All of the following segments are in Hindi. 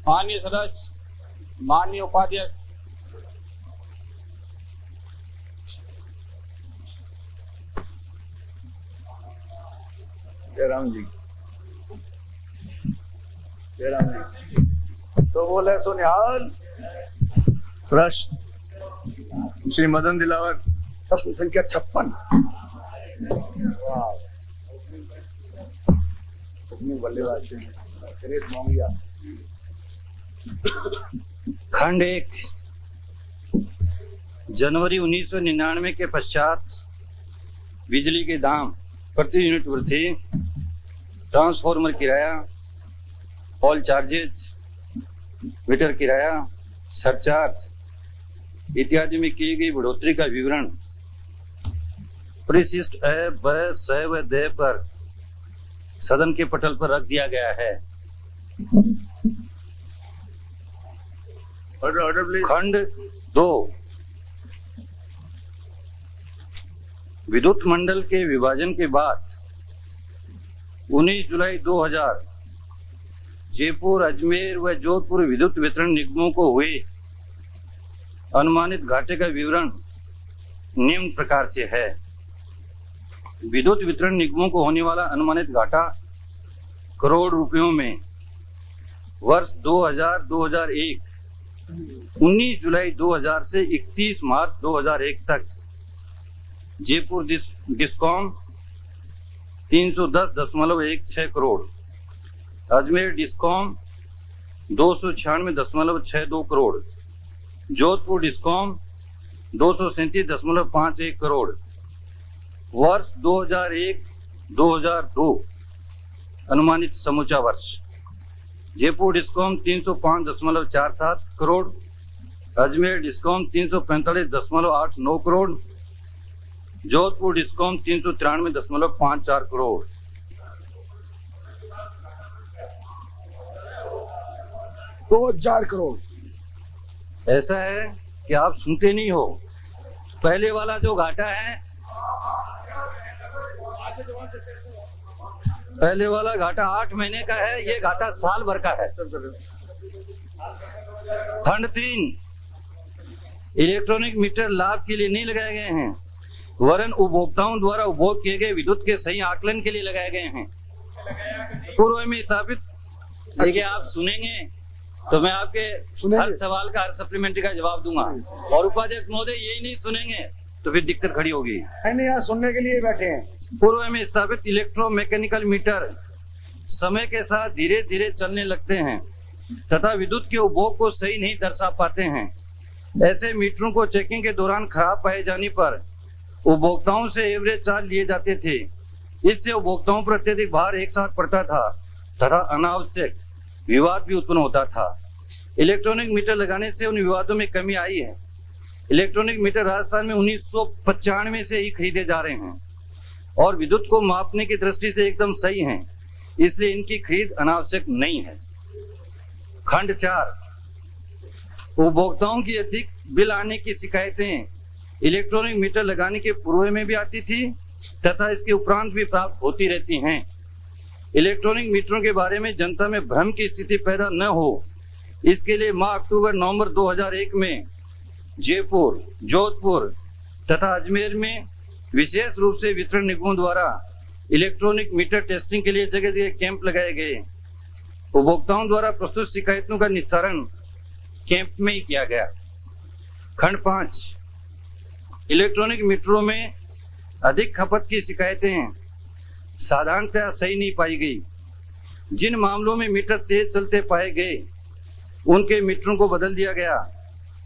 माननीय सदस्य, माननीय उपाध्यक्ष, जयराम जी, जयराम जी तो बोले सुनिहाल। प्रश्न श्री मदन दिलावर, प्रश्न संख्या 56। बल्लेबाज खंड 1 जनवरी 1999 के पश्चात बिजली के दाम प्रति यूनिट वृद्धि, ट्रांसफार्मर किराया, पोल चार्जेज, मीटर किराया, सरचार्ज इत्यादि में की गई बढ़ोतरी का विवरण परिशिष्ट अ, ब, स व द पर सदन के पटल पर रख दिया गया है। खंड 2 विद्युत मंडल के विभाजन के बाद 19 जुलाई 2000 जयपुर, अजमेर व जोधपुर विद्युत वितरण निगमों को हुए अनुमानित घाटे का विवरण निम्न प्रकार से है। विद्युत वितरण निगमों को होने वाला अनुमानित घाटा करोड़ रुपयों में वर्ष 2000-2001 19 जुलाई 2000 से 31 मार्च 2001 तक Jaipur discom 310.16 crore, Ajmer discom 296.62 crore, Jodhpur discom 237.51 crore. वर्ष 2001-2002 अनुमानित समूचा वर्ष Jaipur discom 305.47 crore, Ajmer discom 345.89 crore, Jodhpur discom 393.54 crore. तो 4 करोड़। ऐसा है कि आप सुनते नहीं हो। पहले वाला जो घाटा है, पहले वाला घाटा 8 महीने का है, ये घाटा साल भर का है। खंड 3 इलेक्ट्रॉनिक मीटर लाभ के लिए नहीं लगाए गए हैं, वरन उपभोक्ताओं द्वारा उपभोग किए गए विद्युत के सही आकलन के लिए लगाए गए हैं। पूर्व में स्थापित, देखिए आप सुनेंगे तो मैं आपके हर सवाल का, हर सप्लीमेंट्री का जवाब दूंगा, और उपाध्यक्ष महोदय यही नहीं सुनेंगे तो फिर दिक्कत खड़ी होगी। नहीं, यहाँ सुनने के लिए बैठे हैं। पूर्व में स्थापित इलेक्ट्रोमैकेनिकल मीटर समय के साथ धीरे धीरे चलने लगते हैं तथा विद्युत के उपभोग को सही नहीं दर्शा पाते हैं। ऐसे मीटरों को चेकिंग के दौरान खराब पाए जाने पर उपभोक्ताओं से एवरेज चार्ज लिए जाते थे। इससे उपभोक्ताओं पर अत्यधिक भार एक साथ पड़ता था तथा अनावश्यक विवाद भी उत्पन्न होता था। इलेक्ट्रॉनिक मीटर लगाने से उन विवादों में कमी आई है। इलेक्ट्रॉनिक मीटर राजस्थान में 1995 से ही खरीदे जा रहे हैं और विद्युत को मापने की दृष्टि से एकदम सही हैं, इसलिए इनकी खरीद अनावश्यक नहीं है। खंड 4 उपभोक्ताओं की अधिक बिल आने की शिकायतें इलेक्ट्रॉनिक मीटर लगाने के पूर्व में भी आती थी तथा इसके उपरांत भी प्राप्त होती रहती हैं। इलेक्ट्रॉनिक मीटरों के बारे में जनता में भ्रम की स्थिति पैदा न हो, इसके लिए माह अक्टूबर-नवंबर 2001 में जयपुर, जोधपुर तथा अजमेर में विशेष रूप से वितरण निगमों द्वारा इलेक्ट्रॉनिक मीटर टेस्टिंग के लिए जगह जगह कैंप लगाए गए। उपभोक्ताओं द्वारा प्रस्तुत शिकायतों का निस्तारण कैंप में ही किया गया। खंड 5 इलेक्ट्रॉनिक मीटरों में अधिक खपत की शिकायतें साधारणतः सही नहीं पाई गई। जिन मामलों में मीटर तेज चलते पाए गए उनके मीटरों को बदल दिया गया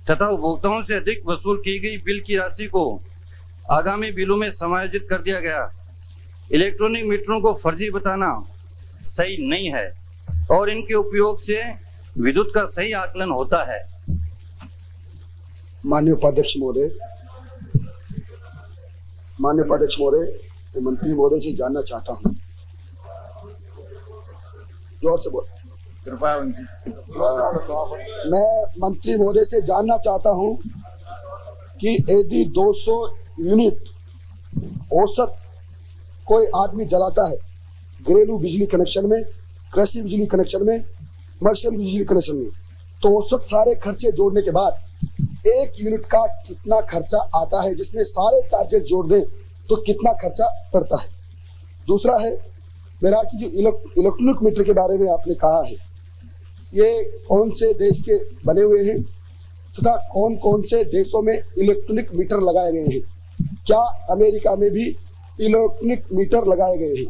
तथा उपभोक्ताओं से अधिक वसूल की गई बिल की राशि को आगामी बिलों में समायोजित कर दिया गया। इलेक्ट्रॉनिक मीटरों को फर्जी बताना सही नहीं है और इनके उपयोग से विद्युत का सही आकलन होता है। माननीय उपाध्यक्ष महोदय, मंत्री महोदय से जानना चाहता हूँ, जोर से बोल। कृपया मैं मंत्री महोदय से जानना चाहता हूँ कि यदि 200 यूनिट औसत कोई आदमी जलाता है घरेलू बिजली कनेक्शन में, कृषि बिजली कनेक्शन में, कमर्शियल बिजली कनेक्शन में, तो औसत सारे खर्चे जोड़ने के बाद 1 यूनिट का कितना खर्चा आता है, जिसमें सारे चार्जेस जोड़ दें तो कितना खर्चा पड़ता है। दूसरा है मेरा कि जो इलेक्ट्रॉनिक मीटर के बारे में आपने कहा है, ये कौन से देश के बने हुए हैं तथा कौन कौन से देशों में इलेक्ट्रॉनिक मीटर लगाए गए हैं? क्या अमेरिका में भी इलेक्ट्रॉनिक मीटर लगाए गए हैं?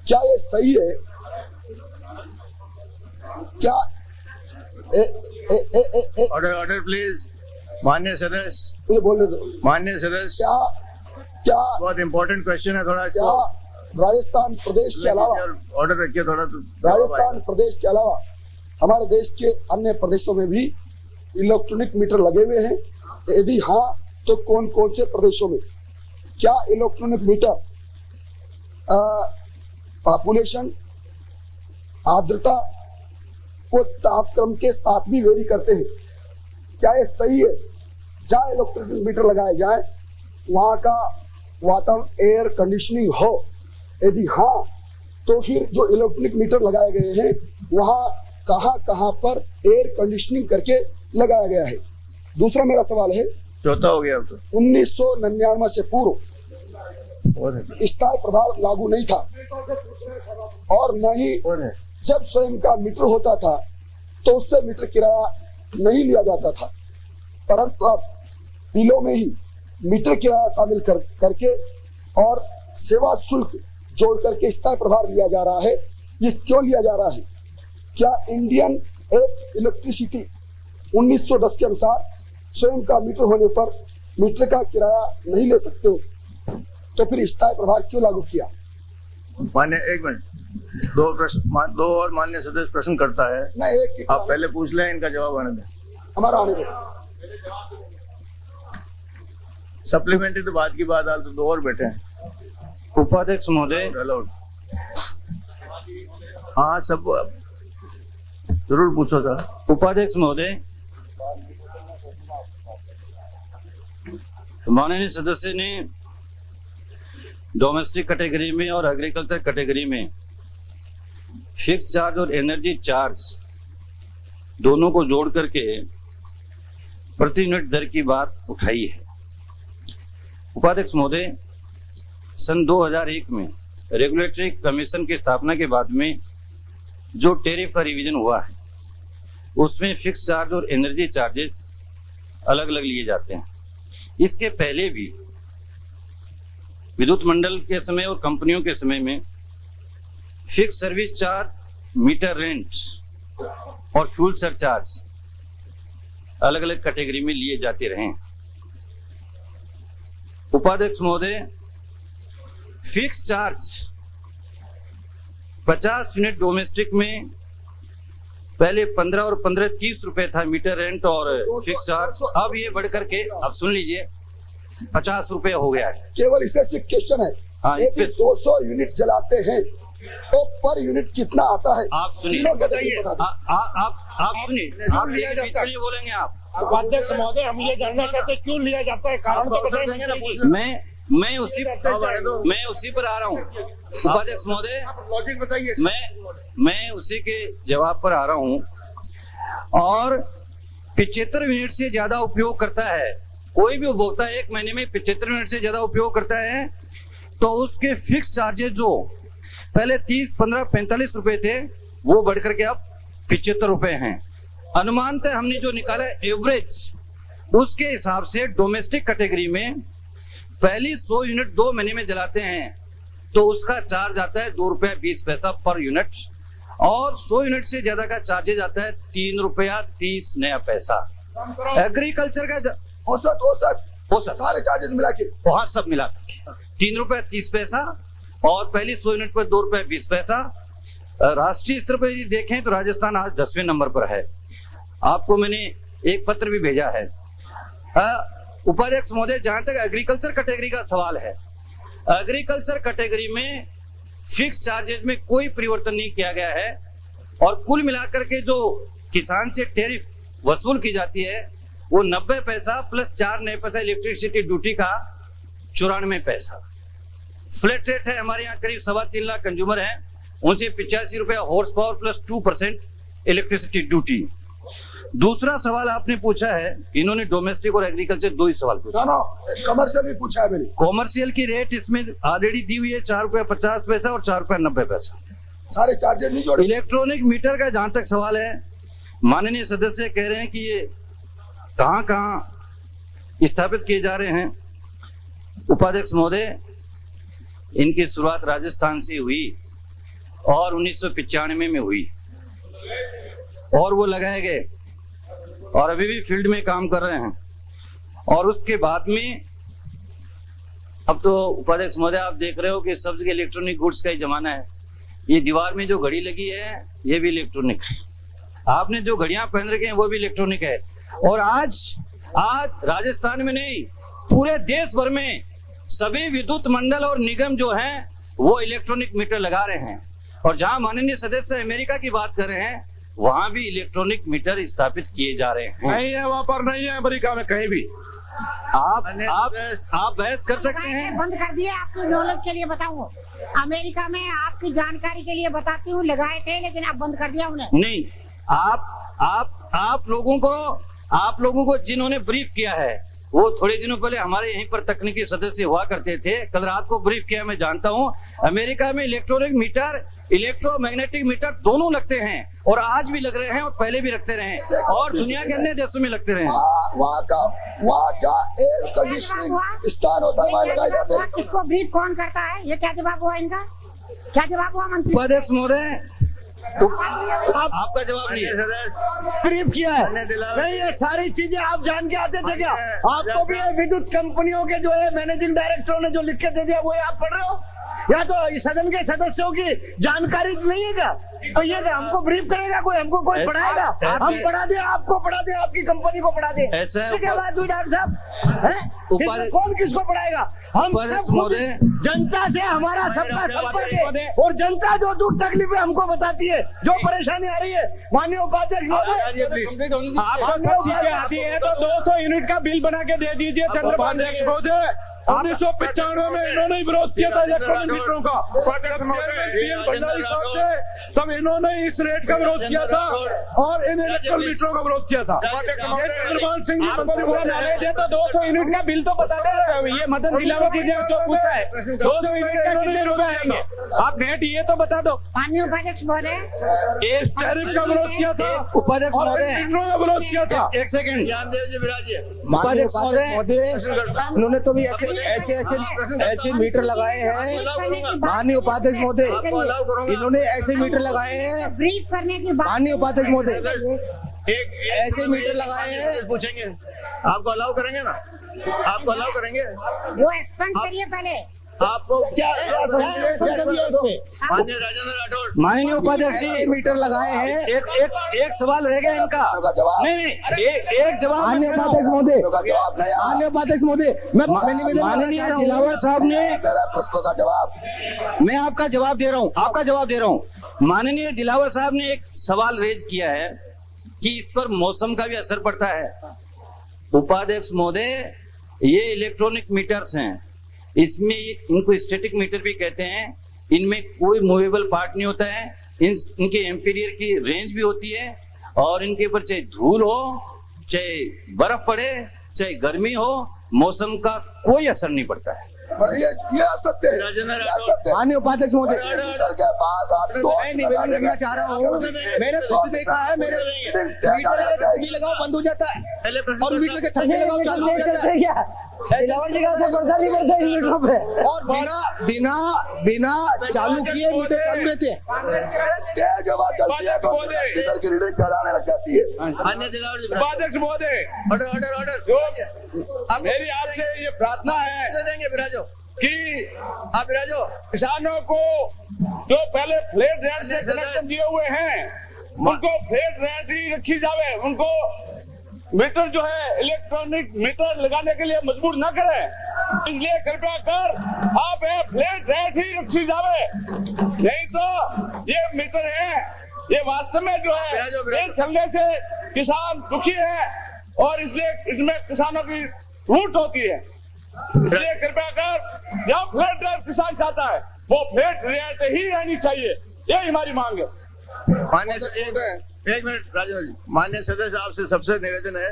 क्या ये सही है? क्या ऑर्डर प्लीज। माननीय सदस्य, मुझे बोलने दो। माननीय सदस्य, क्या बहुत इंपॉर्टेंट क्वेश्चन है, थोड़ा क्या राजस्थान प्रदेश के अलावा ऑर्डर रखिए थोड़ा। तो राजस्थान प्रदेश के अलावा हमारे देश के अन्य प्रदेशों में भी इलेक्ट्रॉनिक मीटर लगे हुए हैं? यदि हाँ, तो कौन कौन से प्रदेशों में? क्या इलेक्ट्रॉनिक मीटर पॉपुलेशन, आर्द्रता को तापक्रम के साथ भी वेरी करते हैं? क्या ये सही है? जहाँ इलेक्ट्रॉनिक मीटर लगाए जाए वहां का वातावरण एयर कंडीशनिंग हो? यदि हाँ, तो फिर जो इलेक्ट्रॉनिक मीटर लगाए गए हैं वहां कहां पर एयर कंडीशनिंग करके लगाया गया है? दूसरा मेरा सवाल है, चौथा हो गया अब तो। 1999 से पूर्व स्थायी प्रभार लागू नहीं था और न ही जब स्वयं का मीटर होता था तो उससे मीटर किराया नहीं लिया जाता था, परंतु अब बिलों में ही मीटर किराया शामिल करके और सेवा शुल्क जोड़ करके स्थायी प्रभार लिया जा रहा है। ये क्यों लिया जा रहा है? क्या इंडियन इलेक्ट्रिसिटी 1910 के अनुसार स्वयं का मीटर होने पर मीटर का किराया नहीं ले सकते, तो फिर स्थायी प्रभार क्यों लागू किया? मान्य, एक मिनट, दो और मान्य सदस्य प्रश्न करता है। नहीं, एक आप पहले पूछ लें, इनका जवाब आने दें। हमारा आने दो। सप्लीमेंट्री तो बात की बात, आज तो 2 और बैठे हैं। उपाध्यक्ष महोदय, अलाउड। हाँ, सब जरूर पूछो सर। उपाध्यक्ष महोदय, माननीय सदस्य ने डोमेस्टिक कैटेगरी में और एग्रीकल्चर कैटेगरी में फिक्स चार्ज और एनर्जी चार्ज दोनों को जोड़ करके प्रति यूनिट दर की बात उठाई है। उपाध्यक्ष महोदय, सन 2001 में रेगुलेटरी कमीशन की स्थापना के बाद में जो टेरिफ का रिवीजन हुआ है उसमें फिक्स चार्ज और एनर्जी चार्जेस अलग अलग लिए जाते हैं। इसके पहले भी विद्युत मंडल के समय और कंपनियों के समय में fix service charge, meter rent और फ्यूल सरचार्ज अलग अलग कैटेगरी में लिए जाते रहे। उपाध्यक्ष महोदय, फिक्स चार्ज 50 यूनिट डोमेस्टिक में पहले 15 और 15 30 रुपए था मीटर रेंट और फिक्स चार्ज, अब ये बढ़कर के, अब सुन लीजिए, 50 रुपए हो गया है। केवल स्पेसिफिक क्वेश्चन है। हाँ, यदि 200 यूनिट जलाते हैं तो पर यूनिट कितना आता है? आप सुनिए, आप सुनिए, आप बीच में बोलेंगे आप। उपाध्यक्ष महोदय, हम ये जानना चाहते हैं क्यों लिया जाता है, कारण तो बताइए। मैं उसी पर आ रहा हूँ उपाध्यक्ष महोदय, लॉजिक बताइए। मैं उसी के जवाब पर आ रहा हूँ। और 75 यूनिट से ज्यादा उपयोग करता है कोई भी उपभोक्ता, 1 महीने में 75 यूनिट से ज्यादा उपयोग करता है, तो उसके फिक्स चार्जेस जो पहले 30, 15, 45 रुपए थे वो बढ़कर के अब 75 रुपए हैं। अनुमानतः हमने जो निकाला एवरेज, उसके हिसाब से डोमेस्टिक कैटेगरी में पहली 100 यूनिट 2 महीने में जलाते हैं तो उसका चार्ज आता है 2 रुपया 20 पैसा पर यूनिट, और 100 यूनिट से ज्यादा का चार्जेज आता है 3 रुपया 30 नया पैसा। एग्रीकल्चर का औसत सारे चार्जेस मिला के, वहां सब मिला 3 रुपया 30 पैसा और पहली 100 यूनिट पर 2 रुपया 20 पैसा। राष्ट्रीय स्तर पर यदि देखें तो राजस्थान आज 10वें नंबर पर है। आपको मैंने एक पत्र भी भेजा है। उपाध्यक्ष महोदय, जहां तक एग्रीकल्चर कैटेगरी का सवाल है, एग्रीकल्चर कैटेगरी में फिक्स चार्जेस में कोई परिवर्तन नहीं किया गया है और कुल मिलाकर के जो किसान से टैरिफ वसूल की जाती है वो 90 पैसा प्लस 4 नए पैसा इलेक्ट्रिसिटी ड्यूटी का 94 पैसा। फ्लैट रेट है हमारे यहाँ करीब 3.25 लाख कंज्यूमर हैं, उनसे 85 रुपया horse power plus 2% electricity duty. दूसरा सवाल आपने पूछा है, इन्होंने डोमेस्टिक और एग्रीकल्चर दो ही सवाल पूछा। कमर्शियल भी पूछा है मैंने। कॉमर्शियल की रेट इसमें ऑलरेडी दी हुई है ₹4.50 और ₹4.90। सारे चार्जेस नहीं जोड़े। इलेक्ट्रॉनिक मीटर का जहां तक सवाल है, माननीय सदस्य कह रहे हैं कि ये कहां कहां स्थापित किए जा रहे हैं। उपाध्यक्ष महोदय, इनकी शुरुआत राजस्थान से हुई और 1995 में हुई और वो लगाए गए और अभी भी फील्ड में काम कर रहे हैं। और उसके बाद में अब तो उपाध्यक्ष महोदय आप देख रहे हो कि सब जगह इलेक्ट्रॉनिक गुड्स का ही जमाना है। ये दीवार में जो घड़ी लगी है ये भी इलेक्ट्रॉनिक है, आपने जो घड़ियां पहन रखे हैं वो भी इलेक्ट्रॉनिक है। और आज राजस्थान में नहीं, पूरे देश भर में सभी विद्युत मंडल और निगम जो हैं वो इलेक्ट्रॉनिक मीटर लगा रहे हैं। और जहां माननीय सदस्य अमेरिका की बात कर रहे हैं, वहां भी इलेक्ट्रॉनिक मीटर स्थापित किए जा रहे हैं। नहीं है, वहाँ पर नहीं है अमेरिका में कहीं भी। आप बहस कर सकते हैं। बंद कर दिए, आपकी नॉलेज के लिए बताऊं, अमेरिका में आपकी जानकारी के लिए बताती हूँ, लगाए थे लेकिन अब बंद कर दिया उन्हें। नहीं, आप लोगों को जिन्होंने ब्रीफ किया है वो थोड़े दिनों पहले हमारे यहीं पर तकनीकी सदस्य हुआ करते थे। कल रात को ब्रीफ किया, मैं जानता हूं अमेरिका में इलेक्ट्रॉनिक मीटर, इलेक्ट्रोमैग्नेटिक मीटर दोनों लगते हैं और आज भी लग रहे हैं और पहले भी लगते रहे और दुनिया के अन्य देशों में लगते रहे। वहाँ जहाँ एयर कंडीशनिंग स्थान होता है वहाँ लगाए जाते हैं। इसको ब्रीफ कौन करता है? ये क्या जवाब हुआ इनका? क्या जवाब हुआ मंत्री? उपाध्यक्ष महोदय, आपका जवाब नहीं है। ब्रीफ किया है नहीं, ये सारी चीजें आप जान के आते थे क्या? आपको भी विद्युत कंपनियों के जो है मैनेजिंग डायरेक्टरों ने जो लिख के दे दिया वो आप पढ़ रहे हो, या तो सदन के सदस्यों की जानकारी नहीं है क्या? तो ये हमको ब्रीफ करेगा कोई? हमको कोई पढ़ाएगा? हम पढ़ा दे, आपको पढ़ा दे, आपकी कंपनी को पढ़ा दे। ऐसा है क्या बात हुई डॉक्टर साहब? कौन किसको पढ़ाएगा? हम जनता से हमारा सबका संपर्क है और जनता जो दुख तकलीफ है हमको बताती है, जो परेशानी आ रही है। माननीय उपाध्यक्ष महोदय, आपको सब चीजें आती है तो 200 यूनिट का बिल बना के दे दीजिए। चंद्रबाबू महोदय, 1995 में इन्होंने विरोध किया था इलेक्ट्रॉनिक मीटरों का, भंडारी साहब से, तब इन्होंने इस रेट का विरोध किया था और इन इलेक्ट्रॉनिक मीटरों का विरोध किया था। चंद्रबाबू सिंह जी नॉलेज है तो 200 यूनिट का बिल तो बता दे। ये मदन दिलावत जी ने जो पूछा है 200 यूनिट का कितने रुपए आएंगे, आप नेट ये तो बता दो। माननीय उपाध्यक्ष महोदय, इस टैरिफ का विरोध किया था, उपाध्यक्ष महोदय मीटरों का विरोध किया था। एक सेकंड, ज्ञानदेव जी विराजिए। उपाध्यक्ष महोदय, उन्होंने तो भी ऐसे मीटर लगाए हैं। माननीय उपाध्यक्ष महोदय, इन्होंने ऐसे मीटर लगाए हैं। ब्रीफ करने की बात। माननीय उपाध्यक्ष महोदय, ऐसे मीटर लगाए हैं, पूछेंगे आपको अलाउ करेंगे ना? आपको अलाउ करेंगे? वो एक्सपेंड करिए पहले। आपको क्या माननीय राजेंद्र राठौड़, माननीय उपाध्यक्ष जी मीटर लगाए हैं। एक सवाल रह गया इनका। नहीं, एक जवाब। माननीय उपाध्यक्ष महोदय, माननीय उपाध्यक्ष महोदय, माननीय दिलावर साहब ने प्रश्नों का जवाब, मैं आपका जवाब दे रहा हूँ। माननीय दिलावर साहब ने एक सवाल रेज किया है कि इस पर मौसम का भी असर पड़ता है। उपाध्यक्ष महोदय, ये इलेक्ट्रॉनिक मीटर्स हैं, इसमें इनको स्टैटिक मीटर भी कहते हैं। इनमें कोई मूवेबल पार्ट नहीं होता है। इनके एम्पीरियर की रेंज भी होती है और इनके ऊपर चाहे धूल हो, चाहे बर्फ पड़े, चाहे गर्मी हो, मौसम का कोई असर नहीं पड़ता है। ये सत्य है। माननीय उपाध्यक्ष महोदय, मीटर के पास आप मैं निवेदन करना चाह रहा हूँ। मैंने खुद देखा है, मेरे मीटर भी लगाओ बंद हो जाता है और मीटर के थप्पे लगाओ चालू हो जाता है। और बिना चालू किए मीटर चालू रहते हैं। तेज हवा चलती है तो मीटर की रीडिंग कराने लग जाती है। उपाध्यक्ष महोदय, ऑर्डर मेरी आपसे ये प्रार्थना है देंगे विराजो कि आप विराजो। किसानों को जो पहले फ्लैट रेट से कनेक्शन दिए हुए हैं उनको फ्लैट रेट ही रखी जावे। उनको मीटर जो है इलेक्ट्रॉनिक मीटर लगाने के लिए मजबूर न करें, इसलिए कृपया कर आप फ्लैट रेट ही रखी जावे। नहीं तो ये मीटर है, ये वास्तव में जो है इस चलने से किसान दुखी है और इसलिए इसमें किसानों की लूट होती है। इसलिए कृपया कर जब फ्लैट रेट किसान चाहता है वो फ्लैट रेट ही रहनी चाहिए, यही हमारी मांग है। एक मिनट राजेंद्र जी, माननीय सदस्य आपसे सबसे निवेदन है,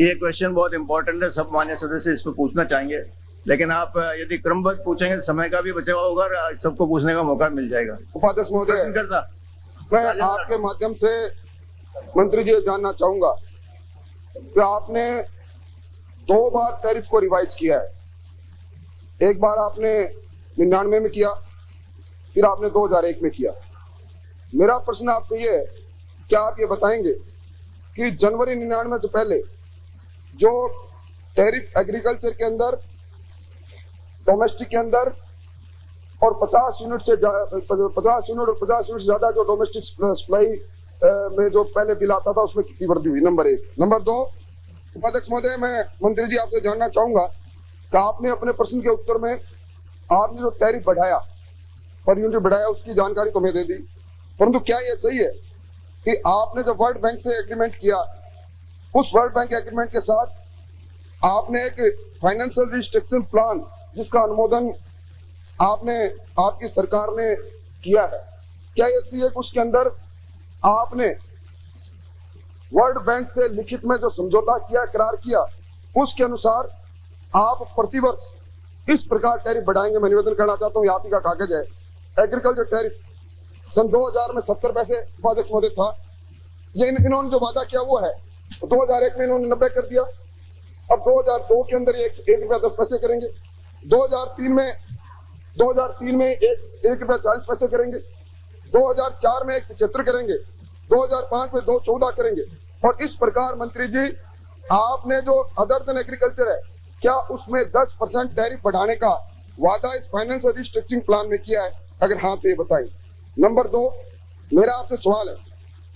ये क्वेश्चन बहुत इंपॉर्टेंट है, सब माननीय सदस्य इस पर पूछना चाहेंगे, लेकिन आप यदि क्रमबद्ध पूछेंगे समय का भी बचाव होगा और सबको पूछने का मौका मिल जाएगा। उपाध्यक्ष महोदय, मैं आपके माध्यम से मंत्री जी जानना चाहूंगा कि आपने 2 बार टैरिफ को रिवाइज किया है। एक बार आपने 99 में किया, फिर आपने 2001 में किया। मेरा प्रश्न आपसे ये है, क्या आप ये बताएंगे कि जनवरी 99 से पहले जो टैरिफ एग्रीकल्चर के अंदर, डोमेस्टिक के अंदर और 50 यूनिट से 50 यूनिट से ज्यादा जो डोमेस्टिक सप्लाई में जो पहले बिल आता था उसमें कितनी वृद्धि हुई? नंबर 1। नंबर 2, उपाध्यक्ष महोदय, मैं मंत्री जी आपसे जानना चाहूंगा कि आपने अपने प्रश्न के उत्तर में आपने जो टैरिफ बढ़ाया, पर यूनिट बढ़ाया, उसकी जानकारी तो मैं दे दी, परंतु क्या यह सही है कि आपने जो वर्ल्ड बैंक से एग्रीमेंट किया, उस वर्ल्ड बैंक एग्रीमेंट के साथ आपने एक फाइनेंशियल रिस्ट्रक्चरिंग प्लान जिसका अनुमोदन आपकी सरकार ने किया है, क्या यह सही है कि उसके अंदर आपने वर्ल्ड बैंक से लिखित में जो समझौता किया, करार किया, उसके अनुसार आप प्रतिवर्ष इस प्रकार टैरिफ बढ़ाएंगे? मैं निवेदन करना चाहता हूं, यहाँ का कागज है, एग्रीकल्चर टैरिफ सन 2000 में 70 पैसे उपाध्यक्ष महोदय था, ये इन्होंने जो वादा किया वो है, 2001 में इन्होंने 90 कर दिया, अब 2002 के अंदर 1 रुपया 10 पैसे करेंगे, 2003 में 1 रुपया 40 पैसे करेंगे, 2004 में 1.75 करेंगे, 2005 में 2.14 करेंगे, और इस प्रकार मंत्री जी आपने जो अदर देन एग्रीकल्चर है, क्या उसमें 10% टैरिफ बढ़ाने का वादा इस फाइनेंशियल रिस्ट्रक्चरिंग प्लान में किया है? अगर हाँ तो ये बताइए। नंबर 2, मेरा आपसे सवाल है,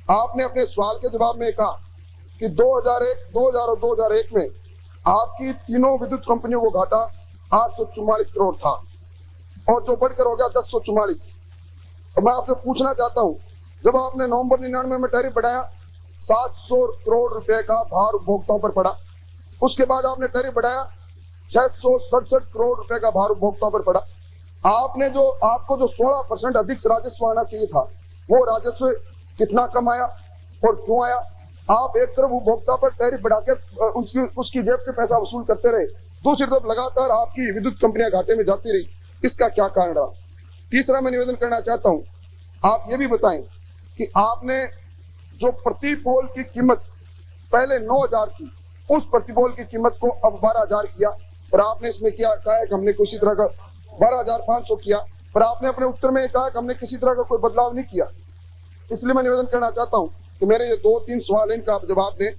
आपने अपने सवाल के जवाब में कहा कि 2001, 2000 और 2001 में आपकी तीनों विद्युत कंपनियों को घाटा 844 करोड़ था और जो बढ़कर हो गया 1044। तो मैं आपसे पूछना चाहता हूं, जब आपने नवंबर 99 में टैरिफ बढ़ाया, 700 करोड़ रुपए का भार उपभोक्ताओं पर पड़ा, उसके बाद आपने टैरिफ बढ़ाया, 667 करोड़ रुपए का भार उपभोक्ताओं पर पड़ा। आपको जो 16% अधिक राजस्व आना चाहिए था, वो राजस्व कितना कम आया और क्यों आया? आप एक तरफ उपभोक्ता पर टैरिफ बढ़ाकर उसकी जेब से पैसा वसूल करते रहे, दूसरी तरफ लगातार आपकी विद्युत कंपनियां घाटे में जाती रही, इसका क्या कारण रहा? तीसरा मैं निवेदन करना चाहता हूं, आप ये भी बताएं कि आपने जो प्रति पोल की कीमत पहले 9000 थी, उस प्रति पोल की कीमत को अब 12000 किया, और आपने इसमें क्या कहा है कि हमने किसी तरह का 12500 किया, पर आपने अपने उत्तर में कहा कि हमने किसी तरह का कोई बदलाव नहीं किया। इसलिए मैं निवेदन करना चाहता हूं कि मेरे ये 2-3 सवाल हैं, इनका आप जवाब दें।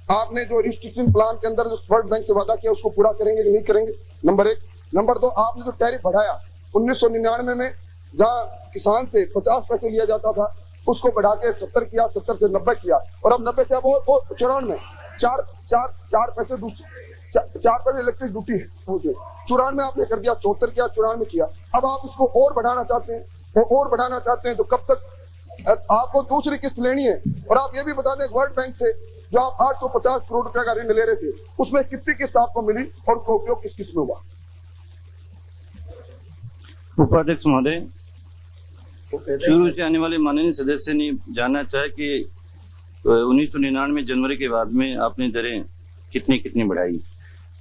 आपने जो रिस्ट्रिक्शन प्लान के अंदर जो वर्ल्ड बैंक से वादा किया उसको पूरा करेंगे कि नहीं करेंगे? नंबर 1। नंबर 2, आपने जो टैरिफ बढ़ाया 1999 में, जहां किसान से 50 पैसे लिया जाता था, उसको बढ़ा के 70 किया, 70 से 90 किया, और अब 90 से अब 94 4 पैसे 4 पैसे इलेक्ट्रिक ड्यूटी है, 94 आपने कर दिया, 74 किया, 94 किया, अब आप इसको और बढ़ाना चाहते हैं, तो कब तक? आपको दूसरी किस्त लेनी है, और आप ये भी बता दें वर्ल्ड बैंक से जो आप 850 करोड़ रुपए का ऋण ले रहे थे, उसमें कितनी किस्त आपको मिली और उसका उपयोग किस किस्त में हुआ? उपाध्यक्ष महोदय, शुरू से आने वाले माननीय सदस्य ने जानना चाहा कि 1999 जनवरी के बाद में आपने दरें कितनी बढ़ाई।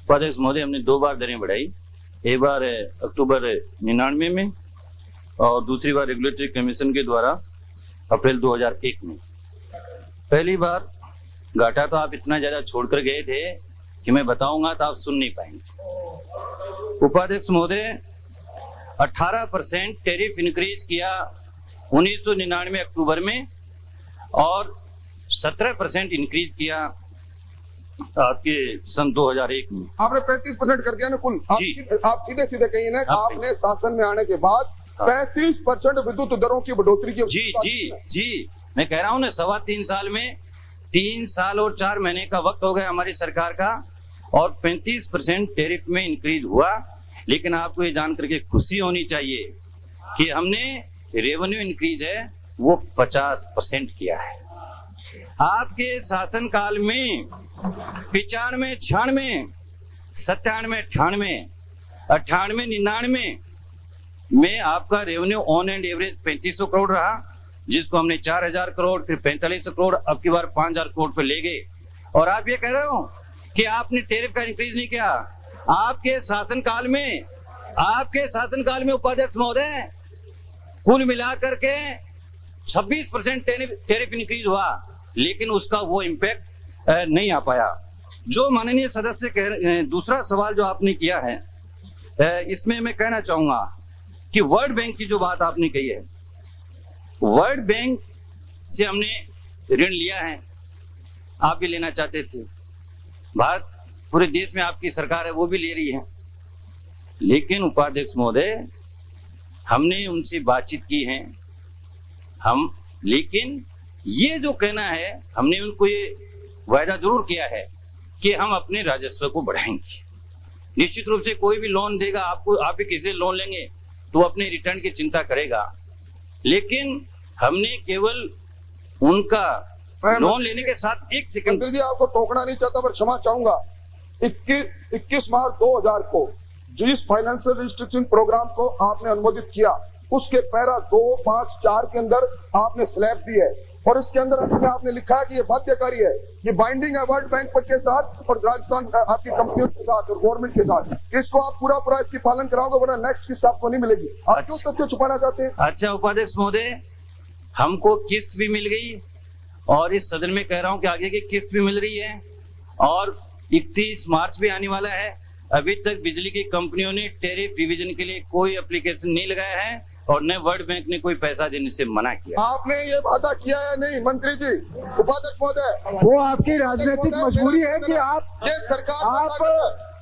उपाध्यक्ष महोदय, हमने 2 बार दरें बढ़ाई, एक बार अक्टूबर 99 में और दूसरी बार रेगुलेटरी कमीशन के द्वारा अप्रैल 2001 में। पहली बार घाटा तो आप इतना ज्यादा छोड़कर गए थे कि मैं बताऊंगा तो आप सुन नहीं पाएंगे। उपाध्यक्ष महोदय, 18% टैरिफ इंक्रीज किया 1999 अक्टूबर में और 17% इंक्रीज किया आपके सन 2001 में। आपने 35% कर दिया ना कुल। आप सीधे कहिए ना, आपने शासन में आने के बाद 35% विद्युत दरों की बढ़ोतरी की। जी, मैं कह रहा हूँ ना, 3.25 साल में 3 साल और 4 महीने का वक्त हो गया हमारी सरकार का, और 35% टैरिफ में इंक्रीज हुआ। लेकिन आपको ये जान करके खुशी होनी चाहिए कि हमने रेवेन्यू इंक्रीज है वो 50% किया है। आपके शासन काल में 95, 96, 97, 98, 98, 99 में आपका revenue on and average 3500 crore रहा, जिसको हमने 4000 करोड़, फिर 4500 करोड़, अब की बार 5000 करोड़ पे ले गए। और आप ये कह रहे हो कि आपने टैरिफ का इंक्रीज नहीं किया। आपके शासनकाल में उपाध्यक्ष महोदय कुल मिलाकर के 26% टैरिफ इंक्रीज हुआ, लेकिन उसका वो इम्पैक्ट नहीं आ पाया। जो माननीय सदस्य दूसरा सवाल जो आपने किया है, इसमें मैं कहना चाहूंगा कि वर्ल्ड बैंक की जो बात आपने कही है, वर्ल्ड बैंक से हमने ऋण लिया है, आप भी लेना चाहते थे, भारत पूरे देश में आपकी सरकार है वो भी ले रही है, लेकिन उपाध्यक्ष महोदय हमने उनसे बातचीत की है लेकिन ये जो कहना है, हमने उनको ये वायदा जरूर किया है कि हम अपने राजस्व को बढ़ाएंगे। निश्चित रूप से कोई भी लोन देगा आपको, आप भी किसी से लोन लेंगे तो अपने रिटर्न की चिंता करेगा, लेकिन हमने केवल उनका लोन लेने के साथ एक सेकंड मंत्री जी आपको टोकना नहीं चाहता पर क्षमा चाहूंगा। 21 मार्च 2000 को जिस फाइनेंशियल रिस्ट्रिक्शन प्रोग्राम को आपने अनुमोदित किया, उसके पैरा 2, 5, 4 के अंदर आपने स्लैब दी है और इसके अंदर आपने लिखा है कि ये बाध्यकारी है, ये बाइंडिंग है वर्ल्ड बैंक के साथ और राजस्थान आपकी कंपनियों के साथ और गवर्नमेंट के साथ। इसको आप पूरा इसकी पालन कराओगे, वरना नेक्स्ट किस्त आपको नहीं मिलेगी। आप क्यों तथ्य छुपाना चाहते हैं? अच्छा उपाध्यक्ष महोदय, हमको किस्त भी मिल गई और इस सदन में कह रहा हूं कि आगे की किस्त भी मिल रही है और 31 मार्च भी आने वाला है। अभी तक बिजली की कंपनियों ने टैरिफ रिवीजन के लिए कोई एप्लीकेशन नहीं लगाया है और न वर्ल्ड बैंक ने कोई पैसा देने से मना किया। आपने ये वादा किया है नहीं मंत्री जी, उपाध्यक्ष महोदय? वो आपकी राजनीतिक मजबूरी है कि आप ये सरकार आप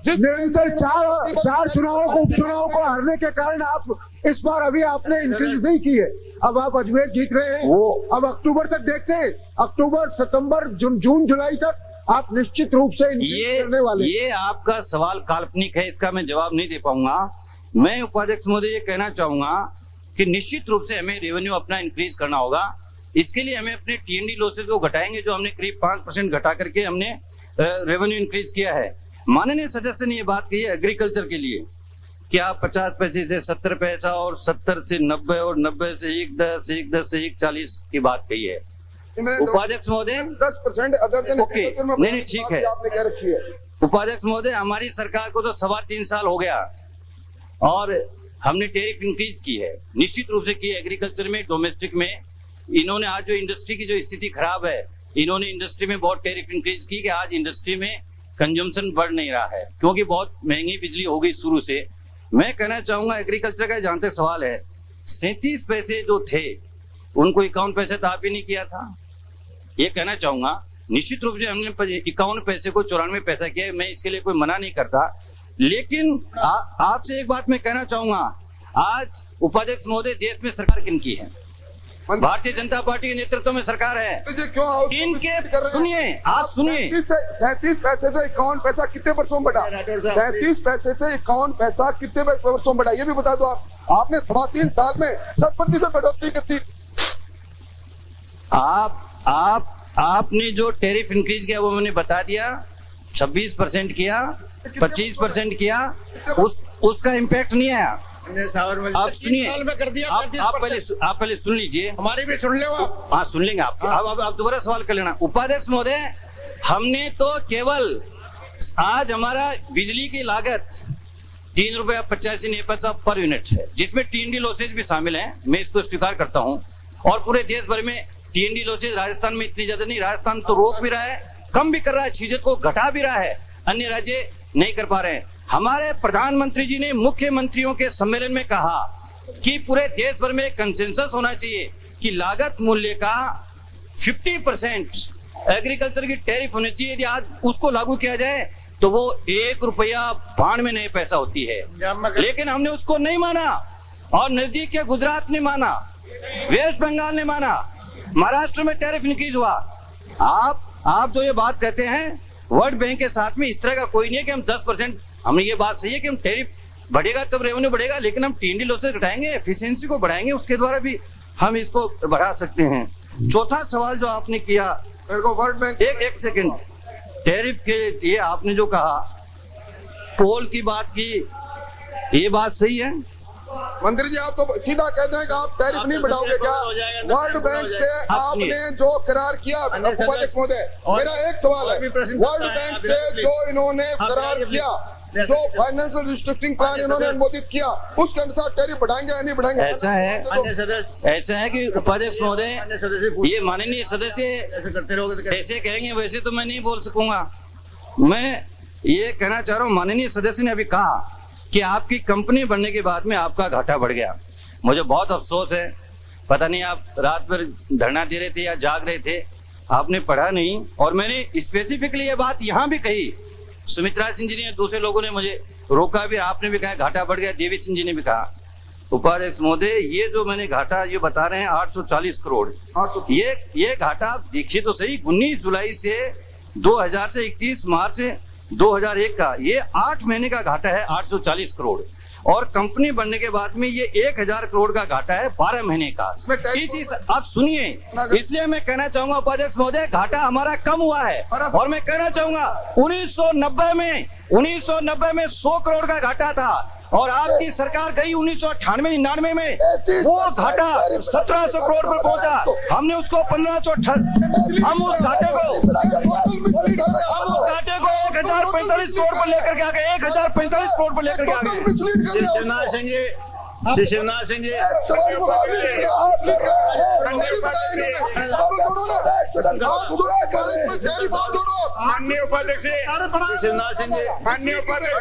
निरंतर चार चुनावों को उपचुनाव को हारने के कारण आप इस बार अभी आपने इंक्रीज नहीं की है। अब आप अजमेर जीत रहे हैं, वो अब अक्टूबर तक देखते हैं, अक्टूबर, सितंबर, जून, जुलाई तक आप निश्चित रूप से करने वाले। ये आपका सवाल काल्पनिक है, इसका मैं जवाब नहीं दे पाऊंगा। मैं उपाध्यक्ष महोदय ये कहना चाहूंगा कि निश्चित रूप से हमें रेवेन्यू अपना इंक्रीज करना होगा। इसके लिए हमें अपने टीएनडी लॉसेज को घटाएंगे, जो हमने करीब 5% घटा करके हमने रेवेन्यू इंक्रीज किया है। माननीय सदस्य ने ये बात कही है एग्रीकल्चर के लिए कि आप 50 पैसे से 70 पैसा और 70 से 90 और 90 से 1.10 से 1.40 की बात कही है। उपाध्यक्ष महोदय 10% ओके, नहीं ठीक है। आपने क्या रखी है? उपाध्यक्ष महोदय, हमारी सरकार को तो 3.25 साल हो गया और हमने टैरिफ इंक्रीज की है, निश्चित रूप से की है। एग्रीकल्चर में, डोमेस्टिक में इन्होंने आज जो इंडस्ट्री की जो स्थिति खराब है, इन्होंने इंडस्ट्री में बहुत टैरिफ इंक्रीज की कि आज इंडस्ट्री में कंजम्पशन बढ़ नहीं रहा है क्योंकि बहुत महंगी बिजली हो गई शुरू से। मैं कहना चाहूंगा एग्रीकल्चर का जहां तक सवाल है, 37 पैसे जो थे उनको 51 पैसे तो आप ही नहीं किया था, ये कहना चाहूंगा। निश्चित रूप से हमने 51 पैसे को 94 पैसा किया है, मैं इसके लिए कोई मना नहीं करता, लेकिन आपसे एक बात मैं कहना चाहूंगा। आज उपाध्यक्ष महोदय, देश में सरकार किनकी है? भारतीय जनता पार्टी के नेतृत्व में सरकार है। क्यों इनके सुनिए, आप सुनिए, 37 पैसे से 51 पैसा कितने वर्षों में बढ़ा? 37 पैसे से 51 पैसा कितने वर्षों में बढ़ा, ये भी बता दो आप। आपने 3.25 साल में 7% बढ़ोतरी की थी। आपने जो टैरिफ इंक्रीज किया वो मैंने बता दिया, 26% किया, 25% किया, उसका इम्पैक्ट नहीं आया। आप सुनिए, आप पहले सुन लीजिए, हमारी भी सुन ले। हाँ सुन लेंगे आप। आप दोबारा सवाल कर लेना। उपाध्यक्ष महोदय, हमने तो केवल आज हमारा बिजली की लागत 3.85 पैसा पर यूनिट है, जिसमें टीएनडी लॉसेज भी शामिल है, मैं इसको स्वीकार करता हूँ। और पूरे देश भर में टीएनडी लॉसेज राजस्थान में इतनी ज्यादा नहीं, राजस्थान तो रोक भी रहा है, कम भी कर रहा है, चीजें को घटा भी रहा है, अन्य राज्य नहीं कर पा रहे हैं। हमारे प्रधानमंत्री जी ने मुख्यमंत्रियों के सम्मेलन में कहा कि पूरे देश भर में कंसेंसस होना चाहिए कि लागत मूल्य का 50% एग्रीकल्चर की टैरिफ होनी चाहिए। यदि आज उसको लागू किया जाए तो वो 1 रुपया 92 पैसा होती है, लेकिन हमने उसको नहीं माना और नजदीक के गुजरात ने माना, वेस्ट बंगाल ने माना, महाराष्ट्र में टैरिफ इंक्रीज हुआ। आप जो ये बात कहते हैं, वर्ल्ड बैंक के साथ में इस तरह का कोई नहीं है कि हम 10%, हमने ये बात सही है कि हम टैरिफ बढ़ेगा तब रेवेन्यू बढ़ेगा, लेकिन हम टीएनडी लॉसेज घटाएंगे, एफिशिएंसी को बढ़ाएंगे, उसके द्वारा भी हम इसको बढ़ा सकते हैं। चौथा सवाल जो आपने किया, वर्ल्ड बैंक, एक सेकंड, टैरिफ के लिए आपने जो कहा, टोल की बात की, ये बात सही है, मंत्री जी आप तो सीधा कहते हैं कि आप टैरिफ नहीं बढ़ाओगे क्या? वर्ल्ड बैंक से आपने जो करार किया उपाध्यक्ष महोदय, मेरा एक सवाल है, वर्ल्ड बैंक से जो इन्होंने करार किया, जो फाइनेंशियल रिस्ट्रक्चरिंग प्लान इन्होंने अनुमोदित किया, उसके अनुसार टैरिफ बढ़ाएंगे या नहीं बढ़ाएंगे? ऐसा है कि उपाध्यक्ष महोदय, ये माननीय सदस्य ऐसे करते रहोगे तो जैसे कहेंगे वैसे तो मैं नहीं बोल सकूंगा। मैं ये कहना चाह रहा हूँ, माननीय सदस्य ने अभी कहा कि आपकी कंपनी बनने के बाद में आपका घाटा बढ़ गया। मुझे बहुत अफसोस है, पता नहीं आप रात भर धरना दे रहे थे या जाग रहे थे, आपने पढ़ा नहीं। और मैंने स्पेसिफिकली ये बात यहाँ भी कही, सुमित्रा सिंह जी ने, दूसरे लोगों ने मुझे रोका भी, आपने भी कहा घाटा बढ़ गया, देवी सिंह जी ने भी कहा। उपाध्यक्ष महोदय, ये जो मैंने घाटा ये बता रहे हैं 840 करोड़, ये घाटा आप देखिए तो सही, 19 जुलाई से 2000 से 31 मार्च 2001 का, ये 8 महीने का घाटा है 840 करोड़। और कंपनी बनने के बाद में ये 1000 करोड़ का घाटा है 12 महीने का। आप सुनिए, इसलिए मैं कहना चाहूंगा उपाध्यक्ष महोदय, घाटा हमारा कम हुआ है। और मैं कहना चाहूंगा 1990 में 100 करोड़ का घाटा था, और आपकी सरकार गई 1998-99 में, वो घाटा 1700 करोड़ पर पहुंचा। हमने उसको 1500, हम उस घाटे को 1045 करोड़ पर लेकर के आ गए, 1045 करोड़ पर लेकर के आ गए। शिवनाथ सिंह जी, श्री शिवनाथ सिंह जी, माननीय उपाध्यक्ष, शिवनाथ सिंह जी, माननीय उपाध्यक्ष,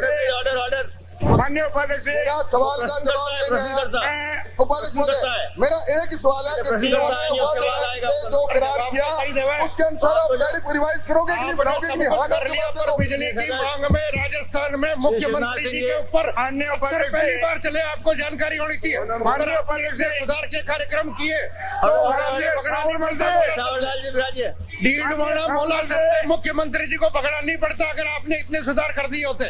ऑर्डर माननीय उपाध्यक्ष, मेरा सवाल का जवाब उपाध्यक्ष महोदय, मेरा एक ही सवाल है कि जो करार किया उसके अनुसार आप टैरिफ रिवाइज करोगे कि नहीं बढ़ाओगे कि नहीं? बिजली की मांग में राजस्थान में मुख्यमंत्री जी के ऊपर माननीय उपाध्यक्ष पहली बार चले, आपको जानकारी होनी चाहिए। माननीय उपाध्यक्ष सुधार के कार्यक्रम किए, मोला से मुख्यमंत्री जी को पकड़ा नहीं पड़ता अगर आपने इतने सुधार कर दिए होते।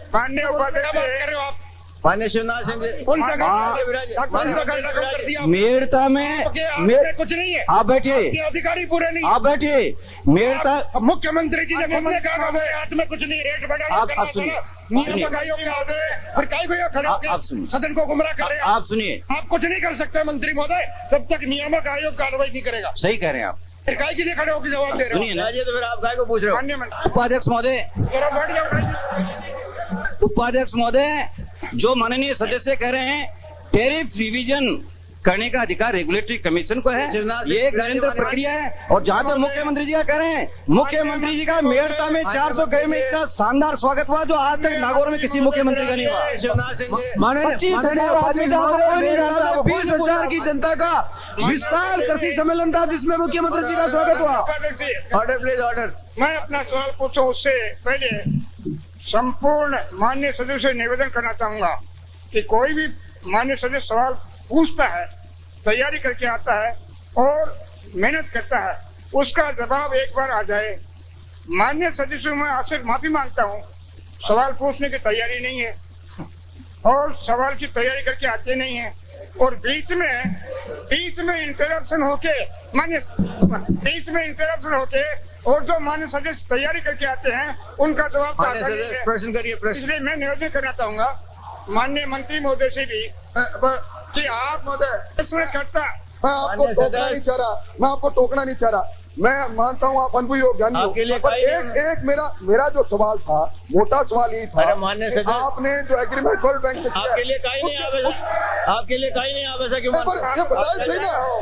माननीय उपाध्यक्ष बात कर रहे हो आप, माननीय शिवनाथ सिंह जी, मेड़ता में कुछ नहीं है, आप बैठिए, अधिकारी पूरे नहीं, आप बैठिए। मेड़ता मुख्यमंत्री जी ने खुद ने कहा हाथ में कुछ नहीं, रेट बढ़ा, आप सुनिए, आप सुनिए, सदन को गुमराह कर रहे हैं। आप सुनिए, आप कुछ नहीं कर सकते मंत्री महोदय जब तक नियामक आयोग कार्रवाई नहीं करेगा। सही कह रहे हैं आप, फिर काय के लिए खड़े होकर जवाब दे रहे हो? सुनिए ना, तो फिर आप काय को पूछ रहे हो? माननीय मंत्री, उपाध्यक्ष महोदय, उपाध्यक्ष महोदय, जो माननीय सदस्य कह रहे हैं टैरिफ रिवीजन करने का अधिकार रेगुलेटरी कमीशन को है, ये एक निरंतर प्रक्रिया है। और जहाँ तक मुख्यमंत्री जी का कह रहे हैं, मुख्यमंत्री जी का मेड़ता में 400 गए में इतना शानदार स्वागत हुआ जो आज तक नागौर में किसी मुख्यमंत्री का नहीं हुआ। 20,000 की जनता का विशाल कृषि सम्मेलन था जिसमें मुख्यमंत्री जी का स्वागत हुआ। Order please, order. मैं अपना सवाल पूछूं उससे पहले संपूर्ण माननीय सदस्य से निवेदन करना चाहूंगा कि कोई भी माननीय सदस्य सवाल पूछता है, तैयारी करके आता है और मेहनत करता है, उसका जवाब एक बार आ जाए। माननीय सदस्यों में आपसे माफी मांगता हूं, सवाल पूछने की तैयारी नहीं है और सवाल की तैयारी करके आते नहीं है, और बीच में इंटरप्शन होके और जो माननीय सदस्य तैयारी करके आते हैं उनका जवाब प्रश्न करिए, प्रश्न। इसलिए मैं निवेदन करना चाहूंगा माननीय मंत्री महोदय से भी कि आप महोदय इसमें करता, मैं आपको टोकना नहीं चाह रहा, मैं आपको टोकना नहीं चाह रहा, मैं मानता हूँ आप अनुभवी हो, ज्ञानी हो, पर एक मेरा जो सवाल था, मोटा सवाल यही था, आपने जो एग्रीमेंट वर्ल्ड बैंक से आपके लिए कहीं नहीं आवेसा क्यों? बताए ना,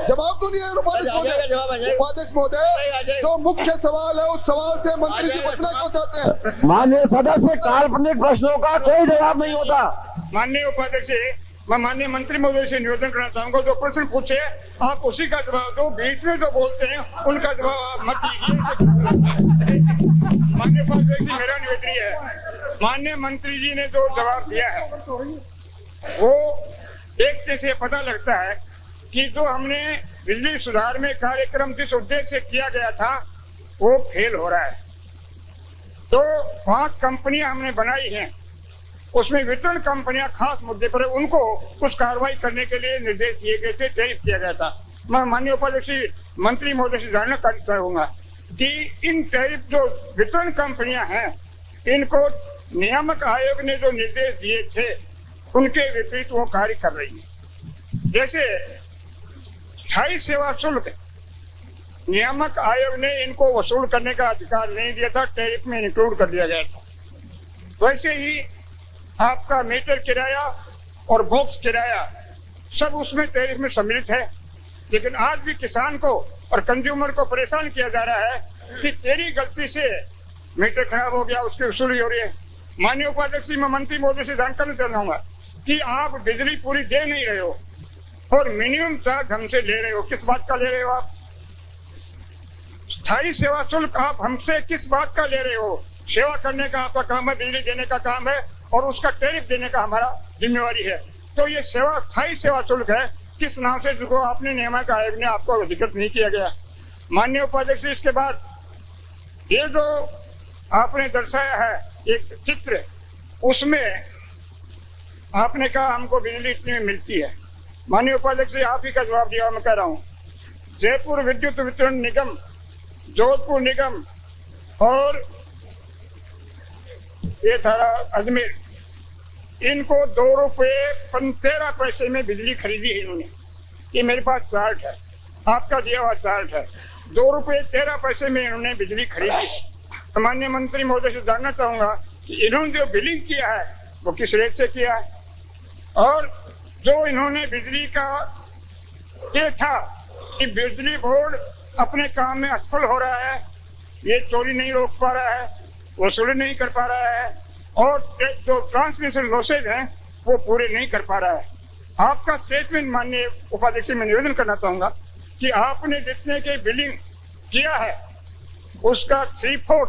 जवाब तो नहीं है उपाध्यक्ष महोदय। जो मुख्य सवाल है उस सवाल से मंत्री जी बचना क्यों चाहते हैं? माननीय सदस्य, काल्पनिक प्रश्नों का कोई जवाब नहीं होता। माननीय उपाध्यक्ष, मैं माननीय मंत्री महोदय से निवेदन करना चाहूंगा, जो प्रश्न पूछे आप उसी का जवाब दो, बीच में जो बोलते हैं उनका जवाब आप मत दीजिए। माननीय उपाध्यक्ष जी, मेरा निवेदन है, माननीय मंत्री जी ने जो जवाब दिया है वो देखने से पता लगता है कि जो हमने बिजली सुधार में कार्यक्रम जिस उद्देश्य से किया गया था वो फेल हो रहा है। तो 5 कंपनियां हमने बनाई हैं, उसमें वितरण कंपनियां खास मुद्दे पर उनको कुछ कार्रवाई करने के लिए निर्देश दिए गए थे, टैरिफ किया गया था। मैं माननीय उपाध्यक्ष मंत्री महोदय से जानना चाहूंगा कि इन टैरिफ जो वितरण कंपनियां हैं इनको नियामक आयोग ने जो निर्देश दिए थे उनके विपरीत वो कार्य कर रही है। जैसे स्थायी सेवा शुल्क नियामक आयोग ने इनको वसूल करने का अधिकार नहीं दिया था, टैरिफ में इंक्लूड कर दिया गया था। वैसे ही आपका मीटर किराया और बॉक्स किराया सब उसमें टैरिफ में सम्मिलित है। लेकिन आज भी किसान को और कंज्यूमर को परेशान किया जा रहा है कि तेरी गलती से मीटर खराब हो गया, उसकी वसूली हो रही है। माननीय उपाध्यक्ष मैं मंत्री महोदय से जानकारी चाहूंगा कि आप बिजली पूरी दे नहीं रहे हो और मिनिमम चार्ज हमसे ले रहे हो, किस बात का ले रहे हो आप? स्थायी सेवा शुल्क आप हमसे किस बात का ले रहे हो? सेवा करने का आपका काम है, बिजली देने का काम है और उसका टैरिफ देने का हमारा जिम्मेवारी है। तो ये सेवा स्थायी सेवा शुल्क है, किस नाम से जिसको आपने नियामक आयोग ने आपको अधिकृत नहीं किया गया। माननीय उपाध्यक्ष इसके बाद ये जो आपने दर्शाया है एक चित्र, उसमें आपने कहा हमको बिजली इतनी में मिलती है। माननीय उपाध्यक्ष आप ही का जवाब दिया, मैं कह रहा हूँ जयपुर विद्युत वितरण निगम, जोधपुर निगम और ये था अजमेर, इनको ₹2.13 में बिजली खरीदी है इन्होंने। ये मेरे पास चार्ट है, आपका दिया हुआ चार्ट है। ₹2.13 में इन्होंने बिजली खरीदी है। तो माननीय मंत्री महोदय से जानना चाहूंगा कि इन्होंने जो बिलिंग किया है वो किस रेट से किया है, और जो इन्होंने बिजली का ये था कि बिजली बोर्ड अपने काम में असफल हो रहा है, ये चोरी नहीं रोक पा रहा है, वसूली नहीं कर पा रहा है और जो ट्रांसमिशन लॉसेज हैं वो पूरे नहीं कर पा रहा है। आपका स्टेटमेंट माननीय उपाध्यक्ष में निवेदन करना चाहूंगा कि आपने जितने के बिलिंग किया है उसका 3/4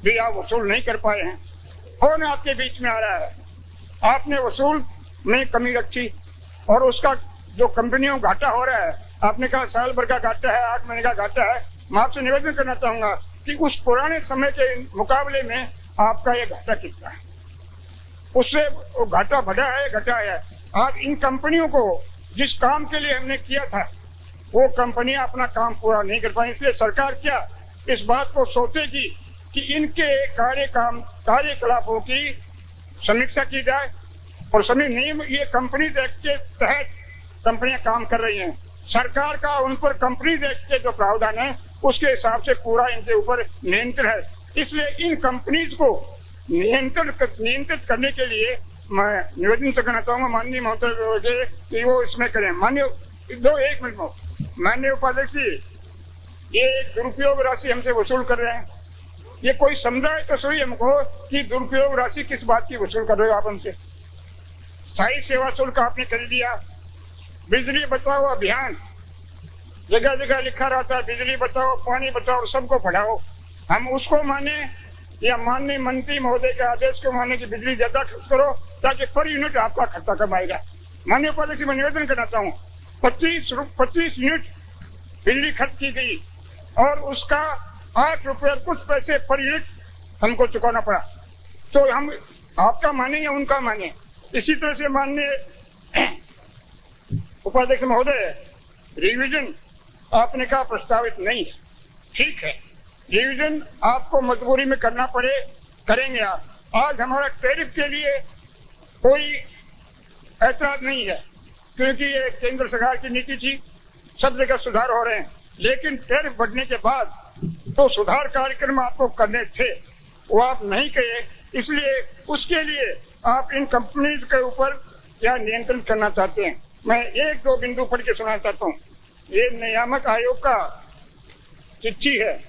भी आप वसूल नहीं कर पाए हैं। कौन आपके बीच में आ रहा है? आपने वसूल में कमी रखी और उसका जो कंपनियों को घाटा हो रहा है, आपने कहा साल भर का घाटा है, 8 महीने का घाटा है। मैं आपसे निवेदन करना चाहूंगा कि उस पुराने समय के मुकाबले में आपका ये घाटा कितना है, उससे वो घाटा बढ़ा है घटा है। आज इन कंपनियों को जिस काम के लिए हमने किया था वो कंपनियां अपना काम पूरा नहीं कर पाई, इसलिए सरकार क्या इस बात को सोचेगी कि इनके कार्यकलापों की समीक्षा की जाए और समय नियम ये कंपनीज एक्ट के तहत कंपनियां काम कर रही हैं, सरकार का उन पर कंपनीज एक्ट के जो प्रावधान है उसके हिसाब से पूरा इनके ऊपर नियंत्रण है। इसलिए इन कंपनीज को नियंत्रित करने के लिए मैं निवेदन करना चाहूंगा माननीय महोदय कि वो इसमें करें। माननीय 1 मिनट माननीय उपाध्यक्ष जी, ये दुरुपयोग राशि हमसे वसूल कर रहे हैं, ये कोई समझाए तो सही हमको कि दुरुपयोग राशि किस बात की वसूल कर रहे हो आप हमसे? स्थायी सेवा शुल्क आपने कर दिया, बिजली बचाओ अभियान जगह जगह लिखा रहता है, बिजली बचाओ, पानी बचाओ, सबको पढ़ाओ, हम उसको माने या माननीय मंत्री महोदय के आदेश को माने कि बिजली ज्यादा खर्च करो ताकि पर यूनिट आपका खर्चा कम आएगा। माननीय उपाध्यक्ष मैं निवेदन करना चाहूँ 25 यूनिट बिजली खर्च की गई और उसका 8 रुपये कुछ पैसे पर यूनिट हमको चुकाना पड़ा, तो हम आपका माने या उनका माने? इसी तरह से माननीय उपाध्यक्ष महोदय रिवीजन आपने कहा प्रस्तावित नहीं है, ठीक है, रिवीजन आपको मजबूरी में करना पड़े करेंगे आप। आज हमारा टैरिफ के लिए कोई ऐतराज नहीं है क्योंकि ये केंद्र सरकार की नीति थी, सब जगह सुधार हो रहे हैं, लेकिन टैरिफ बढ़ने के बाद तो सुधार कार्यक्रम आपको करने थे वो आप नहीं किए, इसलिए उसके लिए आप इन कंपनीज के ऊपर क्या नियंत्रण करना चाहते हैं? मैं 1-2 बिंदु पढ़ के सुनाना चाहता हूँ। ये नियामक आयोग का चिट्ठी है।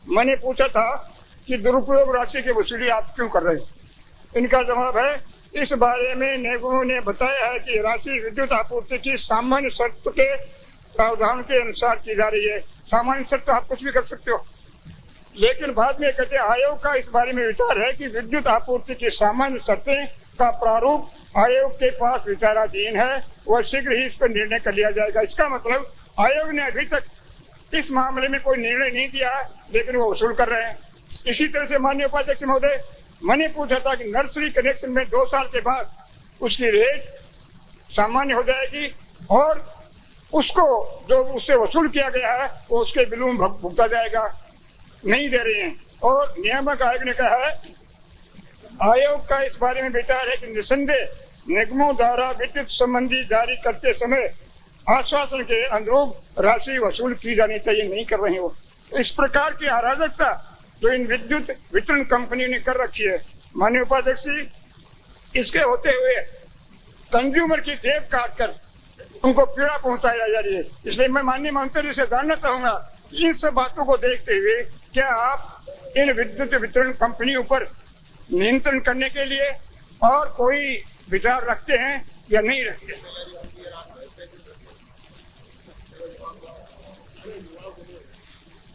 मैंने पूछा था कि दुरुपयोग राशि की वसूली आप क्यों कर रहे हो? इनका जवाब है इस बारे में निगमों ने बताया है कि राशि विद्युत आपूर्ति की सामान्य शर्त के प्रावधान के अनुसार की जा रही है। सामान्य शर्त तो आप कुछ भी कर सकते हो, लेकिन बाद में कहते आयोग का इस बारे में विचार है कि विद्युत आपूर्ति की सामान्य शर्तें का प्रारूप आयोग के पास विचाराधीन है, वह शीघ्र ही इस पर निर्णय कर लिया जाएगा। इसका मतलब आयोग ने अभी तक इस मामले में कोई निर्णय नहीं दिया है, लेकिन वो वसूल कर रहे हैं। इसी तरह से माननीय उपाध्यक्ष महोदय, मैंने पूछा था कि नर्सरी कनेक्शन में 2 साल के बाद उसकी रेट सामान्य हो जाएगी और उसको जो उससे वसूल किया गया है वो उसके बिलों में भुगता जाएगा, नहीं दे रहे हैं। और नियामक आयोग ने कहा है आयोग का इस बारे में विचार है कि निसंदेह निगमों द्वारा विद्युत संबंधी जारी करते समय आश्वासन के अनुरूप राशि वसूल की जानी चाहिए, नहीं कर रहे हैं वो। इस प्रकार की अराजकता जो इन विद्युत वितरण कंपनी ने कर रखी है, माननीय उपाध्यक्ष जी, इसके होते हुए कंज्यूमर की जेब काटकर उनको पीड़ा पहुंचाया जा रही है। इसलिए मैं माननीय मंत्री से जानना चाहूंगा, इन सब बातों को देखते हुए क्या आप इन विद्युत वितरण कंपनियों पर नियंत्रण करने के लिए और कोई विचार रखते हैं या नहीं रखते?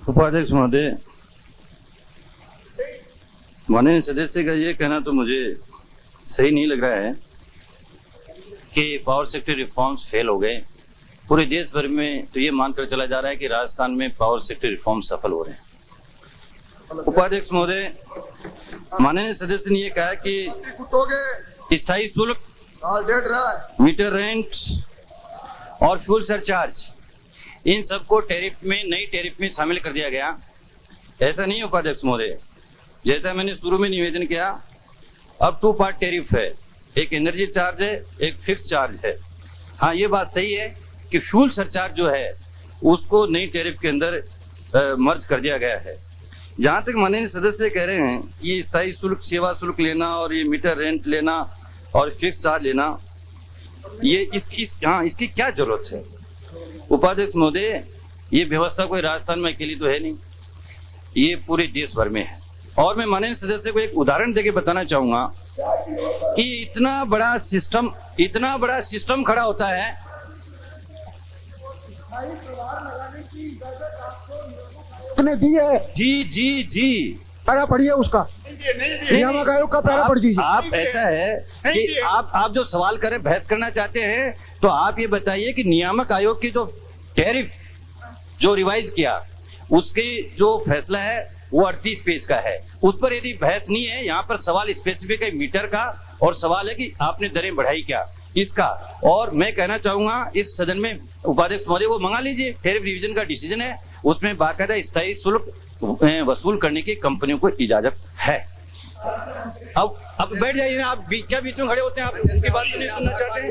उपाध्यक्ष महोदय, माननीय सदस्य का ये कहना तो मुझे सही नहीं लग रहा है कि पावर सेक्टर रिफॉर्म्स फेल हो गए। पूरे देश भर में तो ये मानकर चला जा रहा है कि राजस्थान में पावर सेक्टर रिफॉर्म सफल हो रहे हैं। उपाध्यक्ष महोदय, माननीय सदस्य ने ये कहा कि स्थायी शुल्क, मीटर रेंट और फ्यूल सरचार्ज, इन सबको टैरिफ में, नई टैरिफ में शामिल कर दिया गया। ऐसा नहीं है उपाध्यक्ष महोदय, जैसा मैंने शुरू में निवेदन किया, अब 2 पार्ट टैरिफ है, एक एनर्जी चार्ज है, एक फिक्स चार्ज है। हाँ, ये बात सही है कि फ्यूल सरचार्ज जो है उसको नई टैरिफ के अंदर मर्ज कर दिया गया है। जहां तक माननीय सदस्य कह रहे हैं कि स्थायी शुल्क, सेवा शुल्क लेना और ये मीटर रेंट लेना और फिक्स चार्ज लेना, ये इसकी क्या जरूरत है? उपाध्यक्ष महोदय, ये व्यवस्था कोई राजस्थान में अकेली तो है नहीं, ये पूरे देश भर में है। और मैं माननीय सदस्य को एक उदाहरण देके बताना चाहूंगा कि इतना बड़ा सिस्टम खड़ा होता है। दी है जी पैरा पढ़िए उसका, नियामक आयोग का पैरा पढ़ दीजिए। आप ऐसा है कि आप जो सवाल करें, बहस करना चाहते हैं, तो आप ये बताइए कि नियामक आयोग की जो टैरिफ जो रिवाइज किया, उसकी जो फैसला है वो 38 पेज का है। उस पर यदि बहस नहीं है, यहाँ पर सवाल स्पेसिफिक है मीटर का, और सवाल है कि आपने दरें बढ़ाई क्या, इसका। और मैं कहना चाहूंगा इस सदन में उपाध्यक्ष महोदय, वो मंगा लीजिए, टैरिफ रिवीजन का डिसीजन है, उसमें बाकायदा स्थायी शुल्क वसूल करने की कंपनियों को इजाजत है। अब बैठ जाइए ना, आप क्या बीच में खड़े होते हैं, आप उनकी बात नहीं सुनना चाहते हैं?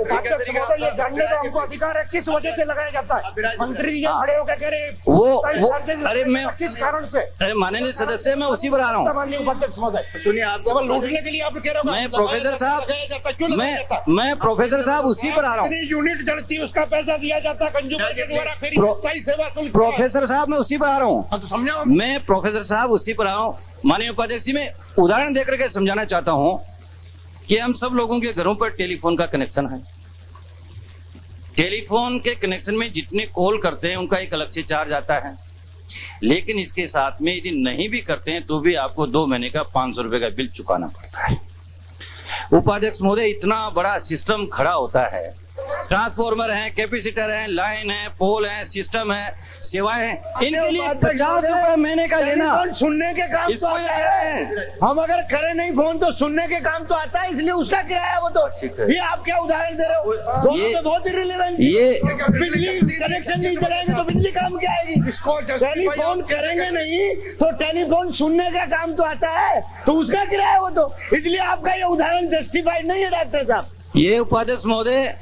ये जानने का हमको अधिकार है किस वजह से लगाया जाता है। मंत्री जी खड़े होकर कह रहे वो अरे मैं किस कारण से? अरे माननीय सदस्य, मैं उसी पर आ रहा हूँ। माननीय उपाध्यक्ष महोदय, सुनिए, आप केवल लूटने के लिए आप कह रहे हो। मैं प्रोफेसर साहब उसी पर आ रहा हूँ। यूनिट जड़ती है, उसका पैसा दिया जाता है कंज्यूमर के द्वारा, फिर स्थायी सेवा शुल्क। प्रोफेसर साहब, मैं उसी पर आ रहा हूँ। तो समझाओ। मैं प्रोफेसर साहब उसी पर आ रहा हूँ। माननीय उपाध्यक्ष जी, मैं उदाहरण देकर के समझाना चाहता हूँ कि हम सब लोगों के घरों पर टेलीफोन का कनेक्शन है। टेलीफोन के कनेक्शन में जितने कॉल करते हैं उनका एक अलग से चार्ज आता है, लेकिन इसके साथ में यदि नहीं भी करते हैं तो भी आपको 2 महीने का 500 रुपए का बिल चुकाना पड़ता है। उपाध्यक्ष महोदय, इतना बड़ा सिस्टम खड़ा होता है, ट्रांसफॉर्मर है, कैपेसिटर है, लाइन है, पोल है, सिस्टम है, सेवाएं हैं, इनके लिए 50 रुपए महीने का लेना। सुनने के काम तो आता है, हम अगर करें नहीं फोन तो सुनने के काम तो आता है, इसलिए उसका किराया वो तो। ये आप क्या उदाहरण दे रहे हो? दोनों तो बहुत इर्रिलेवेंट। ये बिजली कनेक्शन नहीं चलाएंगे तो बिजली काम क्या आएगी? टेलीफोन करेंगे नहीं तो टेलीफोन सुनने का काम तो आता है, तो उसका किराया वो तो। इसलिए आपका ये उदाहरण जस्टिफाइड नहीं है डॉक्टर साहब। ये उपाध्यक्ष महोदय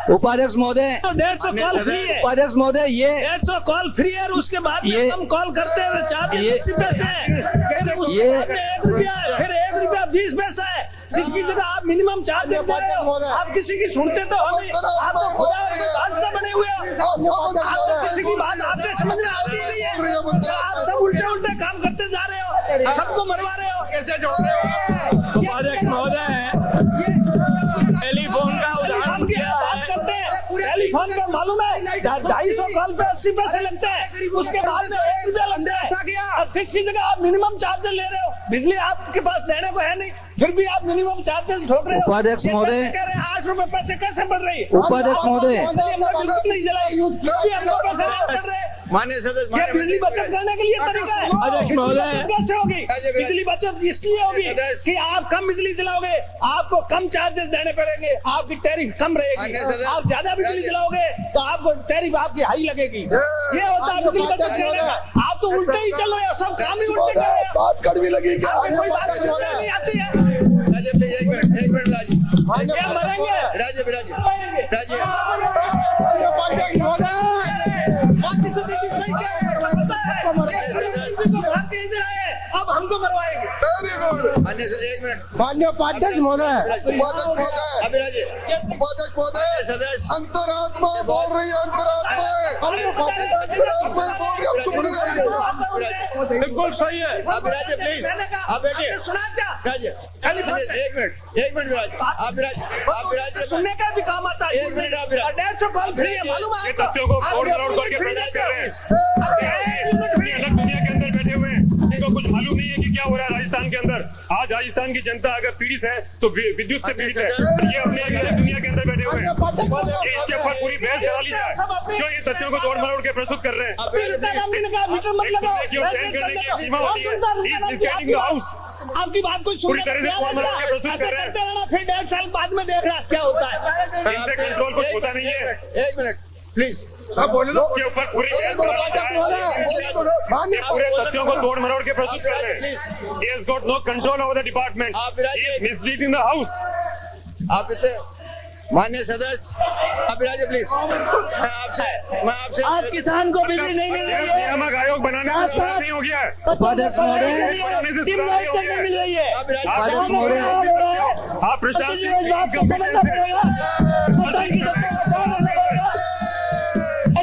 150 कॉल फ्री है। उपाध्यक्ष महोदय, ये 150 कॉल फ्री है, और उसके बाद ये हम कॉल करते हैं, चार्ज ये 80 पैसे है, ये 1 रुपया, फिर 1 रुपया 20 पैसा है, जिसकी जगह आप मिनिमम चार्ज दे रहे हो। आप किसी की सुनते तो हो नहीं, आप तो खुदा के बादशाह बने हुए हो, आप तो किसी की बात आपके समझ में आती नहीं है, आप सब उल्टे उल्टे काम करते जा रहे हो, सबको मरवा रहे हो, कैसे जोड़ रहे हो? उपाध्यक्ष महोदय, टेलीफोन का उदाहरण क्या बात करते हैं? टेलीफोन का मालूम है 250 कॉल पे 80 पैसे लगते हैं, उसके बाद में 1 रुपया लगता है, और जिसकी जगह आप मिनिमम चार्जेस ले रहे हो। बिजली आपके पास देने को है नहीं, फिर भी आप मिनिमम चार्जेस ठोक रहे हो। उपाध्यक्ष महोदय, कह रहे हैं 8 रुपए पैसे कैसे बढ़ रही है? उपाध्यक्ष महोदय, नहीं जलाई, हमको पैसे नहीं बढ़ रहे। माननीय सदस्य, ये बिजली बचत करने के लिए तरीका है। अध्यक्ष महोदय, कैसे होगी बिजली बचत? इसलिए होगी कि आप कम बिजली चलाओगे, आपको कम चार्जेस देने पड़ेंगे, आपकी टैरिफ कम रहेगी। आप ज्यादा बिजली चलाओगे तो आपको टैरिफ आपकी हाई लगेगी। ये होता है बिजली बचत करने का। आप तो उल्टे ही चल रहे हो, सब काम ही उल्टे कर रहे हो। बात कड़वी लगी क्या? कोई बात समझ नहीं आती है। राजीव, एक मिनट राजीव, ये मरेंगे, राजीव, मरेंगे। सबको मरवाएंगे। Very good. मान्य सदस्य, एक मिनट। माननीय उपाध्यक्ष महोदय, अभिराज जी, उपाध्यक्ष महोदय, सदस्य अंतरात्मा बोल रही है, अंतरात्मा बोल रही है, अब चुप नहीं रहिए। बिल्कुल सही है। अभिराज जी, प्लीज आप बैठिए। सुना क्या? विराज, एक मिनट विराज, आप विराज जी, सुनने का भी काम आता है। एक मिनट आप विराज। 150 कॉल फ्री है, मालूम है ये आपको? तथ्यों को तोड़ मरोड़ करके प्रदर्शित कर रहे हैं। अपनी अलग दुनिया के अंदर बैठे हुए हैं, इनको कुछ मालूम नहीं है कि क्या हो रहा है राजस्थान के अंदर। आज राजस्थान की जनता अगर पीड़ित है तो विद्युत से पीड़ित है। ये अपने अलग दुनिया के अंदर बैठे हुए हैं। ये इसके ऊपर पूरी बहस करा ली जाए, क्यों ये तथ्यों को तोड़ मरोड़ के प्रस्तुत कर रहे हैं। सीमा होती है। हाउस आपकी बात को पूरी तरह से तोड़ मरोड़ के प्रस्तुत कर रहे हैं। फिर 1.5 साल बाद में देख रहा क्या होता है। इनसे कंट्रोल कुछ होता नहीं है। एक मिनट प्लीज। इसके ऊपर पूरी बहस करा ली जाए। ये पूरे तथ्यों को तोड़ मरोड़ के प्रस्तुत कर रहे हैं। He has got no control over the department. He is misleading the house. आप इतने मान्य सदस्य, अभिराज प्लीज, मैं आपसे आज किसान को बिजली नहीं मिल रही है। नियामक आयोग बनाने से सुधार नहीं हो गया है। उपाध्यक्ष महोदय, बनाने से टीम सुधार लाइट नहीं हो तक गया नहीं मिल है। रही है। आप आप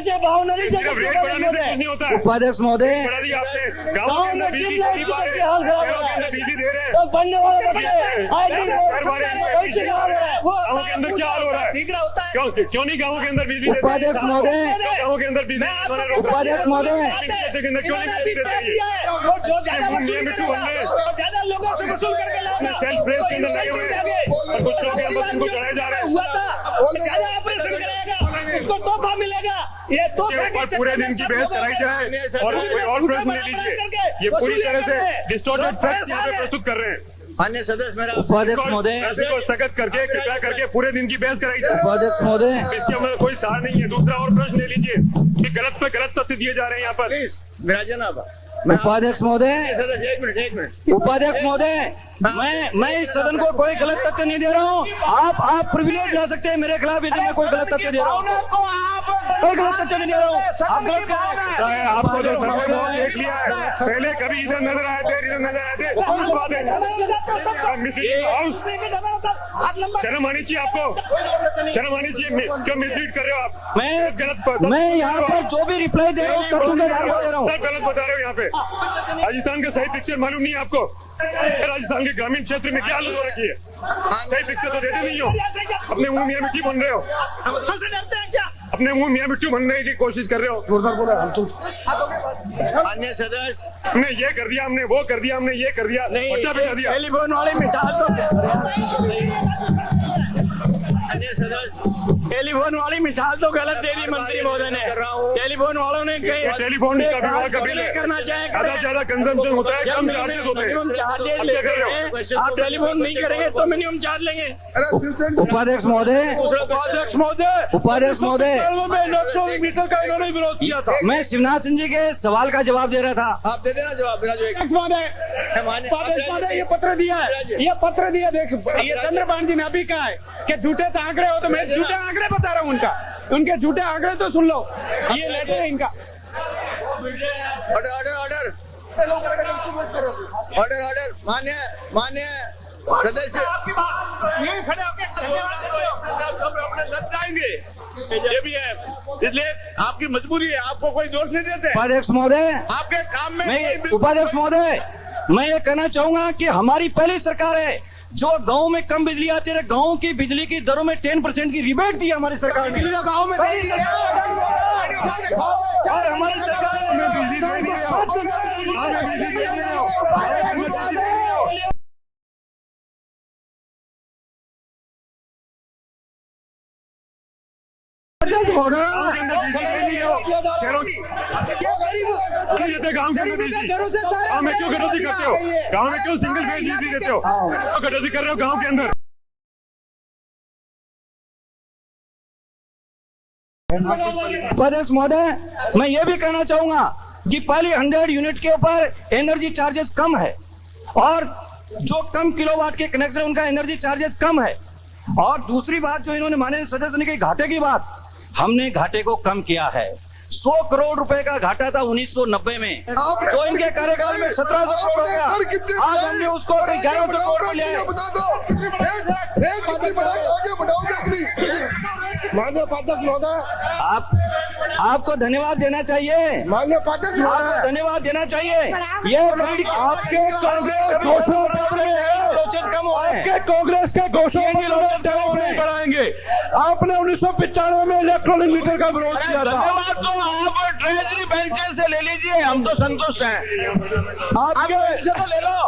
ऐसे भाव नहीं सिर्फ रेट बढ़ाने से कुछ नहीं होता है। उपाध्यक्ष महोदय, बढ़ा दी आपने। गाँव के अंदर बिजली नहीं पा रहे, हाल खराब शहरों हो के रहा अंदर है। बिजली दे रहे हैं। तो बनने वाले बच्चे गाँव के अंदर क्या हाल हो रहा है? क्यों नहीं गाँव के अंदर बिजली देते? उपाध्यक्ष महोदय, गाँव के अंदर बिजली उपाध्यक्ष महोदय, के अंदर क्यों नहीं बिजली देते हैं? ज्यादा लोगों से वसूल करके लाओ। सेल्फ प्रेस के अंदर लगे हुए हैं और कुछ लोग यहाँ पर उनको चढ़ाए जा रहे हैं। हुआ था, ज्यादा ऑपरेशन करेगा, उसको तोहफा मिलेगा। ये तोहफा के ऊपर पूरे दिन की बहस कराई जाए और कोई और प्रश्न ले लीजिए। ये पूरी तरह से डिस्टॉर्टेड फैक्ट्स यहाँ पे प्रस्तुत कर रहे हैं। मान्य सदस्य, मेरा उपाध्यक्ष महोदय, को स्थगित करके कृपया करके पूरे दिन की बहस कराई जाए। उपाध्यक्ष महोदय, इसके अंदर कोई सार नहीं है। दूसरा और प्रश्न ले लीजिए कि गलत पे गलत तथ्य दिए जा रहे हैं यहाँ पर। प्लीज विराजन आप उपाध्यक्ष महोदय, सदस्य, एक मिनट। उपाध्यक्ष महोदय, मैं इस सदन को कोई गलत तथ्य नहीं दे रहा हूँ। आप प्रिविलेज ला सकते हैं मेरे खिलाफ, यदि मैं कोई गलत तथ्य दे रहा हूँ। कोई गलत तथ्य नहीं दे रहा हूँ। आप गलत कर रहे हैं। आपको तो समय बहुत देख लिया है। पहले कभी इधर नजर आए थे, इधर नजर आए थे। हाउस शर्म आनी चाहिए आपको, शर्म आनी चाहिए। क्यों मिसलीड कर रहे हो आप? मैं यहाँ पर जो भी रिप्लाई दे रहा हूँ तथ्यों के आधार पर दे रहा हूँ। गलत बता रहे हो यहाँ पे। राजस्थान का सही पिक्चर मालूम नहीं है आपको? राजस्थान के ग्रामीण क्षेत्र में क्या हालत हो रखी है? सही पिक्चर तो देते नहीं हो। अपने मुंह मियाँ मिट्टी बन रहे हो, अपने मुंह मियाँ मिट्टी बनने की कोशिश कर रहे हो। मान्य सदस्य, हमने ये कर दिया, हमने वो कर दिया, हमने ये कर दिया, बच्चा भी कर दिया। टेलीफोन वाली मिसाल तो मान्य सदस्य, टेलीफोन वाली मिसाल तो गलत दे दी मंत्री महोदय ने। टेलीफोन वालों ने कहीं टेलीफोन का विभाग का बिल है, करना चाहे ज्यादा से ज्यादा कंजम्पशन होता है, कम चार्जेस होते हैं। मिनिमम चार्जेस अब क्या कर रहे हो? आप टेलीफोन नहीं करेंगे तो मिनिमम चार्ज लेंगे। उपाध्यक्ष महोदय, उपाध्यक्ष महोदय, उपाध्यक्ष महोदय, इलेक्ट्रॉनिक मीटर का इन्होंने विरोध किया था। मैं शिवनाथ सिंह जी के सवाल का जवाब दे रहा था। आप दे देना जवाब। उपाध्यक्ष महोदय, ये पत्र दिया है, ये पत्र दिया। देख, ये चंद्रपाल जी ने अभी कहा है कि झूठे आंकड़े हो, तो मैं झूठे आंकड़े बता रहा हूँ उनका। उनके झूठे आंकड़े तो सुन लो। ये लेटर है इनका। Order order order order order. मान्य सदस्य, यही खड़े होकर लग जाएंगे। ये भी है, इसलिए आपकी मजबूरी है, आपको कोई दोष नहीं देते। उपाध्यक्ष महोदय, आपके काम में उपाध्यक्ष महोदय, मैं ये कहना चाहूंगा कि हमारी पहली सरकार है जो गांव में कम बिजली आती है, गांव की बिजली की दरों में 10% की रिबेट दी हमारी सरकार ने। गाँव में और हमारी सरकार ने बिजली दे दी है। गाँव में क्यों कटौती करते हो? गाँव में क्यों सिंगल फेज बिजली देते हो? क्यों कटौती कर रहे हो गाँव के अंदर? उपाध्यक्ष महोदय, मैं ये भी कहना चाहूंगा कि पहले 100 यूनिट के ऊपर एनर्जी चार्जेस कम है और जो कम किलोवाट के कनेक्शन उनका एनर्जी चार्जेस कम है। और दूसरी बात जो इन्होंने माननीय सदस्य ने कही घाटे की बात, हमने घाटे को कम किया है। 100 करोड़ रुपए का घाटा था 1990 में, तो इनके कार्यकाल में 1700 करोड़ हो गया। आज हमने उसको 1100 करोड़ में लिया है। माननीय पाठक महोदय, आपको धन्यवाद देना चाहिए, माननीय पाठक आपको महोदय, धन्यवाद देना चाहिए। ये आपके कांग्रेस घोषणा कम हो रहे हैं, आपके कांग्रेस के घोषणा नहीं बढ़ाएंगे। आपने 1995 में इलेक्ट्रॉनिक मीटर का विरोध किया था। धन्यवाद तो आप ट्रेजरी बेंचेस से ले लीजिए, हम तो संतुष्ट हैं। आपके तो ले लो।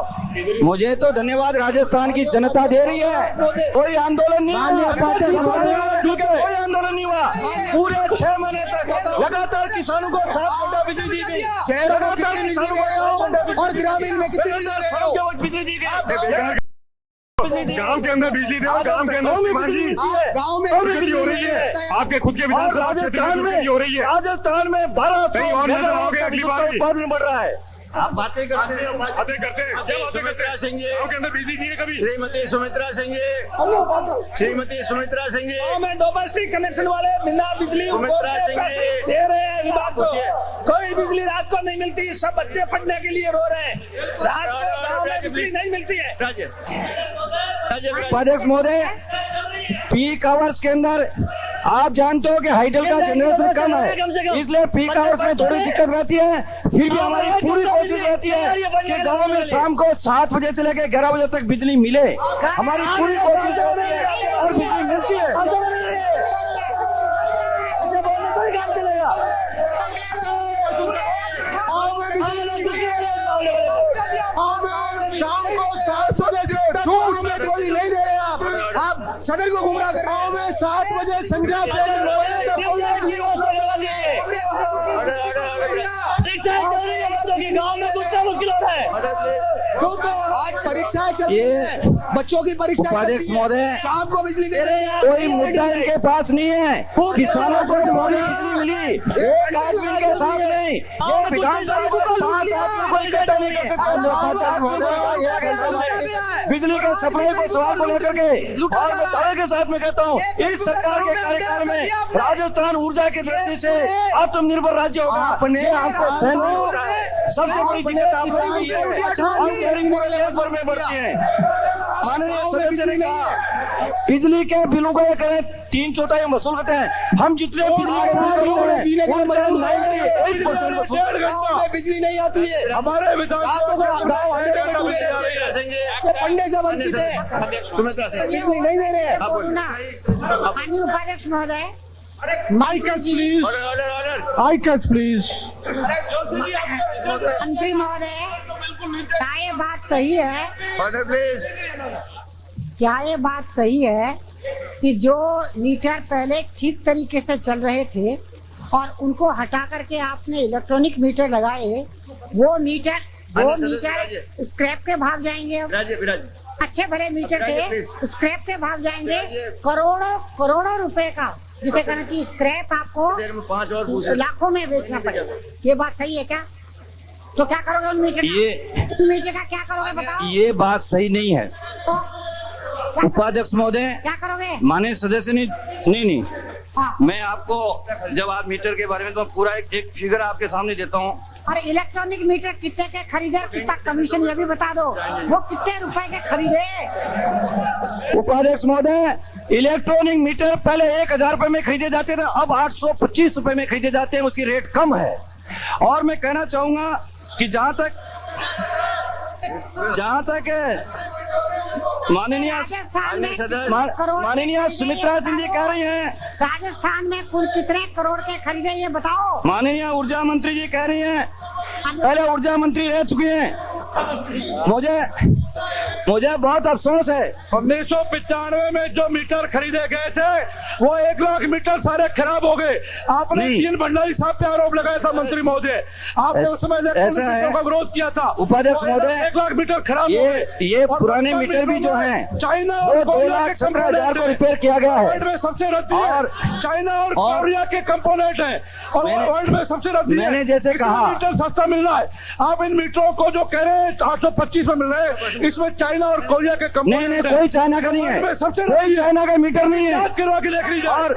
मुझे तो धन्यवाद राजस्थान की जनता दे रही है। कोई आंदोलन नहीं हुआ, कोई आंदोलन नहीं हुआ। पूरे 6 महीने तक लगातार किसानों को 7 घंटा बिजली दी गई, लगातार किसानों को 7 घंटा और ग्रामीण में कितनी बिजली दी गई। गांव के अंदर बिजली दे, गांव के अंदर श्रीमान जी गाँव में बिजली हो रही है। आपके खुद के विधानसभा क्षेत्र में बिजली हो रही है। राजस्थान में 1200 और नजर आओगे अगली बार उत्पादन बढ़ रहा है। आप बातें करते हैं, बातें करते हैं, क्या बातें करते हैं? सिंह जी, गांव के अंदर बिजली नहीं है कभी। श्रीमती सुमित्रा सिंह जी, श्रीमती सुमित्रा सिंह जी, में डोमेस्टिक कनेक्शन वाले बिना बिजली सुमित्रा सिंह जी, दे रहे हैं विभाग को। कोई बिजली रात को नहीं मिलती, सब बच्चे पढ़ने के लिए रो रहे हैं। रात को गाँव में बिजली नहीं मिलती है। उपाध्यक्ष महोदय, पीक आवर्स के अंदर आप जानते हो कि हाइडल का जनरेशन कम है, इसलिए पीक आवर्स में थोड़ी दिक्कत रहती है। फिर भी हमारी पूरी कोशिश रहती है कि गांव में शाम को 7 बजे से लेकर 11 बजे तक बिजली मिले। हमारी पूरी कोशिश रहती है और बिजली मिलती है। शाम को 700 बजे 2 रुपए कोई नहीं दे रहे। आप सदन को गुमराह कर रहे हैं। 7 बजे संध्या गाँव में दूसरा मुश्किल हो रहा है। आज परीक्षाएं चल रही है, बच्चों की परीक्षा। उपाध्यक्ष महोदय, शाम को बिजली दे रहे हैं। कोई मुद्दा इनके पास नहीं है। किसानों को बिजली मिली, एक आदमी के साथ नहीं। ये विधानसभा को 5 आदमी को इकट्ठा नहीं कर सकता। बिजली के सप्लाई को सवाल को लेकर के और मैं दावे के साथ में कहता हूँ, इस सरकार के कार्यकाल में राजस्थान ऊर्जा की दृष्टि से आत्मनिर्भर राज्य होगा। अपने आपको सहन नहीं हो रहा है। सबसे बड़ी दिक्कत आपको में बढ़ती है। माननीय सदस्य ने कहा बिजली के बिलों को ये करें 3/4 हम वसूल करते हैं। हम जितने बिजली के बिजली नहीं आती है। हमारे पंडे से वंचित है, बिजली नहीं दे रहे हैं। माननीय उपाध्यक्ष महोदय, आइकन्स प्लीज। मंत्री महोदय, क्या ये बात सही है? क्या ये बात सही है कि जो मीटर पहले ठीक तरीके से चल रहे थे और उनको हटा करके आपने इलेक्ट्रॉनिक मीटर लगाए, वो मीटर स्क्रैप के भाग जाएंगे? अच्छे भले मीटर थे स्क्रैप के भाग जाएंगे। करोड़ों रुपए का जिसे कहना चाहिए स्क्रैप आपको 5 और लाखों में बेचना पड़ेगा। ये बात सही है क्या? तो क्या करोगे उन मीटर का क्या करोगे बताओ? ये बात सही नहीं है तो उपाध्यक्ष महोदय। क्या करोगे? माननीय सदस्य नहीं हाँ। मैं आपको जब आप मीटर के बारे में तो पूरा एक फिगर आपके सामने देता हूँ। और इलेक्ट्रॉनिक मीटर कितने के खरीदे, कितना कमीशन ये भी बता दो। वो कितने रुपए के खरीदे? उपाध्यक्ष महोदय, इलेक्ट्रॉनिक मीटर पहले 1000 रुपए में खरीदे जाते थे, अब 825 रुपए में खरीदे जाते हैं। उसकी रेट कम है। और मैं कहना चाहूंगा कि जहां तक माननीय सुमित्रा सिंह जी कह रही हैं, राजस्थान में कुल कितने करोड़ के खरीदे ये बताओ। माननीय ऊर्जा मंत्री जी कह रही हैं, पहले ऊर्जा मंत्री रह चुकी हैं। मुझे बहुत अफसोस है। 1995 में जो मीटर खरीदे गए थे वो 1 लाख मीटर सारे खराब हो गए। आपने तीन भंडारी साहब पे आरोप लगाया था मंत्री महोदय। आपने उस समय इलेक्ट्रॉनिक का विरोध किया था। उपाध्यक्ष महोदय, 1 लाख मीटर खराब हो गए। ये पुराने मीटर भी जो हैं चाइना और 2,17,000 को रिपेयर किया गया है। वर्ल्ड में सबसे रद्दी है। चाइना और कोरिया के कंपोनेंट है और वर्ल्ड में सबसे रद्दी है। मैंने जैसे कहा मीटर सस्ता मिल रहा है। आप इन मीटरों को जो कह रहे हैं 825 में मिल रहे हैं, इसमें चाइना और कोरिया के कंपनी नहीं, कोई चाइना का नहीं है, सबसे कोई चाइना का मीटर नहीं है। जांच करवा के देख लीजिए। और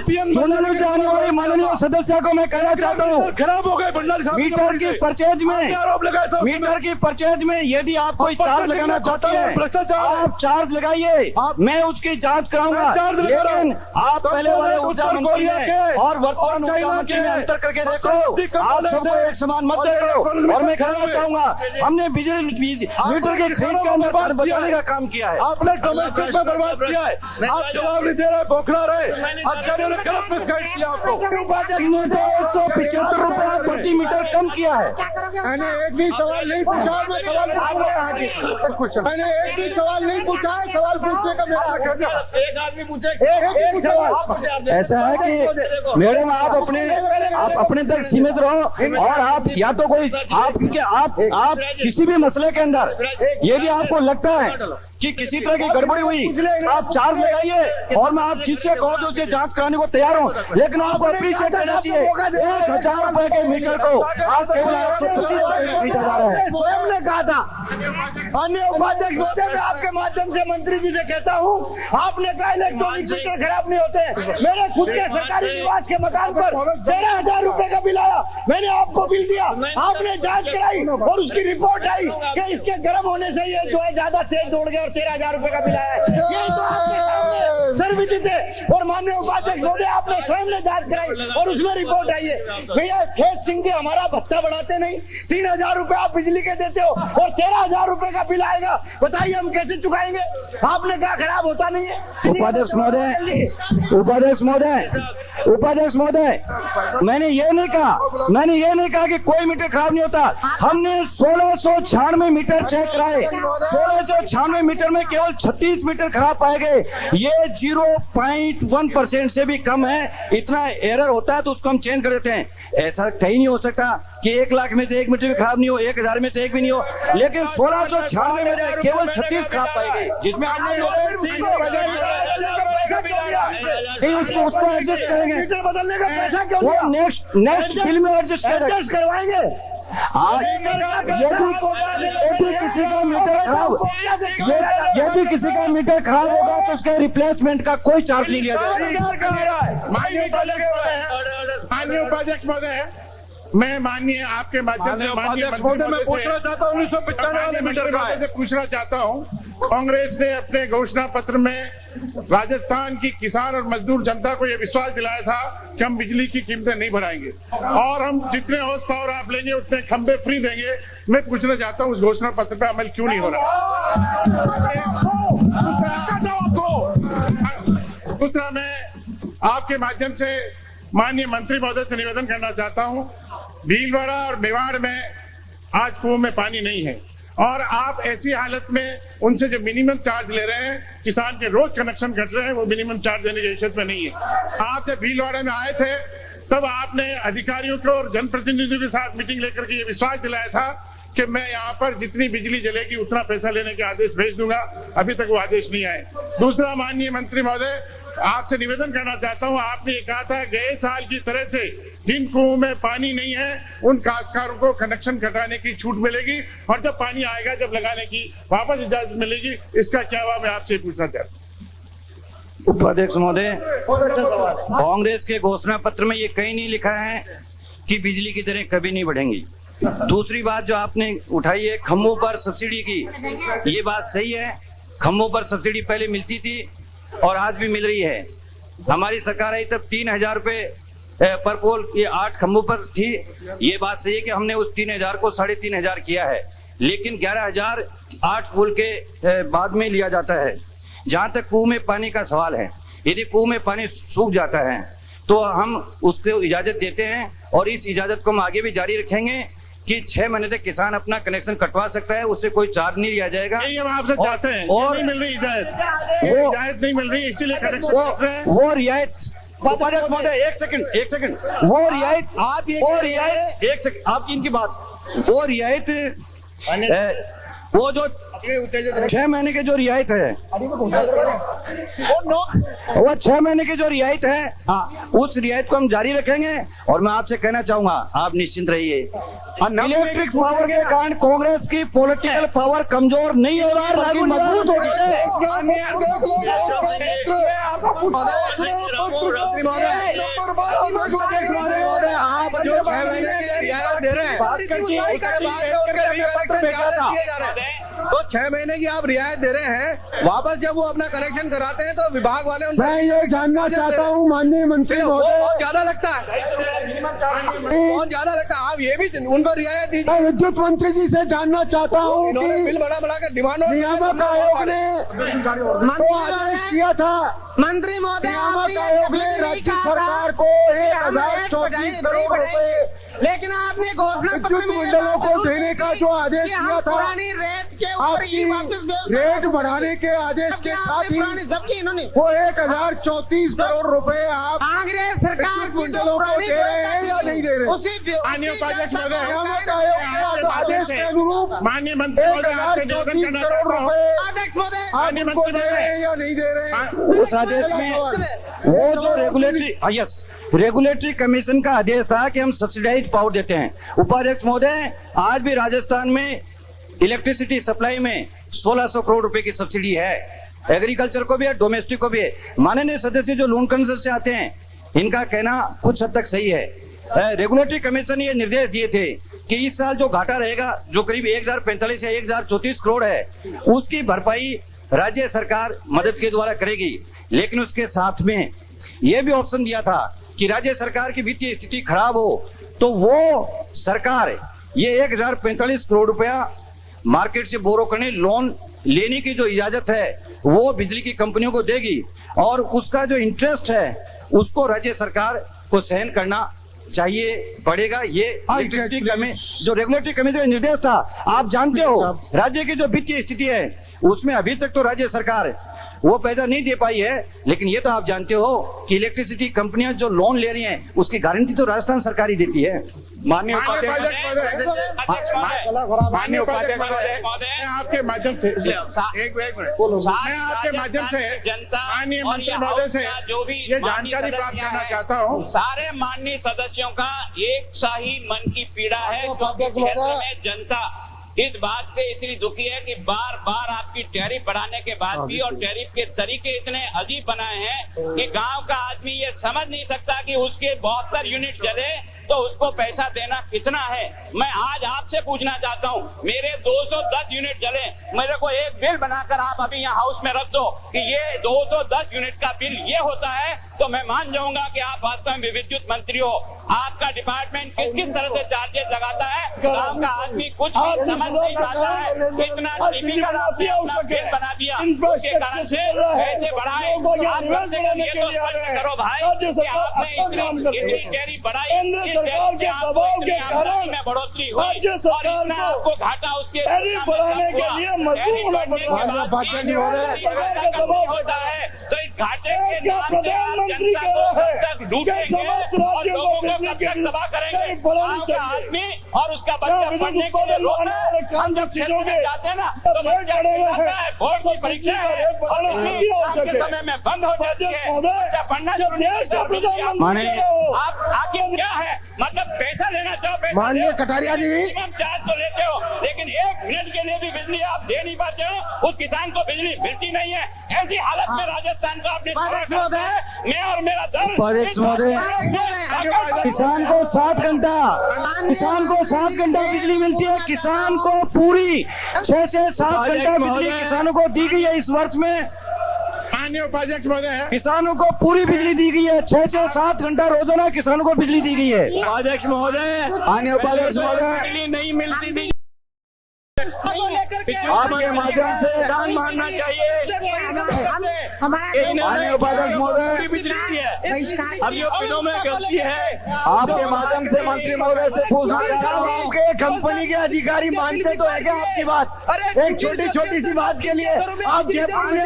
चुनाव से आने वाले माननीय सदस्य को मैं कहना चाहता हूँ, खराब हो गए भंडारी साहब। मीटर की परचेज में, आरोप लगाए साहब। मीटर की परचेज में यदि आप कोई चार्ज लगाना चाहते हैं, भ्रष्टाचार, आप चार्ज लगाइए, मैं उसकी जांच कराऊंगा। लेकिन आप पहले वाले ऊर्जा मंत्री हैं और वर्तमान ऊर्जा मंत्री में अंतर करके देखो, आप सबको एक समान मत देखो। और मैं कहना चाहूंगा, हमने बिजली मीटर के खरीद के अंदर बचाने का काम किया है। आपने डोमेस्टिक में बर्बाद किया है, आप जवाब नहीं दे रहे, बोखला रहे, अधिकारियों ने गलत मिसगाइड किया आपको। 175 रुपया प्रति मीटर कम किया है। मैंने एक भी सवाल नहीं पूछा, मैं सवाल मैंने एक भी सवाल नहीं पूछा है, सवाल पूछने का मेरा हक है। एक आदमी पूछे, एक सवाल ऐसा है कि मैडम आप अपने तक सीमित रहो और आप या तो कोई आप किसी भी मसले के अंदर यदि आपको लगता है कि किसी तरह की गड़बड़ी हुई, आप चार्ज लगाइए और मैं आप जिससे कहो तो उसे जांच कराने को तैयार हूं। लेकिन आपको अप्रिशिएट करना चाहिए, 1000 रुपए के मीटर को आज केवल 125 रुपए में खरीदा जा रहा है। स्वयं ने कहा था, माननीय उपाध्यक्ष महोदय, मैं आपके माध्यम से मंत्री जी से कहता हूँ, आपने कहा इलेक्ट्रॉनिक मीटर खराब नहीं होते। मेरे खुद के सरकारी निवास के मकान पर 13,000 रुपए का बिल आया, मैंने आपको बिल दिया, आपने जांच कराई और उसकी रिपोर्ट आई कि इसके गर्म होने से ये जो है ज्यादा तेज दौड़ गया और 13,000 रुपए का बिल आया है। ये तो आपके सामने सर्वविदित है। और माननीय उपाध्यक्ष महोदय, आपने स्वयं ने जांच कराई और उसमें रिपोर्ट आई है। भैया खेत सिंह के हमारा भत्ता बढ़ाते नहीं, 3,000 रुपए आप बिजली के देते हो और 13,000 रुपए का बिल आएगा, बताइए हम कैसे चुकाएंगे? आपने कहा खराब होता नहीं है। उपाध्यक्ष महोदय, मैंने ये नहीं कहा कि कोई मीटर खराब नहीं होता। हमने 1696 मीटर चेक कराए, 1696 मीटर में केवल 36 मीटर खराब पाए गए। ये 0.1% से भी कम है। इतना एरर होता है तो उसको हम चेंज कर देते हैं। ऐसा कहीं नहीं हो सकता कि 1 लाख में से 1 मीटर भी खराब नहीं हो, 1000 में से 1 भी नहीं हो। लेकिन 1696 में केवल 36 खराब पाए गए, जिसमें उसको एडजस्ट करेंगे। मीटर बदलने का पैसा क्यों वो दिया? नेक्स्ट बिल में एडजस्ट करवाएंगे। यदि किसी का मीटर खराब होगा तो उसके रिप्लेसमेंट का कोई चार्ज नहीं लिया जाएगा। माननीय उपाध्यक्ष महोदय, मैं माननीय आपके माध्यम से माननीय मंत्री मैं पूछना चाहता हूँ 1995 मीटर का से पूछना चाहता हूँ, कांग्रेस ने अपने घोषणा पत्र में राजस्थान की किसान और मजदूर जनता को यह विश्वास दिलाया था कि हम बिजली की कीमतें नहीं बढ़ाएंगे और हम जितने हाउस पावर आप लेंगे उतने खंबे फ्री देंगे। मैं पूछना चाहता हूँ उस घोषणा पत्र पर अमल क्यों नहीं हो रहा? दूसरा, मैं आपके माध्यम से माननीय मंत्री महोदय से निवेदन करना चाहता हूँ, भीलवाड़ा और मेवाड़ में आज कुओं में पानी नहीं है और आप ऐसी हालत में उनसे जो मिनिमम चार्ज ले रहे हैं, किसान के रोज कनेक्शन कट रहे हैं, वो मिनिमम चार्ज देने की हैसियत में नहीं है। आप जब भीलवाड़ा में आए थे तब आपने अधिकारियों को और जनप्रतिनिधियों के साथ मीटिंग लेकर के ये विश्वास दिलाया था कि मैं यहाँ पर जितनी बिजली जलेगी उतना पैसा लेने के आदेश भेज दूंगा। अभी तक वो आदेश नहीं आए। दूसरा, माननीय मंत्री महोदय, आपसे निवेदन करना चाहता हूं, आपने कहा था गए साल की तरह से जिन कुओं में पानी नहीं है उन काश्तकारों को कनेक्शन कटाने की छूट मिलेगी और जब पानी आएगा जब लगाने की वापस इजाजत मिलेगी। इसका क्या हुआ, मैं आपसे पूछना चाहता हूं। उपाध्यक्ष महोदय, कांग्रेस के घोषणा पत्र में ये कहीं नहीं लिखा है कि बिजली की दरें कभी नहीं बढ़ेंगी। दूसरी बात जो आपने उठाई है खंभों पर सब्सिडी की, ये बात सही है। खंभों पर सब्सिडी पहले मिलती थी और आज भी मिल रही है। हमारी सरकार आई तब 3,000 रुपए पर पोल ये 8 खंभों पर थी। ये बात सही है कि हमने उस 3,000 को 3,500 किया है, लेकिन 11,000 8 पोल के बाद में लिया जाता है। जहां तक कुएं में पानी का सवाल है, यदि कुएं में पानी सूख जाता है तो हम उसको इजाजत देते हैं और इस इजाजत को हम आगे भी जारी रखेंगे कि 6 महीने तक किसान अपना कनेक्शन कटवा सकता है, उससे कोई चार्ज नहीं लिया जाएगा। यही हम आपसे चाहते हैं। और नहीं मिल रही इजाजत नहीं मिल रही, इसीलिए कनेक्शन कट रहे हैं। वो रियायत उपाध्यक्ष महोदय, एक सेकंड, वो रियायत एक सेकंड, आप इनकी बात, वो रियायत वो जो 6 महीने की जो रियायत है, वो 6 महीने की जो रियायत है, हाँ, उस रियायत को हम जारी रखेंगे। और मैं आपसे कहना चाहूंगा, आप निश्चिंत रहिए, इलेक्ट्रिक पावर के कारण कांग्रेस की पॉलिटिकल पावर कमजोर नहीं हो रहा है, बल्कि मजबूत हो रही है। आप जो 6 महीने की रियायत दे रहे हैं, तो 6 महीने की आप रियायत दे रहे हैं, वापस जब वो अपना कनेक्शन कराते हैं तो विभाग वाले मैं ये जानना चाहता हूँ माननीय मंत्री महोदय, बहुत ज्यादा लगता है, बहुत ज्यादा लगता है। आप ये भी उनको रियायत दीजिए। मैं विद्युत मंत्री जी से जानना चाहता हूँ इन्होंने कि बिल बड़ा कर डिमांड नियामक आयोग ने तो आदेश दिया था, मंत्री महोदय नियामक आयोग ने राज्य सरकार को 1034 करोड़ रुपए लेकिन आपने घोषणा विद्युत मंडलों को देने का जो आदेश दिया था, पुरानी रेट के ऊपर ही वापस रेट बढ़ाने के आदेश के साथ ही जबकि इन्होंने वो 1034 करोड़ रुपए आप कांग्रेस सरकार की जो मंडलों को पुरानी दे रहे हैं या नहीं दे रहे? माननीय उपाध्यक्ष महोदय, नियामक आयोग के आदेश के अनुरूप माननीय मंत्री महोदय, आपसे निवेदन 1034 करना करोड़ चाहता हूं। रुपए अध्यक्ष महोदय आप उनको दे रहे हैं या नहीं दे रहे? उस आदेश में वो जो रेगुलेटरी कमीशन का आदेश था कि हम सब्सिडाइज पावर देते हैं। उपाध्यक्ष महोदय, आज भी राजस्थान में इलेक्ट्रिसिटी सप्लाई में 1600 करोड़ रुपए की सब्सिडी है, एग्रीकल्चर को भी है, डोमेस्टिक को भी है। माननीय सदस्य जो लोन कंसल्ट से आते हैं, इनका कहना कुछ हद तक सही है। रेगुलेटरी कमीशन ये निर्देश दिए थे कि इस साल जो घाटा रहेगा, जो करीब 1045 या 1034 करोड़ है, उसकी भरपाई राज्य सरकार मदद के द्वारा करेगी। लेकिन उसके साथ में यह भी ऑप्शन दिया था कि राज्य सरकार की वित्तीय स्थिति खराब हो तो वो सरकार ये 1045 करोड़ रुपया मार्केट से बोरो करने, लोन लेने की जो इजाजत है वो बिजली की कंपनियों को देगी, और उसका जो इंटरेस्ट है उसको राज्य सरकार को सहन करना चाहिए पड़ेगा। ये इलेक्ट्रिसिटी जो रेगुलेटरी कमीशन का निर्देश था, आप जानते हो राज्य की जो वित्तीय स्थिति है उसमें अभी तक तो राज्य सरकार वो पैसा नहीं दे पाई है। लेकिन ये तो आप जानते हो कि इलेक्ट्रिसिटी कंपनियां जो लोन ले रही हैं उसकी गारंटी तो राजस्थान सरकार ही देती है। माननीय उपाध्यक्ष मैं आपके माध्यम से एक मिनट मैं आपके माध्यम से माननीय मंत्री महोदय से जो भी ये जानकारी प्राप्त करना चाहता हूँ। सारे माननीय सदस्यों का एक सा ही मन की पीड़ा है, क्योंकि क्षेत्र में जनता इस बात से इतनी दुखी है कि बार बार आपकी टैरिफ बढ़ाने के बाद भी, और टैरिफ के तरीके इतने अजीब बनाए हैं कि गांव का आदमी ये समझ नहीं सकता कि उसके 72 यूनिट जले तो उसको पैसा देना कितना है। मैं आज आपसे पूछना चाहता हूं, मेरे 210 यूनिट जले, मेरे को एक बिल बनाकर आप अभी यहाँ हाउस में रख दो कि ये 210 यूनिट का बिल ये होता है, तो मैं मान जाऊंगा कि आप वास्तव में विद्युत मंत्री हो। आपका डिपार्टमेंट किस किस तरह से चार्जेस लगाता है, गांव का आदमी कुछ भी समझ नहीं पाता है। इतना टिपिकल आपने अपना बिल बना दिया, उसके कारण से पैसे बढ़ाए। आप ये तो स्पष्ट करो भाई कि आपने इतनी टैरिफ बढ़ाई, में बढ़ोतरी हुई और इतना आपको घाटा उसके होता है, तो इस घाटे के नाम से जनता को कब तक डूबेंगे और लोगों को कब तक तबाह करेंगे। गाँव का आदमी और उसका बच्चा पढ़ने के लिए रोकना है। हम जब क्षेत्र में जाते हैं ना तो बच्चा आता है, बोर्ड की परीक्षा है और उसके समय में बंद हो जाती है, बच्चा पढ़ना आप आगे क्या है, मतलब पैसा लेना चाहो, माननीय कटारिया जी, चार्ज तो लेते हो, लेकिन 1 मिनट के लिए भी बिजली आप दे नहीं पाते हो। उस किसान को बिजली मिलती नहीं है। ऐसी हालत में राजस्थान को आपने मैं और मेरा दल किसान को 7 घंटा बिजली मिलती है। किसान को पूरी 6 से 7 घंटा बिजली किसानों को दी गई है इस वर्ष में। माननीय उपाध्यक्ष महोदय, किसानों को पूरी बिजली दी गई है, 6 से 7 घंटा रोजाना किसानों को बिजली दी गई है। उपाध्यक्ष महोदय, माननीय उपाध्यक्ष महोदय, बिजली नहीं मिलती थी। आपके माध्यम से दान मानना चाहिए। माननीय उपाध्यक्ष महोदय, अब ये बिलों में गलती है। आपके माध्यम से मंत्री महोदय से पूछना चाहता हूँ कि कंपनी के अधिकारी मानते तो है क्या आपकी बात? एक छोटी सी बात के लिए आप जयपुर में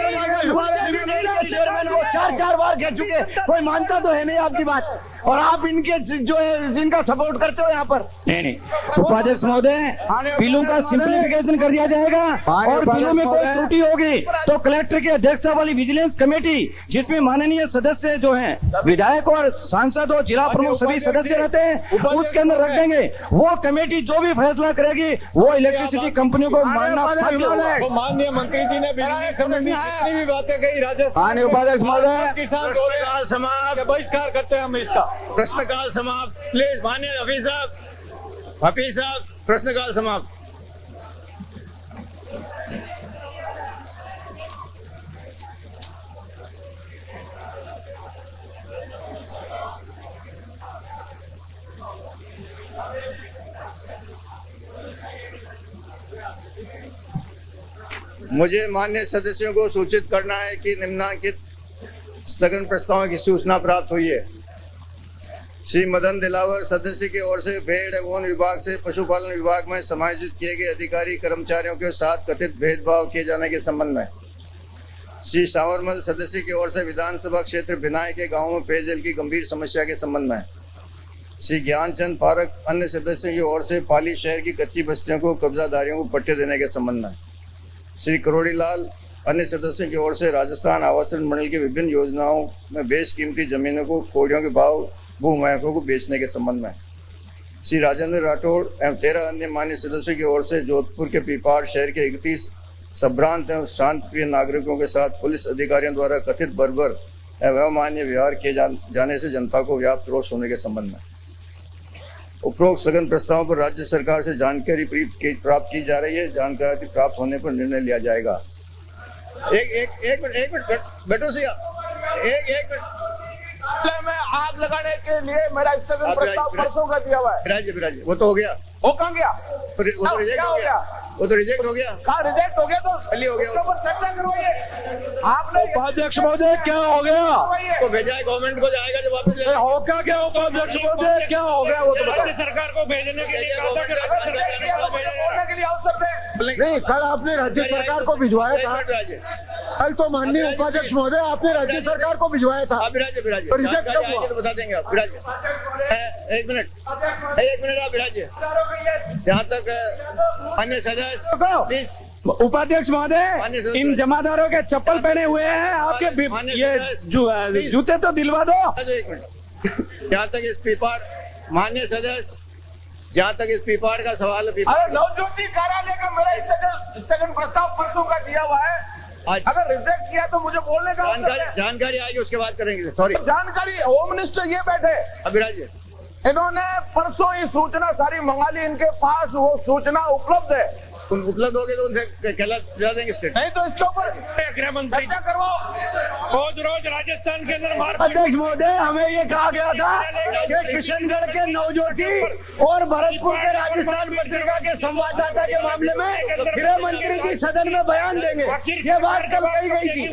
चेयरमैन को 4 बार कह चुके, कोई मानता तो है नहीं आपकी बात। और आप इनके जो है जिनका सपोर्ट करते हो यहाँ पर। नहीं, उपाध्यक्ष महोदय, बिलों का सिंप्लीफिकेशन कर दिया जाएगा और बिलों में कोई त्रुटि होगी तो कलेक्टर की अध्यक्षता वाली विजिलेंस कमेटी, जिसमें माननीय सदस्य जो हैं, विधायक और सांसद और जिला प्रमुख सभी सदस्य रहते हैं, उसके अंदर रख देंगे। वो कमेटी जो भी फैसला करेगी वो इलेक्ट्रिसिटी कंपनियों को मानना होगा। माननीय मंत्री जी ने बिजली संबंधी जितनी भी बातें कही राजस्थान, उपाध्यक्ष महोदय, किसान समाप्त, बहिष्कार करते हैं हम इसका। प्रश्नकाल समाप्त। प्लीज माननीय हफीज साहब, प्रश्नकाल समाप्त। मुझे माननीय सदस्यों को सूचित करना है कि निम्नलिखित स्थगन प्रस्तावों की सूचना प्राप्त हुई है। श्री मदन दिलावर सदस्य की ओर से भेड़ एवं विभाग से पशुपालन विभाग में समायोजित किए गए अधिकारी कर्मचारियों के साथ कथित भेदभाव किए जाने के संबंध में। श्री सावरमल सदस्य की ओर से विधानसभा क्षेत्र बिनाई के गाँव में पेयजल की गंभीर समस्या के संबंध में। श्री ज्ञानचंद पारक अन्य सदस्यों की ओर से पाली शहर की कच्ची बस्तियों को कब्जाधारियों को पट्टे देने के संबंध में। श्री करोड़ी लाल अन्य सदस्यों की ओर से राजस्थान आवासन मंडल की विभिन्न योजनाओं में बेशकीमती जमीनों को कोड़ियों के भाव भूमायकों को बेचने के संबंध में। श्री राजेंद्र राठौड़ एवं 13 अन्य मान्य सदस्यों की ओर से जोधपुर के पीपाड़ शहर के 31 संभ्रांत एवं शांतिप्रिय नागरिकों के साथ पुलिस अधिकारियों द्वारा कथित बर्बर एवं अमान्य व्यवहार किए जाने से जनता को व्याप्त रोष होने के संबंध में। उपरोक्त स्थगन प्रस्ताव पर राज्य सरकार से जानकारी प्राप्त की जा रही है। जानकारी प्राप्त होने पर निर्णय लिया जाएगा। एक मिनट बैठो सिया, एक मिनट में आग लगाने के लिए मेरा स्थगन प्रस्ताव परसों का दिया हुआ है। बिराजे वो तो हो गया। वो कहाँ गया? वो तो रिजेक्ट हो गया। वो तो रिजेक्ट हो गया। कहाँ रिजेक्ट हो गया? तो खाली हो गया। उसके ऊपर चर्चा करवाइए। आपने उपाध्यक्ष महोदय क्या हो गया? तो भेजा है गवर्नमेंट को, जाएगा जब वापस हो क्या उपाध्यक्ष महोदय क्या हो गया? वो तो राज्य सरकार को भेजने के लिए कहा था कि राज्य सरकार को बोलने के लिए अवसर दे। नहीं, कल आपने राज्य सरकार को भिजवाया था। कल तो माननीय उपाध्यक्ष महोदय आपने राज्य सरकार को भिजवाया था। विराजे रिजेक्ट कब हुआ? तो बता देंगे आप। विराजे एक मिनट आप विराजे। जहाँ तक अन्य सदस्य प्लीज। उपाध्यक्ष महोदय, इन जमादारों के चप्पल पहने हुए हैं, आपके ये जूते तो दिलवा दो। एक मिनट। जहाँ तक इस पीपाड़ मान्य सदस्य, जहाँ तक इस पीपाड़ का सवाल है, नवज्योति कार्यालय का मेरा स्थगन प्रस्ताव परसों का दिया हुआ है। अगर रिजेक्ट किया तो मुझे बोलने का जानकारी आएगी, उसके बाद करेंगे। सॉरी, जानकारी होम मिनिस्टर ये बैठे अभिराज, इन्होंने परसों ये सूचना सारी मंगा ली, इनके पास वो सूचना उपलब्ध है। उपलब्ध हो गए तो उनसे दिला देंगे स्टेट। नहीं तो इसके ऊपर गृह मंत्री चर्चा करवाओ। रोज राजस्थान के अंदर मार। अध्यक्ष महोदय, हमें ये कहा गया था कि किशनगढ़ के नवज्योति और भरतपुर के राजस्थान पत्रिका के संवाददाता के मामले में गृह मंत्री जी सदन में बयान देंगे। ये बात कल कही गई थी।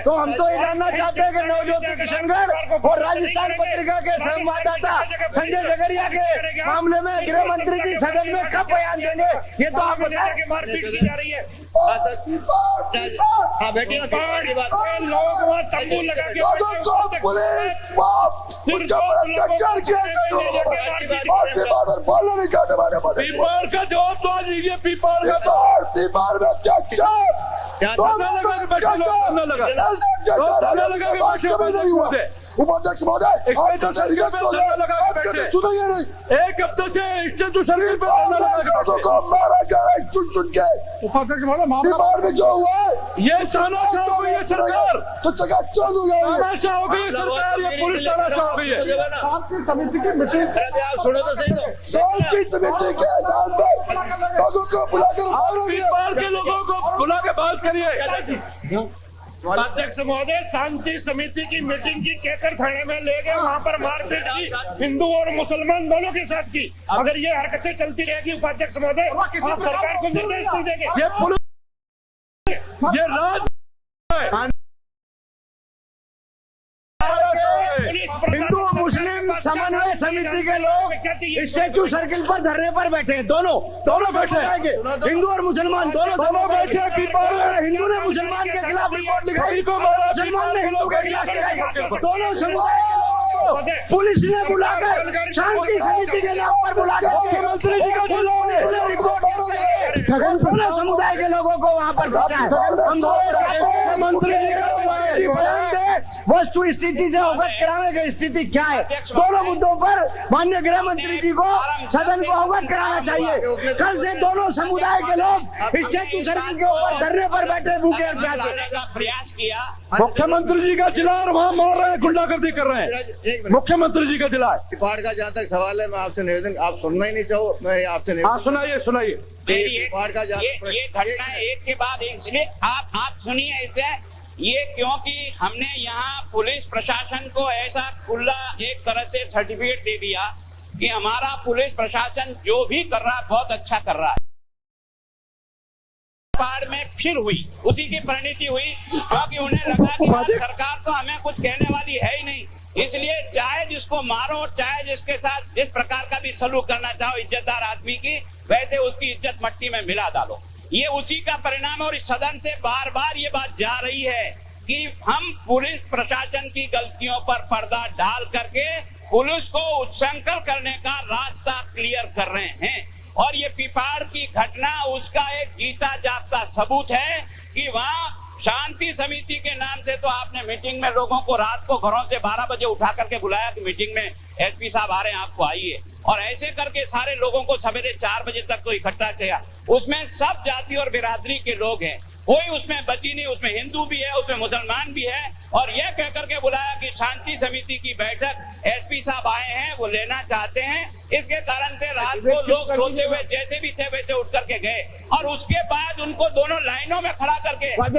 तो हम तो ये जानना चाहते हैं कि नवज्योति किशनगढ़ और राजस्थान पत्रिका के संवाददाता संजय जगरिया के मामले में गृह मंत्री जी सदन में कब बयान देंगे? ये तो आप के मारपीट की जा रही है। हाँ बेटी, लोगों को वहाँ तंबू लगा के पीपार का जवाब तो आ दीजिए। पीपार उपाध्यक्ष महोदय, सुनेंगे नहीं। एक हफ्ते से स्टेचू सर्किल पे मारा जा रहा है चुन चुन के। उपाध्यक्ष महोदय, बिहार में जो हुआ है ये तानाशाह हो गई है सरकार। तो चकाचौंध हो गया है। तानाशाह हो गई है सरकार, ये पुलिस तानाशाह हो गई है। शांति समिति की मीटिंग, आप सुनो तो सही। तो शांति समिति के नाम पर लोगों को बुलाकर पीपार के लोगों को बुला के बात करिए। अध्यक्ष महोदय, शांति समिति की मीटिंग की कहकर थाने में ले गए, वहाँ पर मारपीट की हिंदू और मुसलमान दोनों के साथ की। अगर ये हरकतें चलती रहेगी उपाध्यक्ष महोदय, आप सरकार को निर्देश नहीं देंगे। ये पुलिस, ये राज हिंदू और मुस्लिम समन्वय समिति के लोग स्टेचू सर्किल पर धरने पर बैठे हैं। दोनों बैठे हैं, हिंदू और मुसलमान दोनों बैठे हैं। हिंदू ने मुसलमान के खिलाफ रिपोर्ट लिखाई, मुसलमान ने हिंदू के खिलाफ लिखाई। दोनों समुदाय के लोगों को पुलिस ने बुलाकर शांति समिति के नाम पर बुलाकर मुख्यमंत्री जी का रिपोर्ट दोनों समुदाय के लोगों को वहाँ पर मंत्री जी वस्तु स्थिति से अवगत कराने की स्थिति क्या है। दोनों मुद्दों पर माननीय गृह मंत्री जी को सदन को अवगत कराना चाहिए। कल से दोनों समुदाय के लोग स्टेचू सर्कल के ऊपर धरने पर बैठे भूखे और प्यासे। प्रयास किया मुख्यमंत्री जी का जिला और वहाँ मार रहे हैं, गुंडागर्दी कर रहे हैं। मुख्यमंत्री जी का जिला है। पिपाड़ का जहाँ तक सवाल है, मैं आपसे निवेदन, आप सुनना ही नहीं चाहो, मैं आपसे सुनाइए सुनाइए। ये घटना एक के बाद एक, इसलिए आप सुनिए इसे। ये क्योंकि हमने यहाँ पुलिस प्रशासन को ऐसा खुला एक तरह से सर्टिफिकेट दे दिया कि हमारा पुलिस प्रशासन जो भी कर रहा है बहुत अच्छा कर रहा है। पहाड़ में फिर हुई उसी की परिणति हुई, क्योंकि उन्हें लगा कि सरकार तो हमें कुछ कहने वाली है ही नहीं, इसलिए चाहे जिसको मारो, चाहे जिसके साथ जिस प्रकार का भी सलूक करना चाहो इज्जतदार आदमी की, वैसे उसकी इज्जत मट्टी में मिला डालो। ये उसी का परिणाम है। और इस सदन से बार बार ये बात जा रही है कि हम पुलिस प्रशासन की गलतियों पर पर्दा डाल करके पुलिस को उच्चंकर करने का रास्ता क्लियर कर रहे हैं। और ये पिपाड़ की घटना उसका एक जीता जागता सबूत है कि वहाँ शांति समिति के नाम से तो आपने मीटिंग में लोगों को रात को घरों से 12 बजे उठा करके बुलाया कि मीटिंग में एसपी साहब आ रहे हैं, आपको आइए, और ऐसे करके सारे लोगों को सवेरे 4 बजे तक तो इकट्ठा किया। उसमें सब जाति और बिरादरी के लोग हैं, कोई उसमें बची नहीं, उसमें हिंदू भी है, उसमें मुसलमान भी है, और यह कह करके बुलाया कि शांति समिति की बैठक एसपी साहब आए हैं, वो लेना चाहते हैं। इसके कारण से रात को लोग सोते हुए जैसे भी थे वैसे उठ करके गए, और उसके बाद उनको दोनों लाइनों में खड़ा करके और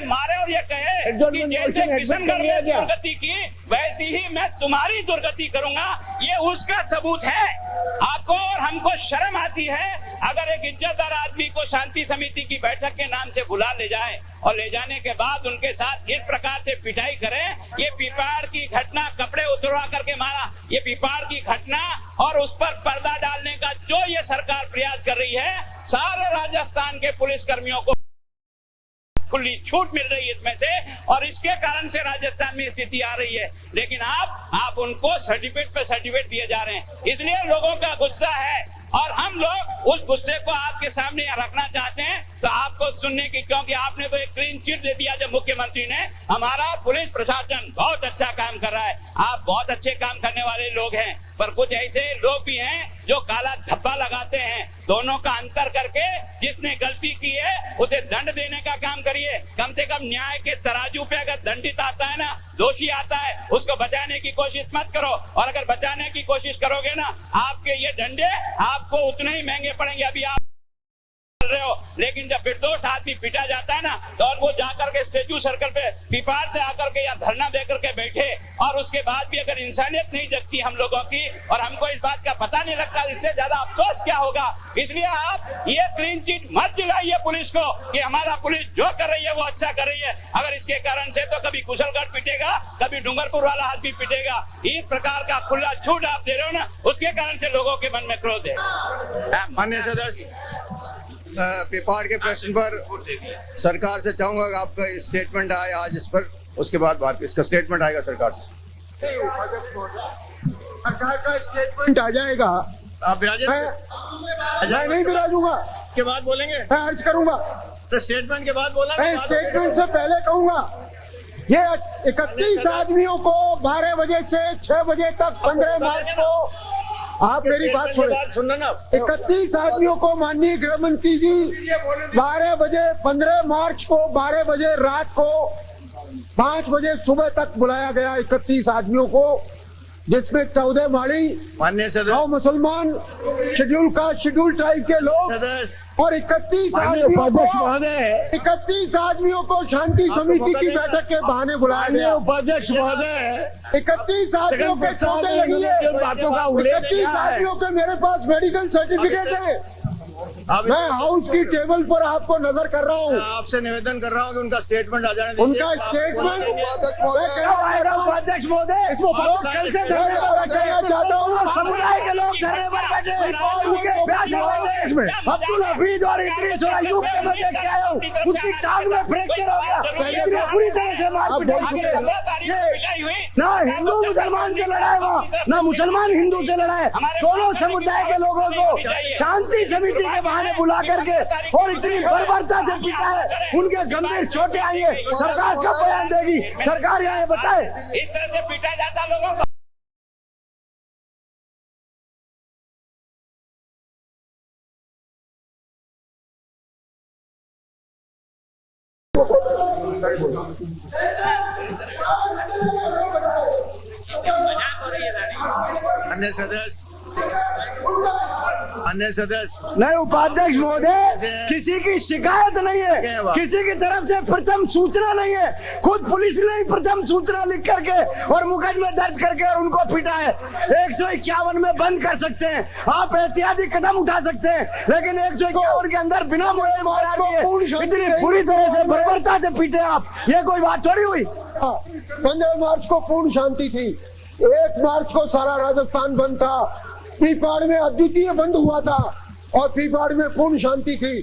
मारे और ये कहे कि जैसे किशनगढ़ में दुर्गति की वैसी ही मैं तुम्हारी दुर्गति करूंगा। ये उसका सबूत है। आपको और हमको शर्म आती है अगर एक इज्जतदार आदमी को शांति समिति की बैठक के नाम से बुला ले जाए और ले जाने के बाद उनके साथ इस प्रकार से पिटाई करें। ये पिपाड़ की घटना, कपड़े उतरवा करके मारा, ये पिपाड़ की घटना और उस पर पर्दा डालने का जो ये सरकार प्रयास कर रही है, सारे राजस्थान के पुलिस कर्मियों को खुली छूट मिल रही है इसमें से, और इसके कारण से राजस्थान में स्थिति आ रही है। लेकिन आप उनको सर्टिफिकेट पे सर्टिफिकेट दिए जा रहे हैं, इसलिए लोगों का गुस्सा है और हम लोग उस गुस्से को आपके सामने रखना चाहते हैं। तो आपको सुनने की, क्योंकि आपने तो एक क्लीन चिट दे दिया जब मुख्यमंत्री ने, हमारा पुलिस प्रशासन बहुत अच्छा काम कर रहा है, आप बहुत अच्छे काम करने वाले लोग हैं, पर कुछ ऐसे लोग भी हैं जो काला धब्बा लगाते हैं। दोनों का अंतर करके जिसने गलती की है उसे दंड देने का काम करिए। कम से कम न्याय के तराजू पे अगर दंडित आता है ना, दोषी आता है, उसको बचाने की कोशिश मत करो, और अगर बचाने की कोशिश करोगे ना, आपके ये डंडे आपको उतने ही महंगे पड़ेंगे। अभी आप रहे हो, लेकिन जब निर्दोष आदमी पिटा जाता है ना, तो वो जाकर के स्टेचू सर्कल पे पिपाड़ से आकर के या धरना देकर के बैठे, और उसके बाद भी अगर इंसानियत नहीं जगती हम लोगों की, और हमको इस बात का पता नहीं लगता, इससे ज्यादा अफसोस क्या होगा। इसलिए आप ये क्लीन चिट मत दिलाइए पुलिस को कि हमारा पुलिस जो कर रही है वो अच्छा कर रही है। अगर इसके कारण से तो कभी कुशलगढ़ पिटेगा, कभी डूंगरपुर वाला आदमी पिटेगा। इस प्रकार का खुला छूट आप दे रहे हो ना, उसके कारण से लोगों के मन में क्रोध है। माननीय सदस्य, पिपाड़ के प्रश्न पर सरकार से चाहूंगा कि आपका स्टेटमेंट आए आज इस पर, उसके बाद बात, इसका स्टेटमेंट आएगा सरकार से। सरकार का स्टेटमेंट आ जाएगा, आप विराजे? मैं नहीं विराजूंगा, के बाद बोलेंगे, मैं अर्ज करूंगा। तो स्टेटमेंट के बाद बोला, मैं स्टेटमेंट से पहले कहूंगा, ये 31 आदमियों को 12 बजे से 6 बजे तक 15 मार्च को, आप मेरी बात सुनना ना, 31 आदमियों को माननीय गृह मंत्री जी 12 बजे 15 मार्च को 12 बजे रात को 5 बजे सुबह तक बुलाया गया। 31 आदमियों को, जिसमें 14 माड़ी, माननीय सदस्य, 9 मुसलमान, शेड्यूल ट्राइब के लोग, और 31 आदमियों को शांति समिति की बैठक के बहाने बुलाया गया। उपाध्यक्ष महोदय, 31 आदमियों के चोटें लगी है, 31 आदमियों के मेरे पास मेडिकल सर्टिफिकेट है। मैं हाउस की टेबल पर आपको नजर कर रहा हूँ। आपसे निवेदन कर रहा हूँ कि उनका स्टेटमेंट आ जाने दीजिए। उनका स्टेटमेंट उपाध्यक्ष महोदय, इसको कल से धरने पर बैठना चाहता हूँ। समुदाय के लोग धरने पर बैठे, अब्दुल हफीज और इदरीस और अयूब के मैं देख के आया हूँ, उसकी टांग में फ्रैक्चर हो गया, पूरी तरह से मार पीट। ना हिंदू मुसलमान से लड़ा है वहाँ, ना मुसलमान हिंदू से लड़ा है। दोनों समुदाय के लोगों को शांति समिति के बहाने बुला करके और इतनी बर्बरता से पीटा है, उनके गंभीर चोटें आई है। सरकार कब बयान देगी? सरकार यहाँ बताए। इस तरह से पीटा जाता लोगों को। अन्य सदस्य नहीं उपाध्यक्ष महोदय, किसी की शिकायत नहीं है, किसी की तरफ से प्रथम सूचना नहीं है। खुद पुलिस ने ही प्रथम सूचना लिख करके और मुकदमे दर्ज करके और उनको पीटा है। 151 में बंद कर सकते हैं, आप एहतियाती कदम उठा सकते हैं, लेकिन 151 के अंदर बिना मुआवजे मारा दिए इतनी बुरी तरह से बर्बरता से पीटे आप, ये कोई बात थोड़ी हुई। 15 मार्च को पूर्ण शांति थी, 1 मार्च को सारा राजस्थान बंद था, पीपाड़ में अद्वितीय बंद हुआ था और पीपाड़ में पूर्ण शांति थी।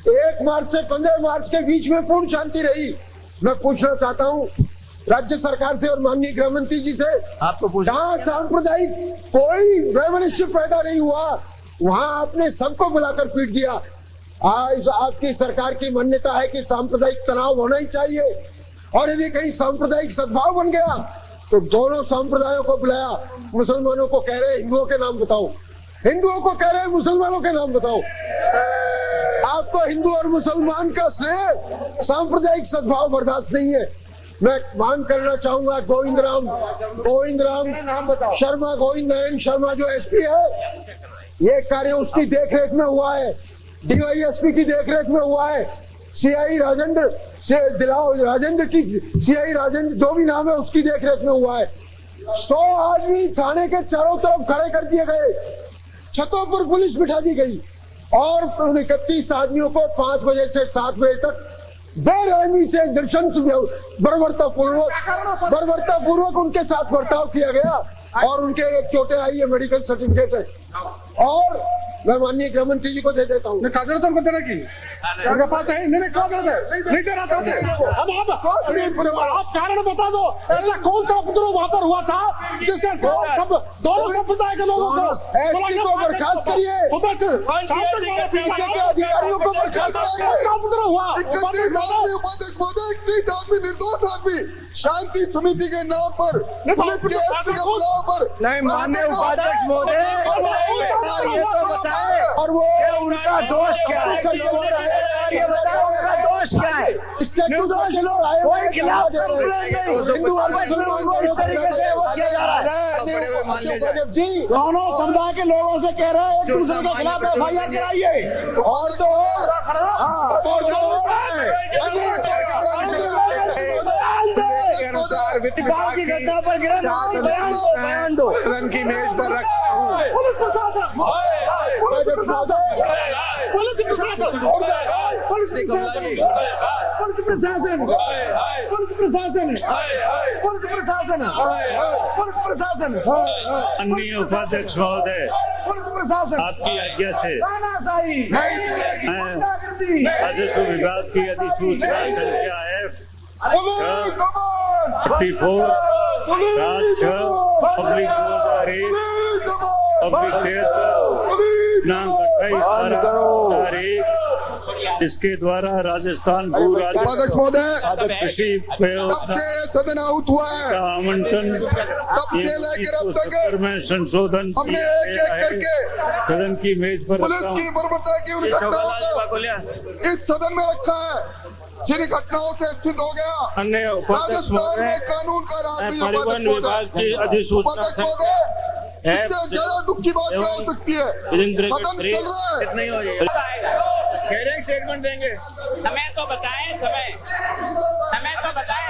1 मार्च से 15 मार्च के बीच में पूर्ण शांति रही। मैं पूछना चाहता हूँ राज्य सरकार से और माननीय गृह मंत्री जी से, आपको जहाँ सांप्रदायिक कोई वैमनस्य पैदा नहीं हुआ, वहाँ आपने सबको बुलाकर पीट दिया। आज आपकी सरकार की मान्यता है कि सांप्रदायिक तनाव होना ही चाहिए, और यदि कहीं सांप्रदायिक सद्भाव बन गया तो दोनों संप्रदायों को बुलाया। मुसलमानों को कह रहे हिंदुओं के नाम बताओ, हिंदुओं को कह रहे मुसलमानों के नाम बताओ। आपको हिंदू और मुसलमान का स्नेह, सांप्रदायिक सद्भाव बर्दाश्त नहीं है। मैं मांग करना चाहूंगा गोविंद राम शर्मा, गोविंद नारायण शर्मा जो एसपी है, ये कार्य उसकी देखरेख में हुआ है, डीवाईएसपी की देखरेख में हुआ है, सीआई राजेंद्र की सीआई राजेंद्र जो भी नाम है उसकी देखरेख में हुआ है। 100 आदमी थाने के चारों तरफ खड़े कर दिए गए, छतों पर पुलिस बिठा दी गई और 31 आदमियों को 5 बजे से 7 बजे तक बेरहमी से दर्शन बर्बरता पूर्वक उनके साथ बर्ताव किया गया और उनके एक चोटें आई है, मेडिकल सर्टिफिकेट है। और मैं माननीय गृह मंत्री जी को दे देता हूँ। कागज तो देने की मेरे पास है, नहीं देना चाहते। अब आप कारण बता दो, ऐसा कौन सा उपद्रव वहाँ पर हुआ था जिसके दोनों संप्रदाय के लोगों को बर्खास्त करिए, अधिकारियों को बर्खास्त उपद्रव हुआ। निर्दोष आदमी शांति समिति के नाम पर पुलिस के बुलाव पर नहीं, माननीय उपाध्यक्ष महोदय, और वो उनका दोष क्या है? ये बताओ उनका दोष क्या है? निर्दोष लोग आए कोई खिलाफ हिंदू और मुसलमान को इस तरीके से वो किया जा रहा है। जी दोनों समुदाय के लोगों से कह रहे हैं एक दूसरे के खिलाफ FIR कराइए। और तो विभाग की घटना पर बयान दो की मेज पर रखता हूँ। माननीय उपाध्यक्ष महोदय, आपकी आज्ञा से राजस्व विभाग की अधिसूचना संख्या F44 तारीख इसके द्वारा राजस्थान भू कृषि सदन आउट हुआ है, आवंटन में संशोधन सदन की मेज पर पुलिस की बर्बरता की उन घटनाओं को इस सदन में रखा है जिन घटनाओं से सिद्ध हो गया राजस्थान में कानून का राज। परिवहन विभाग की अधिसूचना ज्यादा दुख की बात क्या हो सकती है? सदन चल रहा है, नहीं हो जाएगा, स्टेटमेंट देंगे। समय तो बताएं, समय तो बताएं।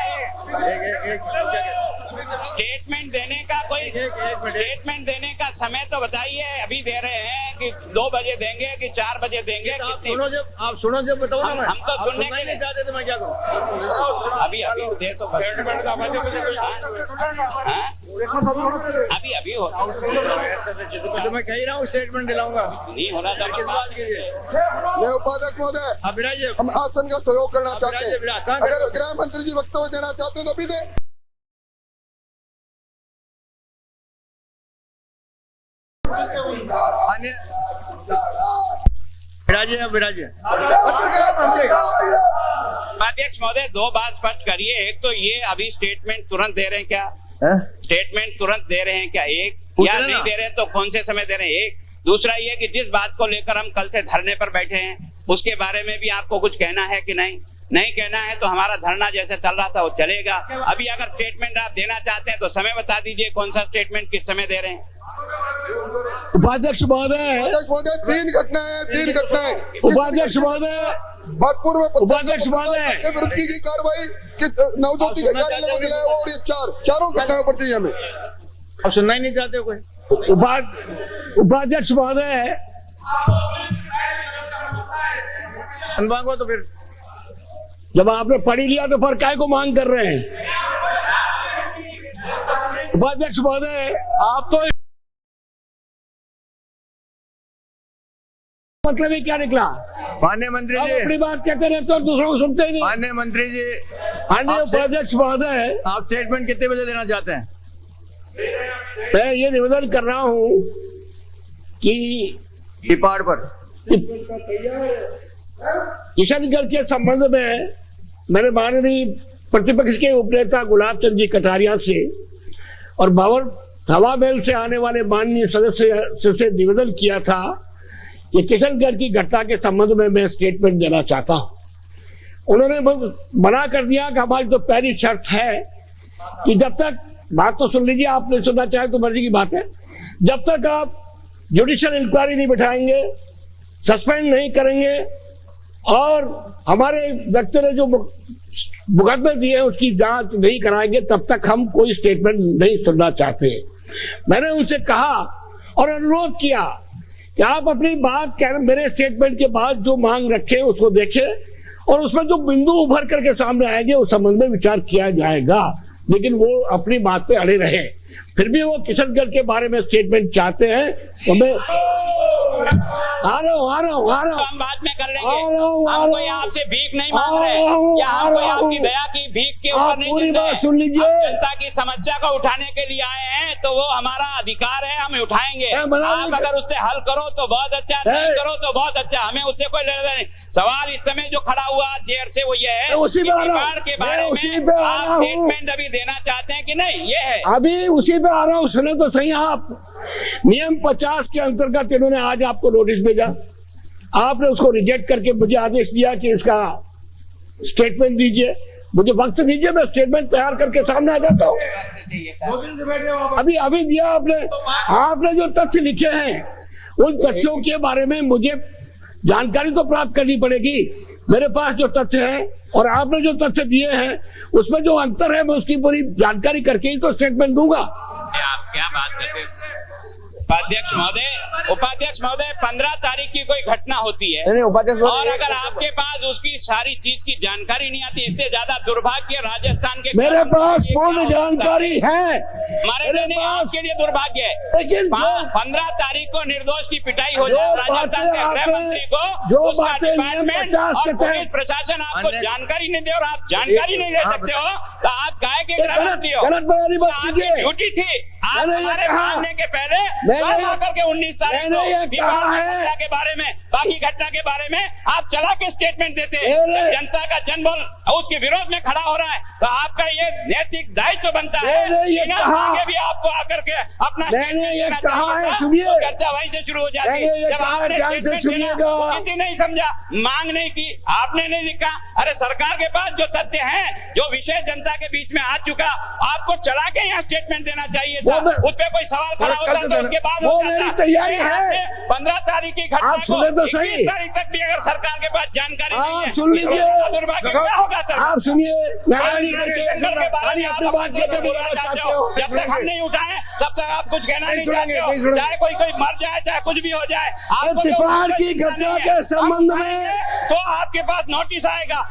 स्टेटमेंट देने का कोई स्टेटमेंट देने का समय तो बताइए। अभी दे रहे हैं कि 2 बजे देंगे कि 4 बजे देंगे। आप सुनो जब बताओ ना। हम तो सुनने के लिए चाहते थे, मैं क्या करूँ? अभी दे तो अभी हो तो मैं कह रहा हूँ स्टेटमेंट दिलाऊंगा। नहीं होना था किस बात के लिए? उपाध्यक्ष महोदय, आप बिराइए, हम आसन का सहयोग करना चाहते हैं। अगर गृह मंत्री जी वक्तव्य देना चाहते हैं तो अभी दे। मान्य विराजे अध्यक्ष महोदय, दो बात स्पष्ट करिए। एक तो ये अभी स्टेटमेंट तुरंत दे रहे हैं क्या? स्टेटमेंट तुरंत दे रहे हैं क्या? एक, या नहीं दे रहे हैं तो कौन से समय दे रहे हैं? एक। दूसरा ये कि जिस बात को लेकर हम कल से धरने पर बैठे हैं उसके बारे में भी आपको कुछ कहना है कि नहीं? नहीं कहना है तो हमारा धरना जैसे चल रहा था वो चलेगा। अभी अगर स्टेटमेंट आप देना चाहते हैं तो समय बता दीजिए, कौन सा स्टेटमेंट किस समय दे रहे हैं? उपाध्यक्ष महोदय, 3 घटनाएं। उपाध्यक्ष महोदय, बागपुर में उपाध्यक्ष महोदय विरुद्ध की कार्रवाई कि नवज्योति के कार्यालय को दिलाया और ये चारों घटनाओं पर चाहिए हमें। अब सुनना ही नहीं चाहते हो कोई? उपाध्यक्ष महोदय, मांगो तो फिर जब आपने पढ़ी लिया तो फिर काय को मांग कर रहे हैं? उपाध्यक्ष महोदय, आप तो मतलब ये क्या निकला? माननीय मंत्री जी अपनी बात कहते रहते और दूसरों को सुनते ही नहीं। माननीय मंत्री जी, माननीय उपाध्यक्ष महोदय, आप स्टेटमेंट कितने बजे देना चाहते हैं? मैं ये निवेदन कर रहा हूँ कि पहाड़ पर किशनगढ़ के संबंध में मैंने माननीय प्रतिपक्ष के उपनेता गुलाब चंद जी कटारिया से और भवन हवा महल से आने वाले माननीय सदस्य से निवेदन किया था कि किशनगढ़ की घटना के संबंध में मैं स्टेटमेंट देना चाहता हूं। उन्होंने मना कर दिया कि हमारी तो पहली शर्त है कि जब तक, बात तो सुन लीजिए, आप नहीं सुनना चाहे तो मर्जी की बात है, जब तक आप जुडिशियल इंक्वायरी नहीं बिठाएंगे, सस्पेंड नहीं करेंगे और हमारे व्यक्ति ने जो मुकदमे दिए हैं उसकी जांच नहीं कराएंगे, तब तक हम कोई स्टेटमेंट नहीं सुनना चाहते। मैंने उनसे कहा और अनुरोध किया कि आप अपनी बात मेरे स्टेटमेंट के बाद जो मांग रखे उसको देखें और उसमें जो बिंदु उभर करके सामने आएंगे उस संबंध में विचार किया जाएगा, लेकिन वो अपनी बात पे अड़े रहे। फिर भी वो किशनगढ़ के बारे में स्टेटमेंट चाहते हैं तो मैं आ रहा हूँ। हम बाद में कर लेंगे। हम कोई आपसे भीख नहीं मांग रहे या हम कोई आपकी दया की भीख के ऊपर नहीं पूरी बात सुन लीजिए। जनता की समस्या को उठाने के लिए आए हैं तो वो हमारा अधिकार है, हम उठाएंगे। आप अगर उससे हल करो तो बहुत अच्छा, नहीं करो तो बहुत अच्छा, हमें उससे कोई लेना नहीं। सवाल इस समय जो खड़ा हुआ चेयर से वो ये है उसी के बारे में आप स्टेटमेंट अभी देना चाहते हैं कि नहीं? ये है, अभी उसी पे आ रहा हूँ। सुने तो सही, आप नियम 50 के अंतर्गत इन्होंने आज आपको नोटिस भेजा, आपने उसको रिजेक्ट करके मुझे आदेश दिया कि इसका स्टेटमेंट दीजिए। मुझे वक्त दीजिए, मैं स्टेटमेंट तैयार करके सामने आ जाता हूँ। अभी दिया आपने जो तथ्य लिखे हैं उन तथ्यों के बारे में मुझे जानकारी तो प्राप्त करनी पड़ेगी। मेरे पास जो तथ्य है और आपने जो तथ्य दिए हैं उसमें जो अंतर है मैं उसकी पूरी जानकारी करके ही तो स्टेटमेंट दूंगा। आप क्या बात करते हैं? उपाध्यक्ष महोदय 15 तारीख की कोई घटना होती है और अगर आपके पास उसकी सारी चीज की जानकारी नहीं आती, इससे ज्यादा दुर्भाग्य राजस्थान के मेरे पास पूर्ण जानकारी है। हमारे लिए आपके लिए दुर्भाग्य है। लेकिन 15 तारीख को निर्दोष की पिटाई हो जाए राजस्थान के गृह मंत्री को, उसका डिपार्टमेंट और पुलिस प्रशासन आपको जानकारी नहीं दे और आप जानकारी नहीं ले सकते हो तो आप काहे के गृह मंत्री हो? आपकी ड्यूटी थी, आप हमारे सामने के पहले करके 19 तारीख को के बारे में, बाकी घटना के बारे में आप चला के स्टेटमेंट देते हैं। जनता का जनबल उसके विरोध में खड़ा हो रहा है तो आपका ये नैतिक दायित्व बनता है आगे भी आपको आकर के अपना चर्चा वहीं से शुरू हो जाती है। जब आपने किसी नहीं समझा, मांग नहीं की, आपने नहीं लिखा। अरे सरकार के पास जो तथ्य है, जो विषय जनता के बीच में आ चुका, आपको चला के यहाँ स्टेटमेंट देना चाहिए था। उस पर कोई सवाल खड़ा होता तो उसके बाद वो मेरी तैयारी है। 15 तारीख की घटना आप सुने तो सही, 21 तारीख तक भी अगर सरकार के पास जानकारी नहीं है, सुन लीजिए, दुर्भाग्य क्या होगा सर? आप सुनिए, अपनी बात जब तक हम नहीं उठाए तब तक आप कुछ कहना नहीं चाहते हो। चाहे कोई मर जाए, चाहे कुछ भी हो जाए, आपको की घटना के संबंध में तो आपके पास नोटिस आएगा